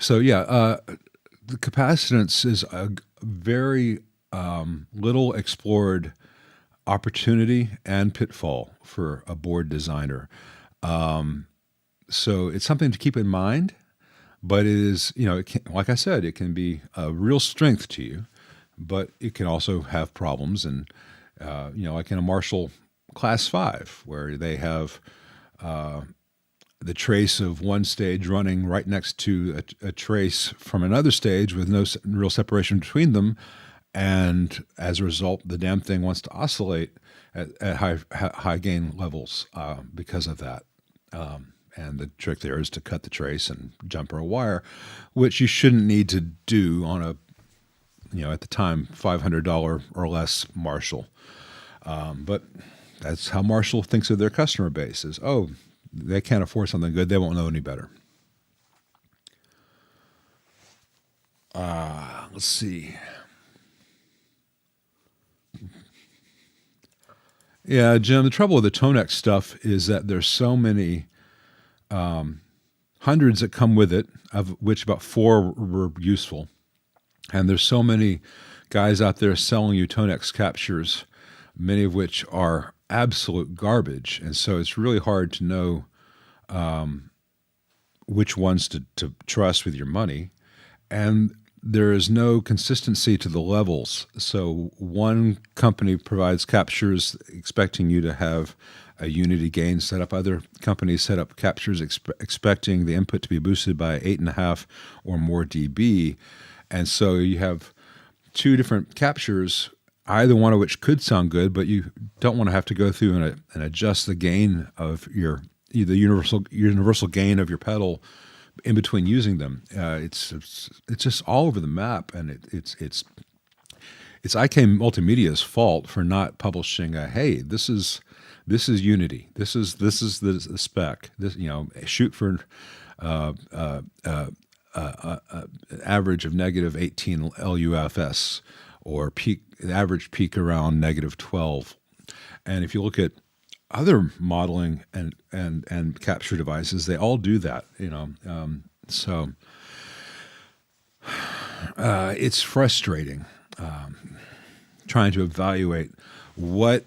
So, yeah, the capacitance is a very little explored opportunity and pitfall for a board designer. So it's something to keep in mind, but it is, you know, it can, like I said, it can be a real strength to you, but it can also have problems. And, you know, like in a Marshall Class 5, where they have the trace of one stage running right next to a trace from another stage with no real separation between them. And as a result, the damn thing wants to oscillate at high gain levels because of that. And the trick there is to cut the trace and jumper a wire, which you shouldn't need to do on a, you know, at the time, $500 or less Marshall. But that's how Marshall thinks of their customer base is, oh, they can't afford something good. They won't know any better. Let's see. Yeah, Jim, the trouble with the Tonex stuff is that there's so many hundreds that come with it, of which about 4 were useful. And there's so many guys out there selling you Tonex captures, many of which are absolute garbage. And so it's really hard to know which ones to trust with your money. And there is no consistency to the levels. So one company provides captures expecting you to have a unity gain set up. Other companies set up captures expecting the input to be boosted by 8.5 or more dB. And so you have 2 different captures, either one of which could sound good, but you don't want to have to go through and adjust the gain of the universal gain of your pedal in between using them. It's just all over the map, and it's IK Multimedia's fault for not publishing hey, this is unity. This is the spec. This, you know, shoot for average of negative 18 LUFS, or average peak around negative 12. And if you look at other modeling and capture devices, they all do that, you know. So it's frustrating trying to evaluate what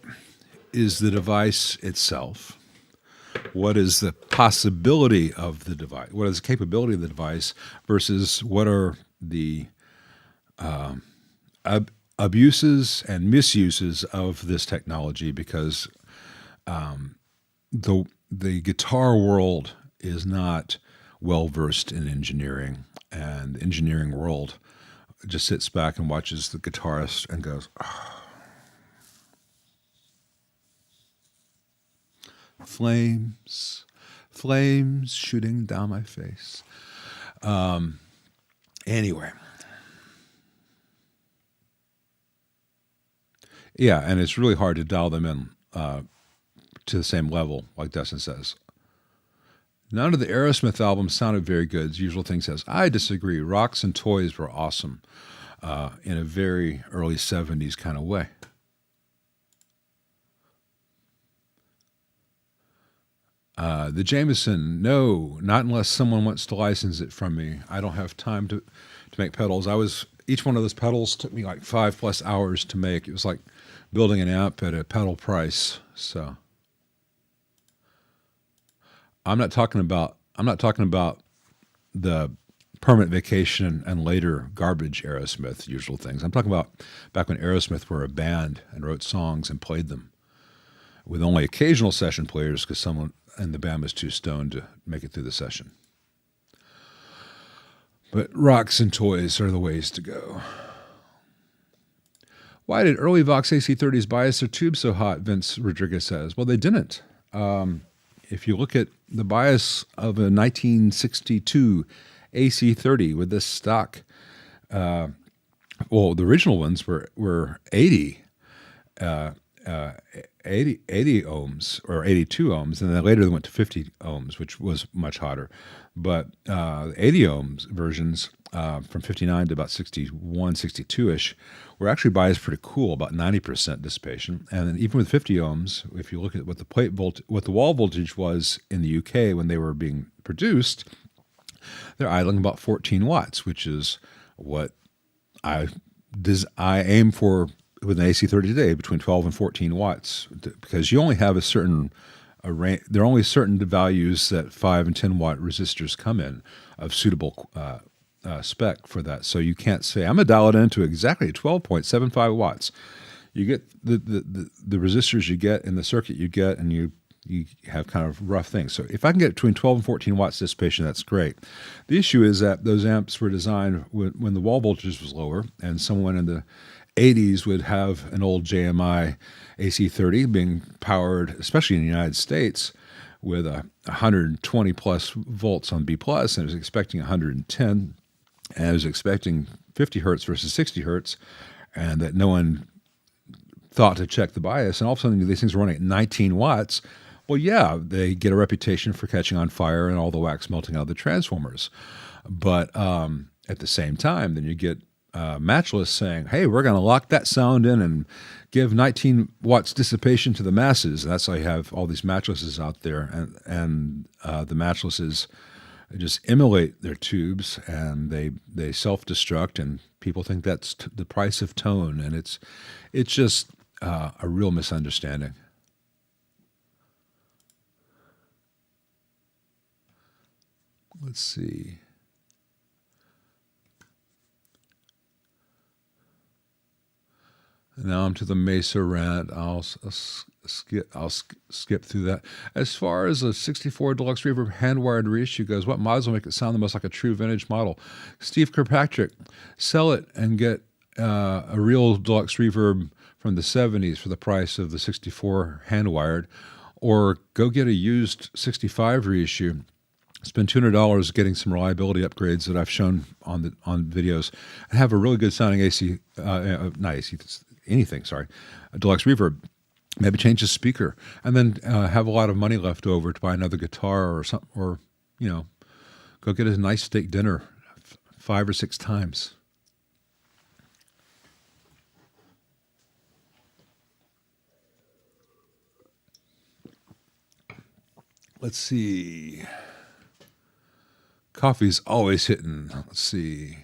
is the device itself, what is the possibility of the device, what is the capability of the device, versus what are the abuses and misuses of this technology, because the guitar world is not well versed in engineering, and the engineering world just sits back and watches the guitarist and goes, oh, flames shooting down my face. Anyway. Yeah, and it's really hard to dial them in to the same level, like Dustin says. None of the Aerosmith albums sounded very good. Usual Thing says, I disagree. Rocks and Toys were awesome in a very early 70s kind of way. The Jameson, no, not unless someone wants to license it from me. I don't have time to make pedals. Each one of those pedals took me like 5+ hours to make. It was like building an amp at a pedal price. So I'm not talking about the Permanent Vacation and later garbage Aerosmith usual things. I'm talking about back when Aerosmith were a band and wrote songs and played them with only occasional session players because someone in the band was too stoned to make it through the session. But rocks and toys are the ways to go. Why did early Vox AC30s bias their tubes so hot, Vince Rodriguez says? Well, they didn't. If you look at the bias of a 1962 AC30 with this stock, well, the original ones were 80 ohms or 82 ohms, and then later they went to 50 ohms, which was much hotter. But the 80 ohms versions from 59 to about 61, 62-ish were actually biased pretty cool, about 90% dissipation. And then even with 50 ohms, if you look at what the wall voltage was in the UK when they were being produced, they're idling about 14 watts, which is what I aim for with an AC30 today, between 12 and 14 watts, because you only have a certain range. There are only certain values that 5 and 10 watt resistors come in of suitable spec for that. So you can't say, I'm going to dial it into exactly 12.75 watts. You get the resistors you get in the circuit you get, and you have kind of rough things. So if I can get between 12 and 14 watts dissipation, that's great. The issue is that those amps were designed when the wall voltage was lower, and someone in the 80s would have an old JMI AC30 being powered, especially in the United States, with 120 plus volts on B plus, and was expecting 110, and I was expecting 50 hertz versus 60 hertz, and that no one thought to check the bias, and all of a sudden these things are running at 19 watts. Well, yeah, they get a reputation for catching on fire and all the wax melting out of the transformers. But at the same time, then you get Matchless saying, hey, we're going to lock that sound in and give 19 watts dissipation to the masses. That's why you have all these Matchlesses out there, and the Matchlesses just emulate their tubes, and they self-destruct, and people think that's the price of tone, and it's just a real misunderstanding. Let's see. Now I'm to the Mesa rant. I'll skip through that. As far as a 64 Deluxe Reverb hand-wired reissue goes, what mods will make it sound the most like a true vintage model? Steve Kirkpatrick, sell it and get a real Deluxe Reverb from the 70s for the price of the 64 hand-wired, or go get a used 65 reissue. Spend $200 getting some reliability upgrades that I've shown on videos, and have a really good sounding not AC, anything, sorry, a Deluxe Reverb. Maybe change the speaker, and then have a lot of money left over to buy another guitar or something, or go get a nice steak dinner 5 or 6 times. Let's see. Coffee's always hitting. Let's see.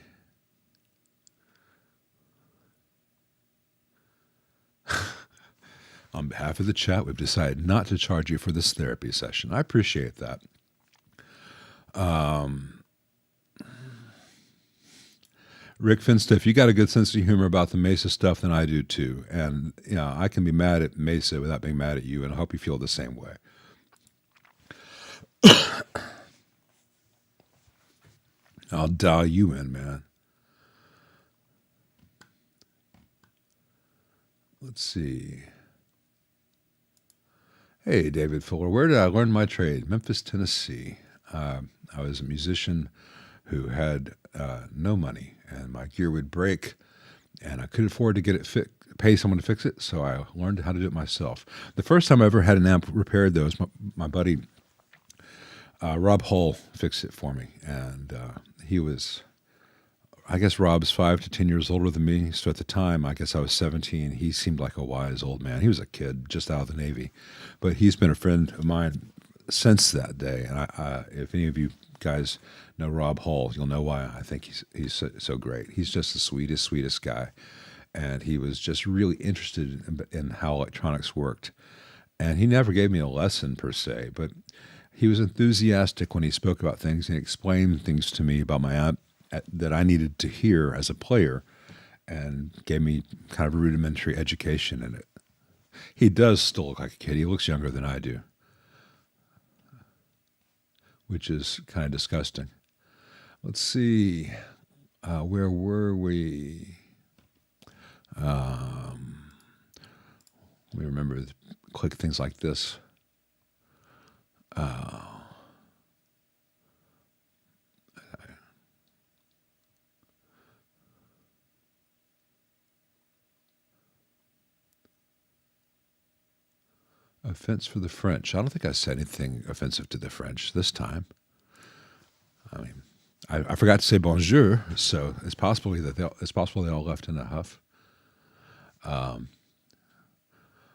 On behalf of the chat, we've decided not to charge you for this therapy session. I appreciate that. Rick Finstiff, you got a good sense of humor about the Mesa stuff, then I do too. And I can be mad at Mesa without being mad at you, and I hope you feel the same way. I'll dial you in, man. Let's see. Hey, David Fuller, where did I learn my trade? Memphis, Tennessee. I was a musician who had no money, and my gear would break, and I couldn't afford to get it pay someone to fix it, so I learned how to do it myself. The first time I ever had an amp repaired, though, was my buddy Rob Hull fixed it for me, and he was, I guess Rob's 5 to 10 years older than me, so at the time, I guess I was 17. He seemed like a wise old man. He was a kid just out of the Navy, but he's been a friend of mine since that day, and if any of you guys know Rob Hull, you'll know why I think he's so great. He's just the sweetest guy, and he was just really interested in how electronics worked, and he never gave me a lesson per se, but He was enthusiastic when he spoke about things and explained things to me about my amp that I needed to hear as a player, and gave me kind of a rudimentary education in it. He does still look like a kid. He looks younger than I do, which is kind of disgusting. Let's see. Where were we? Let me remember to click things like this. Offense for the French. I don't think I said anything offensive to the French this time. I mean, I forgot to say bonjour, so it's possible that they all left in a huff.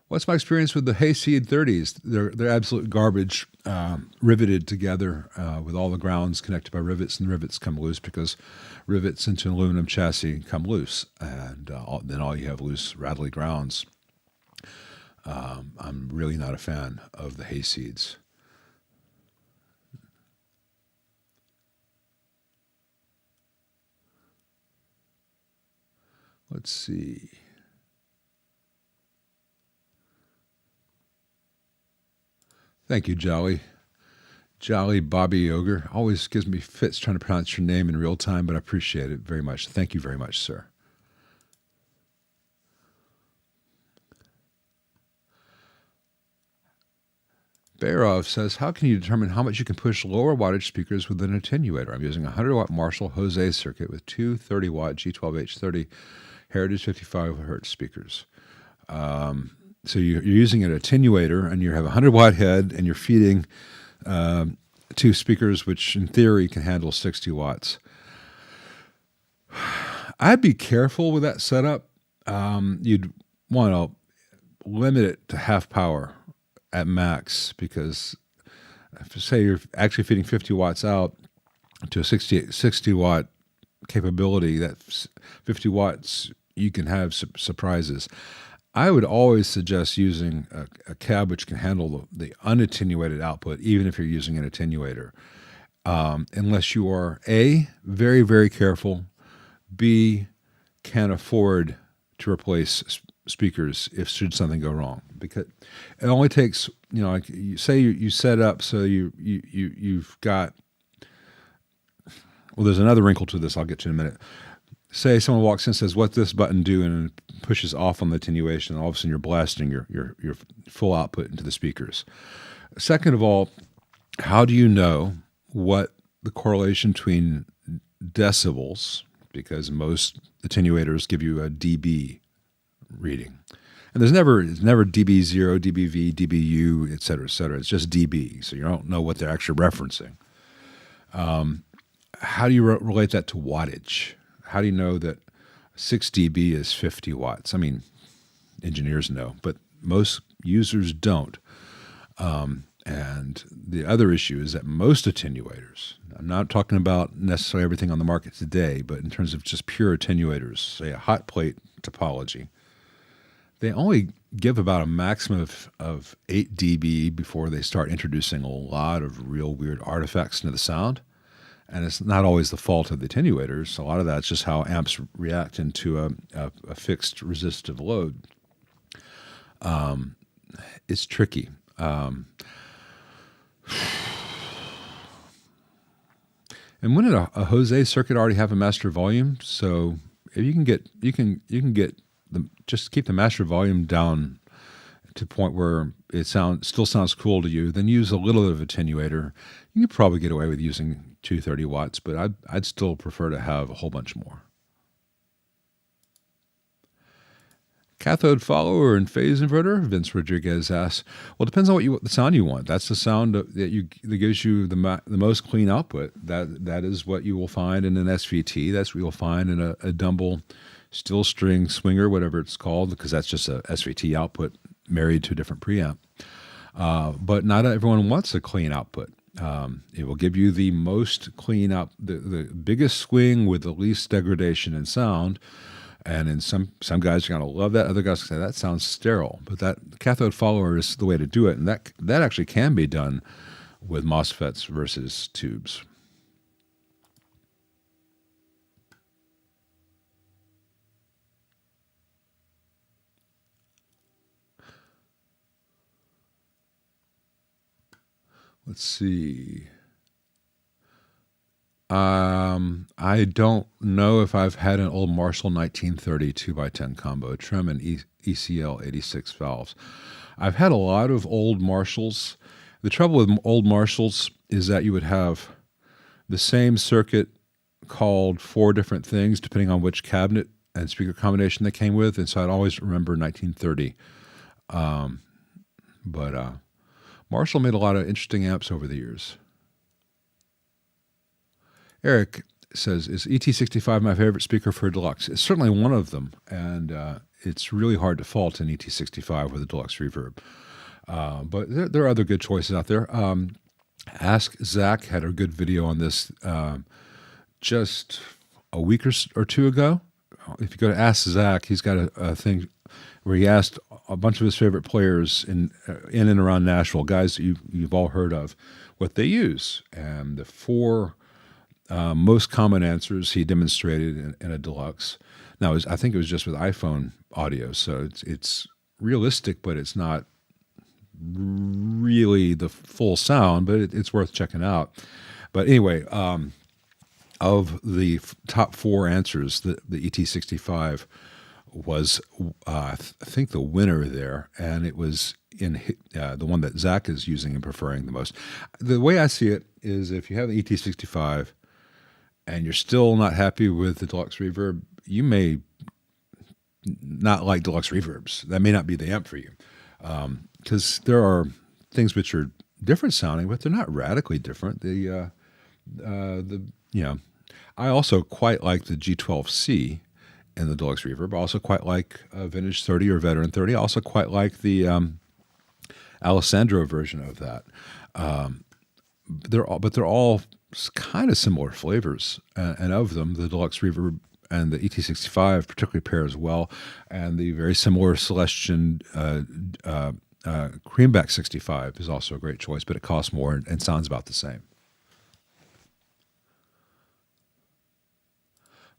What's my experience with the Hayseed 30s? They're absolute garbage, riveted together with all the grounds connected by rivets, and the rivets come loose because rivets into an aluminum chassis come loose, and then all you have loose, rattly grounds. I'm really not a fan of the Hayseeds. Let's see. Thank you, Jolly. Jolly Bobby Ogre. Always gives me fits trying to pronounce your name in real time, but I appreciate it very much. Thank you very much, sir. Barov says, how can you determine how much you can push lower wattage speakers with an attenuator? I'm using a 100-watt Marshall Jose circuit with two 30-watt G12H30 Heritage 55 Hz speakers. So you're using an attenuator, and you have a 100-watt head, and you're feeding two speakers, which in theory can handle 60 watts. I'd be careful with that setup. You'd want to limit it to half power at max, because if, say, you're actually feeding 50 watts out to a 60 watt capability, that 50 watts, you can have surprises. I would always suggest using a cab which can handle the unattenuated output, even if you're using an attenuator, unless you are A, very, very careful, B, can afford to replace speakers if should something go wrong. Because it only takes, like you say you set up so you've got, well, there's another wrinkle to this I'll get to in a minute. Say someone walks in and says, what's this button do? And pushes off on the attenuation, and all of a sudden you're blasting your full output into the speakers. Second of all, how do you know what the correlation between decibels, because most attenuators give you a dB reading. And there's never dB0, dBV, dBu, et cetera, et cetera. It's just dB, so you don't know what they're actually referencing. How do you relate that to wattage? How do you know that 6 dB is 50 watts? I mean, engineers know, but most users don't. And the other issue is that most attenuators, I'm not talking about necessarily everything on the market today, but in terms of just pure attenuators, say a hot plate topology, they only give about a maximum of 8 dB before they start introducing a lot of real weird artifacts into the sound. And it's not always the fault of the attenuators. A lot of that's just how amps react into a fixed resistive load. It's tricky. And wouldn't a Jose circuit already have a master volume? So if you can get just keep the master volume down to the point where it still sounds cool to you, then use a little bit of attenuator. You can probably get away with using 230 watts, but I'd still prefer to have a whole bunch more. Cathode follower and phase inverter, Vince Rodriguez asks, well, it depends on what the sound you want. That's the sound that gives you the most clean output. That is what you will find in an SVT. That's what you'll find in a Dumble steel string swinger, whatever it's called, because that's just a SVT output married to a different preamp. But not everyone wants a clean output. It will give you the most clean out, the biggest swing with the least degradation in sound. And in some guys are going to love that. Other guys say that sounds sterile. But that cathode follower is the way to do it. And that actually can be done with MOSFETs versus tubes. Let's see. I don't know if I've had an old Marshall 1930 2x10 combo, Trem and ECL 86 valves. I've had a lot of old Marshalls. The trouble with old Marshalls is that you would have the same circuit called 4 different things depending on which cabinet and speaker combination they came with, and so I'd always remember 1930. But Marshall made a lot of interesting amps over the years. Eric says, is ET65 my favorite speaker for Deluxe? It's certainly one of them, and it's really hard to fault an ET65 with a Deluxe Reverb. But there are other good choices out there. Ask Zach had a good video on this just a week or two ago. If you go to Ask Zach, he's got a thing where he asked a bunch of his favorite players in and around Nashville, guys that you've all heard of, what they use. And the 4 most common answers he demonstrated in a Deluxe. Now, I think it was just with iPhone audio, so it's realistic, but it's not really the full sound, but it's worth checking out. But anyway, of the top 4 answers, the ET65 was, I think, the winner there, and it was in the one that Zach is using and preferring the most. The way I see it is if you have the ET65 and you're still not happy with the Deluxe Reverb, you may not like Deluxe Reverbs. That may not be the amp for you, because there are things which are different sounding, but they're not radically different. I also quite like the G12C in the Deluxe Reverb. I also quite like Vintage 30 or Veteran 30. I also quite like the Alessandro version of that. They're all kind of similar flavors, and of them, the Deluxe Reverb and the ET65 particularly pairs well, and the very similar Celestion Creamback 65 is also a great choice, but it costs more and sounds about the same.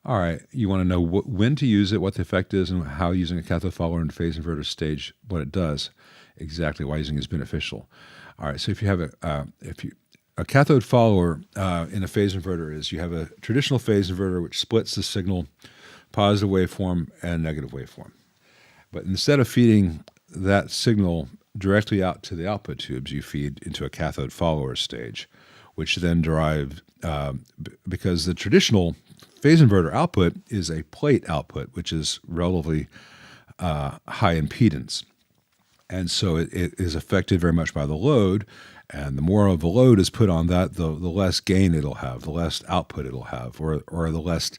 All right, you want to know when to use it, what the effect is, and how using a cathode follower and phase inverter stage, what it does, exactly why using it is beneficial. All right, so if you have a cathode follower in a phase inverter is you have a traditional phase inverter which splits the signal, positive waveform and negative waveform. But instead of feeding that signal directly out to the output tubes, you feed into a cathode follower stage, which then derives, because the traditional phase inverter output is a plate output, which is relatively high impedance. And so it is affected very much by the load. And the more of a load is put on that, the less gain it'll have, the less output it'll have, or the less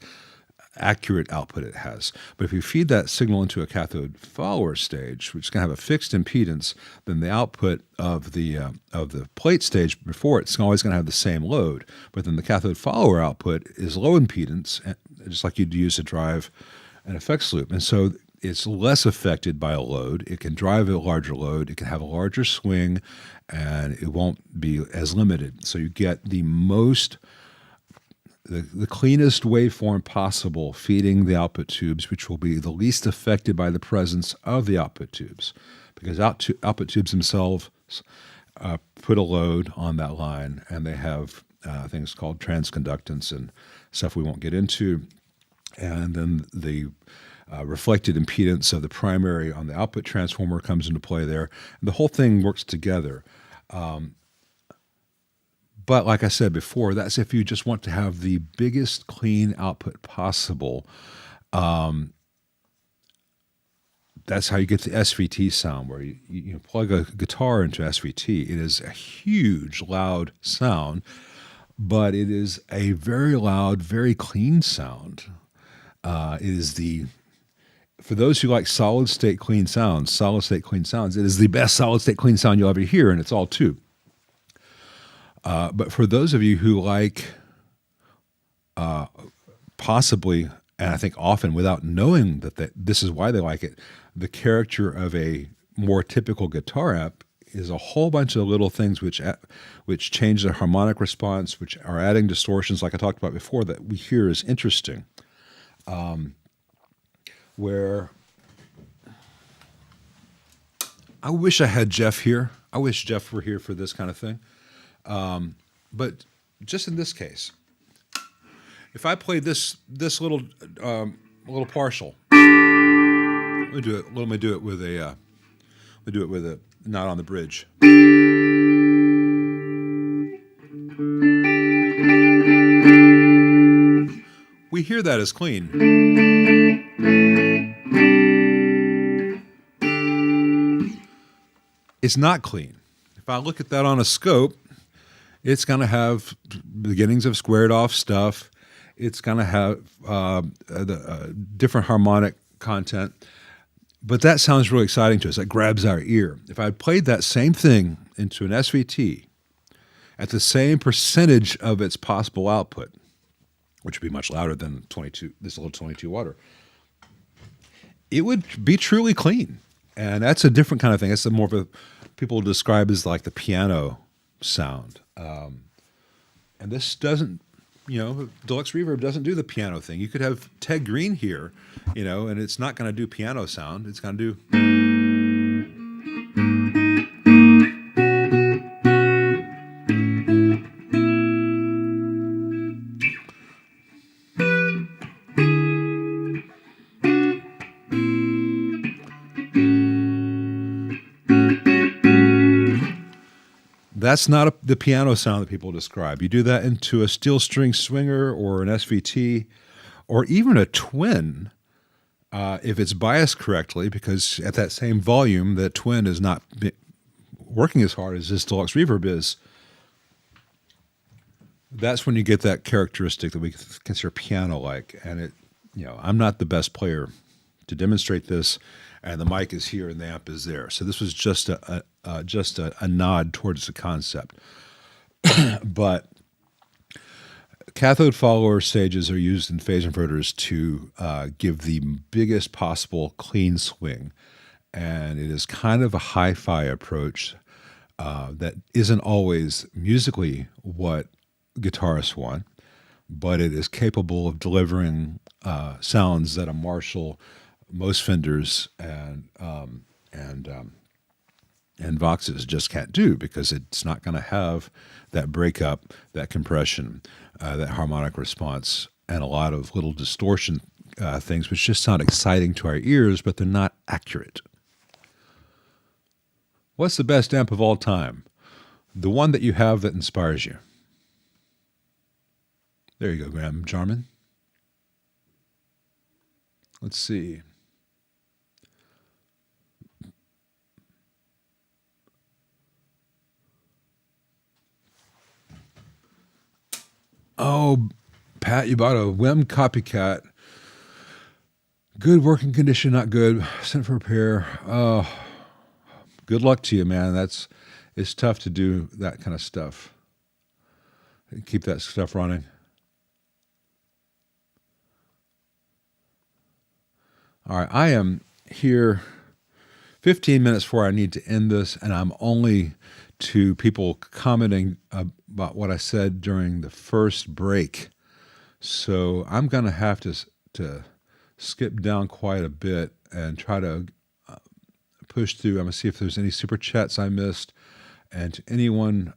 accurate output it has. But if you feed that signal into a cathode follower stage, which is going to have a fixed impedance, then the output of the plate stage before it's always going to have the same load. But then the cathode follower output is low impedance, just like you'd use to drive an effects loop. And so it's less affected by a load. It can drive a larger load. It can have a larger swing, and it won't be as limited. So you get the cleanest waveform possible feeding the output tubes, which will be the least affected by the presence of the output tubes, because output tubes themselves put a load on that line, and they have things called transconductance and stuff we won't get into. And then the reflected impedance of the primary on the output transformer comes into play there. And the whole thing works together. But like I said before, that's if you just want to have the biggest clean output possible. That's how you get the SVT sound, where you plug a guitar into SVT. It is a huge, loud sound, but it is a very loud, very clean sound. It is for those who like solid-state clean sounds, it is the best solid-state clean sound you'll ever hear, and it's all tube. But for those of you who like possibly, and I think often without knowing that this is why they like it, the character of a more typical guitar amp is a whole bunch of little things which change the harmonic response, which are adding distortions, like I talked about before, that we hear is interesting. Where I wish I had Jeff here. I wish Jeff were here for this kind of thing. But just in this case, if I play this little partial, let me do it with a not on the bridge. We hear that as clean. It's not clean. If I look at that on a scope, it's going to have beginnings of squared off stuff. It's going to have different harmonic content. But that sounds really exciting to us. That grabs our ear. If I played that same thing into an SVT at the same percentage of its possible output, which would be much louder than this little 22 water, it would be truly clean. And that's a different kind of thing. That's more of a, people describe as like the piano sound. And this doesn't, Deluxe Reverb doesn't do the piano thing. You could have Ted Green here, and it's not going to do piano sound. It's going to do... That's not the piano sound that people describe. You do that into a steel string swinger or an SVT or even a twin if it's biased correctly, because at that same volume, that twin is not working as hard as this Deluxe Reverb is. That's when you get that characteristic that we consider piano-like. And I'm not the best player to demonstrate this, and the mic is here and the amp is there. So this was just a nod towards the concept. But cathode follower stages are used in phase inverters to give the biggest possible clean swing. And it is kind of a hi-fi approach that isn't always musically what guitarists want, but it is capable of delivering sounds that a Marshall, most Fenders, and Voxes just can't do, because it's not going to have that breakup, that compression, that harmonic response, and a lot of little distortion things which just sound exciting to our ears, but they're not accurate. What's the best amp of all time? The one that you have that inspires you. There you go, Graham Jarman. Let's see. Oh, Pat, you bought a WEM copycat. Good working condition, not good. Sent for repair. Oh, good luck to you, man. It's tough to do that kind of stuff. Keep that stuff running. All right, I am here 15 minutes before I need to end this, and I'm only to people commenting about what I said during the first break. So I'm going to have to skip down quite a bit and try to push through. I'm going to see if there's any super chats I missed. And to anyone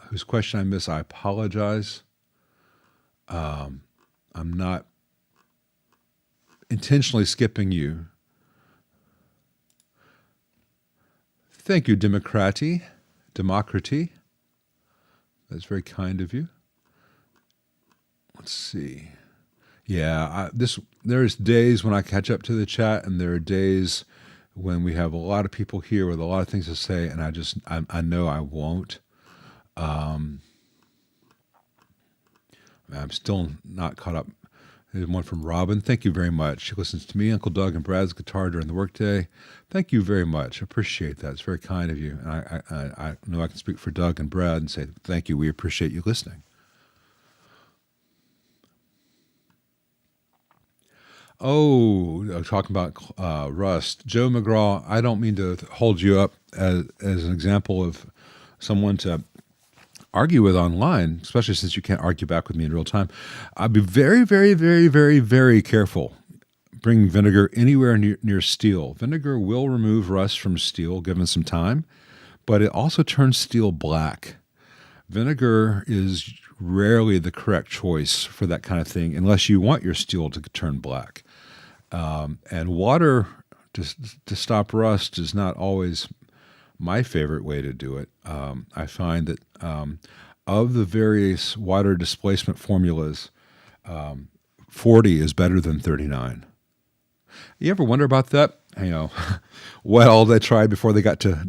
whose question I missed, I apologize. I'm not intentionally skipping you. Thank you, Democraty. That's very kind of you. Let's see. Yeah, there's days when I catch up to the chat, and there are days when we have a lot of people here with a lot of things to say, and I know I won't. I'm still not caught up. There's one from Robin. Thank you very much. She listens to me, Uncle Doug, and Brad's guitar during the workday. Thank you very much. I appreciate that. It's very kind of you. And I know I can speak for Doug and Brad and say thank you. We appreciate you listening. Oh, talking about Rust. Joe McGraw, I don't mean to hold you up as an example of someone to argue with online, especially since you can't argue back with me in real time. I'd be very, very, very, very, very careful bringing vinegar anywhere near steel. Vinegar will remove rust from steel given some time, but it also turns steel black. Vinegar is rarely the correct choice for that kind of thing unless you want your steel to turn black. And water to stop rust is not always my favorite way to do it. I find that of the various water displacement formulas, 40 is better than 39. You ever wonder about that? You know, what all they tried before they got to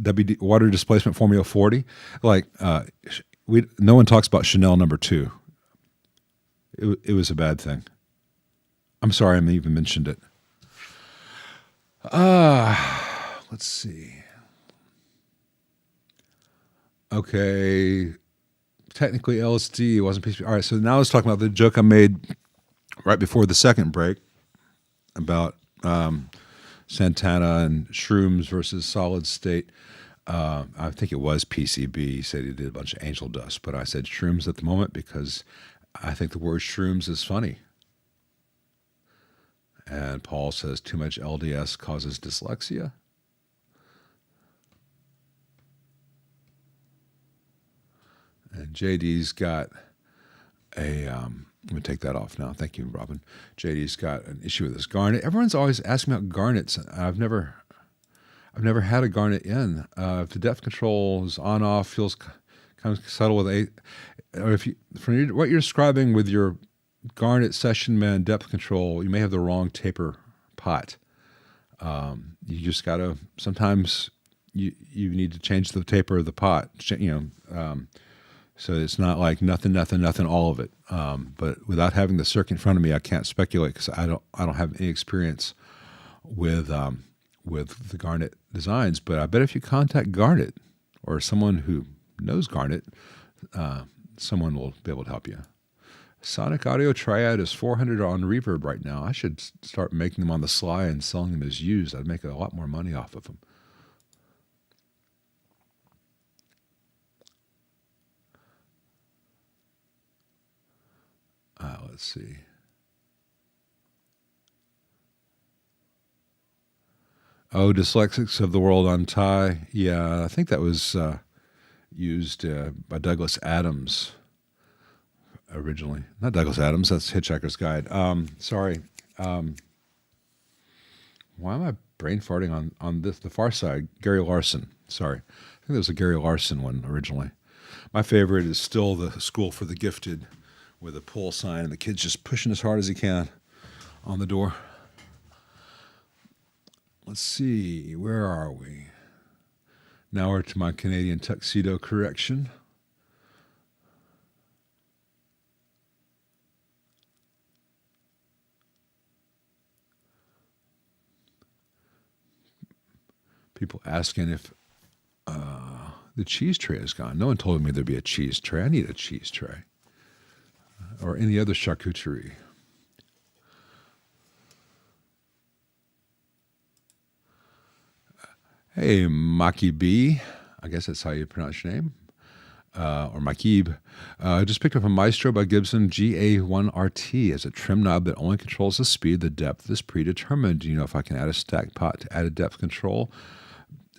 water displacement formula 40? Like, no one talks about Chanel number 2. It was a bad thing. I'm sorry I even mentioned it. Let's see. Okay, technically LSD wasn't PCB. All right, so now let's talk about the joke I made right before the second break about Santana and shrooms versus solid state. I think it was PCB. He said he did a bunch of angel dust, but I said shrooms at the moment because I think the word shrooms is funny. And Paul says too much LDS causes dyslexia. And JD's got a, let me take that off now. Thank you, Robin. JD's got an issue with this garnet. Everyone's always asking about garnets. I've never had a garnet in. If the depth control is on off, feels kind of subtle with or if you, from what you're describing with your garnet session man depth control, you may have the wrong taper pot. You just gotta, sometimes you need to change the taper of the pot, so it's not like nothing, all of it. But without having the circuit in front of me, I can't speculate because I don't have any experience with the garnet designs. But I bet if you contact Garnet or someone who knows Garnet, someone will be able to help you. Sonic Audio Triad is $400 on Reverb right now. I should start making them on the sly and selling them as used. I'd make a lot more money off of them. Let's see. Oh, Dyslexics of the World on Tie. Yeah, I think that was used by Douglas Adams originally. Not Douglas Adams, that's Hitchhiker's Guide. Sorry. Why am I brain farting on this? The Far Side, Gary Larson. Sorry. I think there was a Gary Larson one originally. My favorite is still the School for the Gifted with a pull sign and the kid's just pushing as hard as he can on the door. Let's see, where are we? Now we're to my Canadian tuxedo correction. People asking if the cheese tray is gone. No one told me there'd be a cheese tray. I need a cheese tray. Or any other charcuterie. Hey, Maki B. I guess that's how you pronounce your name. Or Makib. I just picked up a Maestro by Gibson Ga1-RT as a trim knob that only controls the speed. The depth is predetermined. Do you know if I can add a stack pot to add a depth control?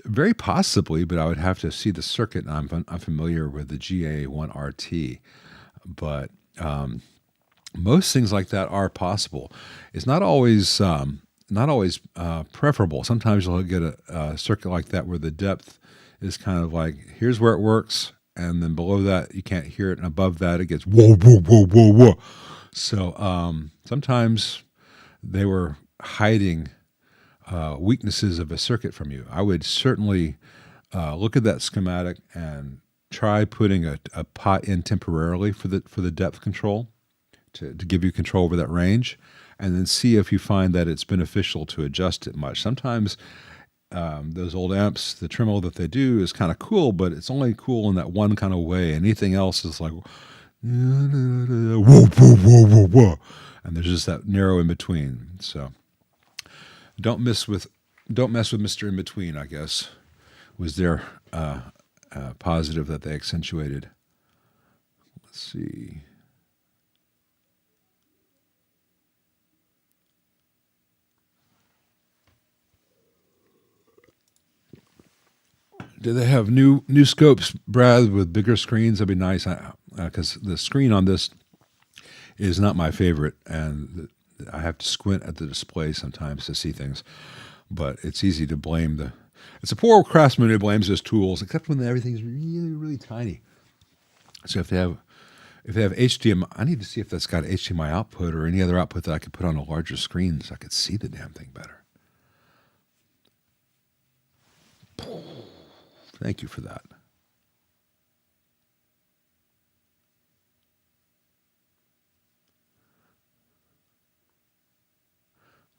Very possibly, but I would have to see the circuit. I'm familiar with the Ga1-RT. But most things like that are possible. It's not always preferable. Sometimes you'll get a circuit like that where the depth is kind of like, here's where it works, and then below that you can't hear it, and above that it gets whoa, whoa, whoa, whoa, whoa. So sometimes they were hiding weaknesses of a circuit from you. I would certainly look at that schematic and try putting a pot in temporarily for the depth control to give you control over that range, and then see if you find that it's beneficial to adjust it much. Sometimes those old amps, the Tremolo that they do is kind of cool, but it's only cool in that one kind of way. Anything else is like, whoa, whoa, whoa, whoa, whoa. And there's just that narrow in between. So don't mess with Mr. In Between, I guess. was their positive that they accentuated. Let's see. Do they have new scopes, Brad, with bigger screens? That'd be nice, because the screen on this is not my favorite, and I have to squint at the display sometimes to see things. But it's easy to blame it's a poor craftsman who blames his tools, except when everything's really, really tiny. So if they have HDMI, I need to see if that's got HDMI output or any other output that I could put on a larger screen so I could see the damn thing better. Thank you for that.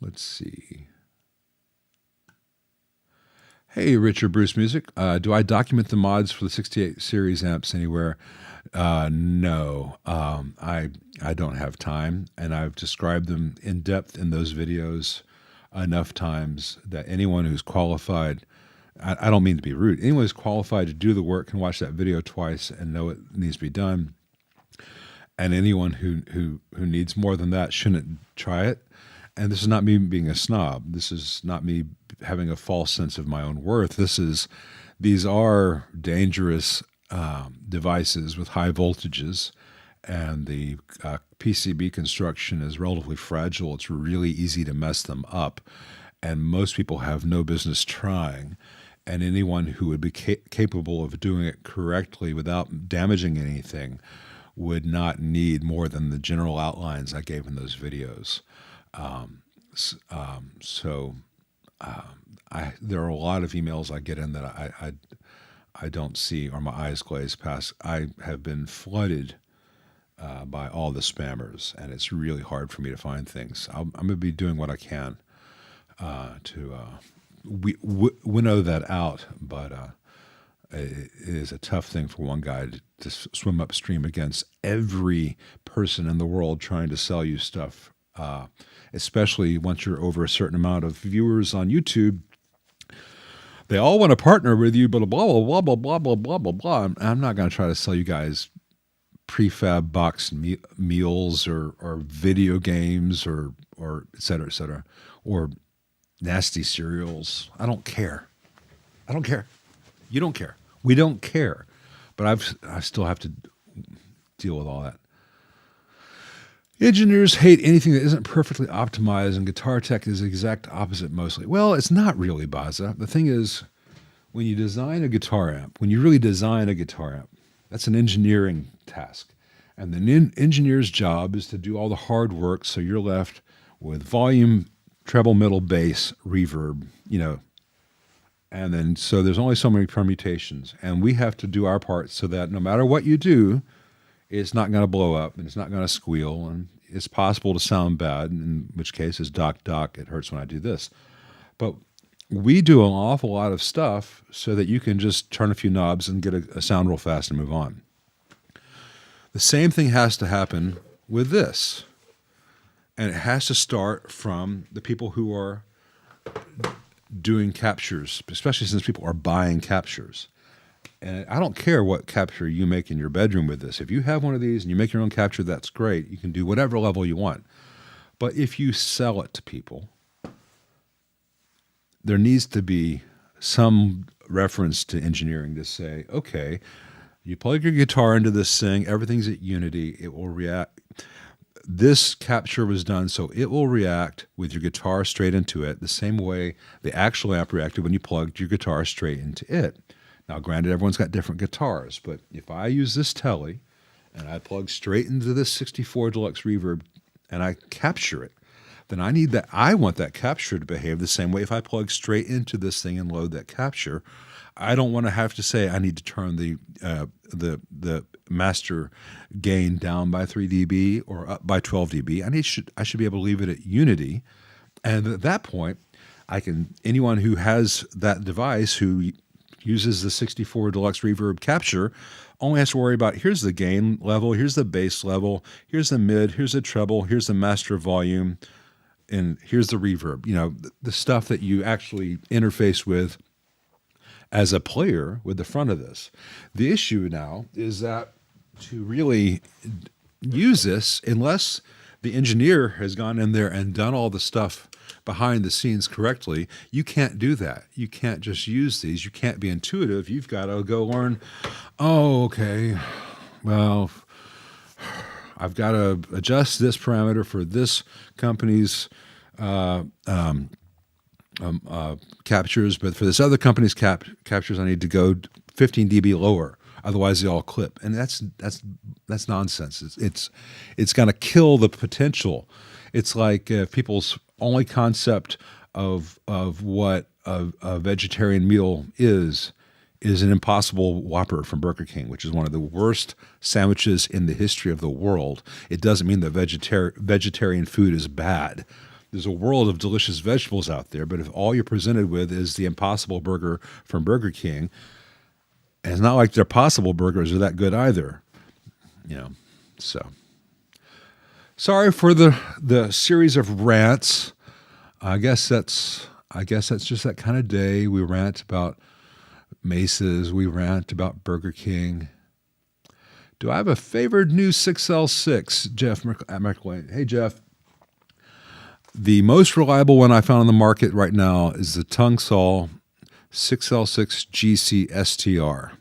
Let's see. Hey, Richard Bruce Music. Do I document the mods for the 68 series amps anywhere? No. I don't have time, and I've described them in depth in those videos enough times that anyone who's qualified, I don't mean to be rude, anyone who's qualified to do the work can watch that video twice and know it needs to be done. And anyone who needs more than that shouldn't try it. And this is not me being a snob. This is not me having a false sense of my own worth. These are dangerous devices with high voltages, and the PCB construction is relatively fragile. It's really easy to mess them up, and most people have no business trying. And anyone who would be capable of doing it correctly without damaging anything would not need more than the general outlines I gave in those videos. There are a lot of emails I get in that I don't see, or my eyes glaze past. I have been flooded by all the spammers, and it's really hard for me to find things. I'm going to be doing what I can to winnow that out, but it is a tough thing for one guy to swim upstream against every person in the world trying to sell you stuff, especially once you're over a certain amount of viewers on YouTube. They all want to partner with you, blah, blah, blah, blah, blah, blah, blah, blah, blah. I'm not going to try to sell you guys prefab boxed meals or video games or et cetera, or nasty cereals. I don't care. I don't care. You don't care. We don't care. But I still have to deal with all that. Engineers hate anything that isn't perfectly optimized, and guitar tech is the exact opposite mostly. Well, it's not really, Baza. The thing is, when you design a guitar amp, when you really design a guitar amp, that's an engineering task. And the engineer's job is to do all the hard work, so you're left with volume, treble, middle, bass, reverb, and then so there's only so many permutations, and we have to do our part so that no matter what you do, it's not going to blow up and it's not going to squeal, and it's possible to sound bad, in which case it's doc, it hurts when I do this. But we do an awful lot of stuff so that you can just turn a few knobs and get a sound real fast and move on. The same thing has to happen with this. And it has to start from the people who are doing captures, especially since people are buying captures. And I don't care what capture you make in your bedroom with this. If you have one of these and you make your own capture, that's great. You can do whatever level you want. But if you sell it to people, there needs to be some reference to engineering to say, okay, you plug your guitar into this thing, everything's at unity, it will react. This capture was done so it will react with your guitar straight into it the same way the actual amp reacted when you plugged your guitar straight into it. Now, granted, everyone's got different guitars, but if I use this Tele and I plug straight into this 64 Deluxe Reverb and I capture it, then I want that capture to behave the same way if I plug straight into this thing and load that capture. I don't want to have to say I need to turn the master gain down by 3 dB or up by 12 dB. I should be able to leave it at unity, and at that point, anyone who has that device who uses the 64 Deluxe Reverb capture only has to worry about, here's the gain level, here's the bass level, here's the mid, here's the treble, here's the master volume, and here's the reverb. The stuff that you actually interface with as a player with the front of this. The issue now is that to really use this, unless the engineer has gone in there and done all the stuff behind the scenes correctly, you can't do that. You can't just use these. You can't be intuitive. You've got to go learn, oh, okay, well, I've got to adjust this parameter for this company's captures, but for this other company's captures, I need to go 15 dB lower. Otherwise, they all clip, and that's nonsense. It's going to kill the potential. It's like people's only concept of what a vegetarian meal is an Impossible Whopper from Burger King, which is one of the worst sandwiches in the history of the world. It doesn't mean that vegetarian food is bad. There's a world of delicious vegetables out there, but if all you're presented with is the Impossible Burger from Burger King, and it's not like their Possible Burgers are that good either, so. Sorry for the series of rants. I guess that's just that kind of day. We rant about Mesas. We rant about Burger King. Do I have a favored new 6L6? Jeff at McLean. Hey, Jeff. The most reliable one I found on the market right now is the Tungsol 6L6 GC STR.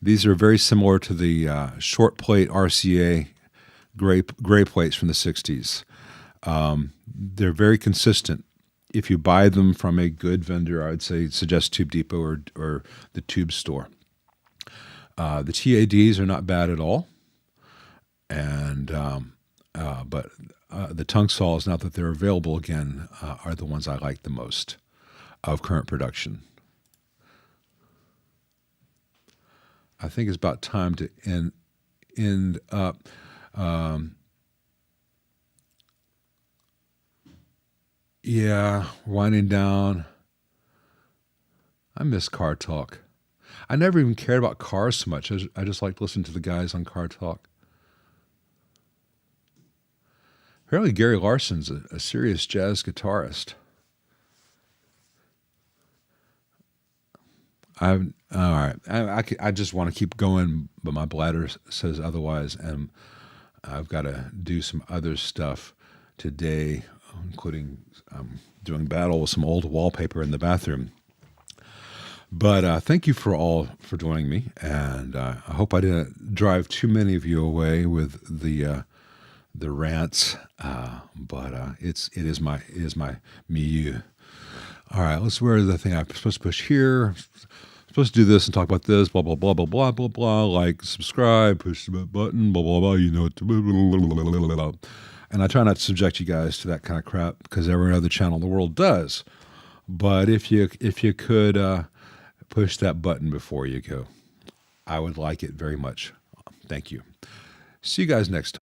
These are very similar to the short plate RCA gray plates from the 60s. They're very consistent. If you buy them from a good vendor, I would suggest Tube Depot or the Tube Store. The TADs are not bad at all, and but the Tungsols, now that they're available again, are the ones I like the most of current production. I think it's about time to end up. Yeah, winding down. I miss Car Talk. I never even cared about cars so much. I just like to listen to the guys on Car Talk. Apparently Gary Larson's a serious jazz guitarist. All right. I just want to keep going, but my bladder says otherwise, and I've got to do some other stuff today, including doing battle with some old wallpaper in the bathroom. But thank you for joining me, and I hope I didn't drive too many of you away with the rants. But it is my milieu. All right, let's wear the thing I'm supposed to push here. I'm supposed to do this and talk about this, blah, blah, blah, blah, blah, blah, blah, like, subscribe, push the button, blah, blah, blah, blah, blah. And I try not to subject you guys to that kind of crap because every other channel in the world does. But if you could push that button before you go, I would like it very much. Thank you. See you guys next time.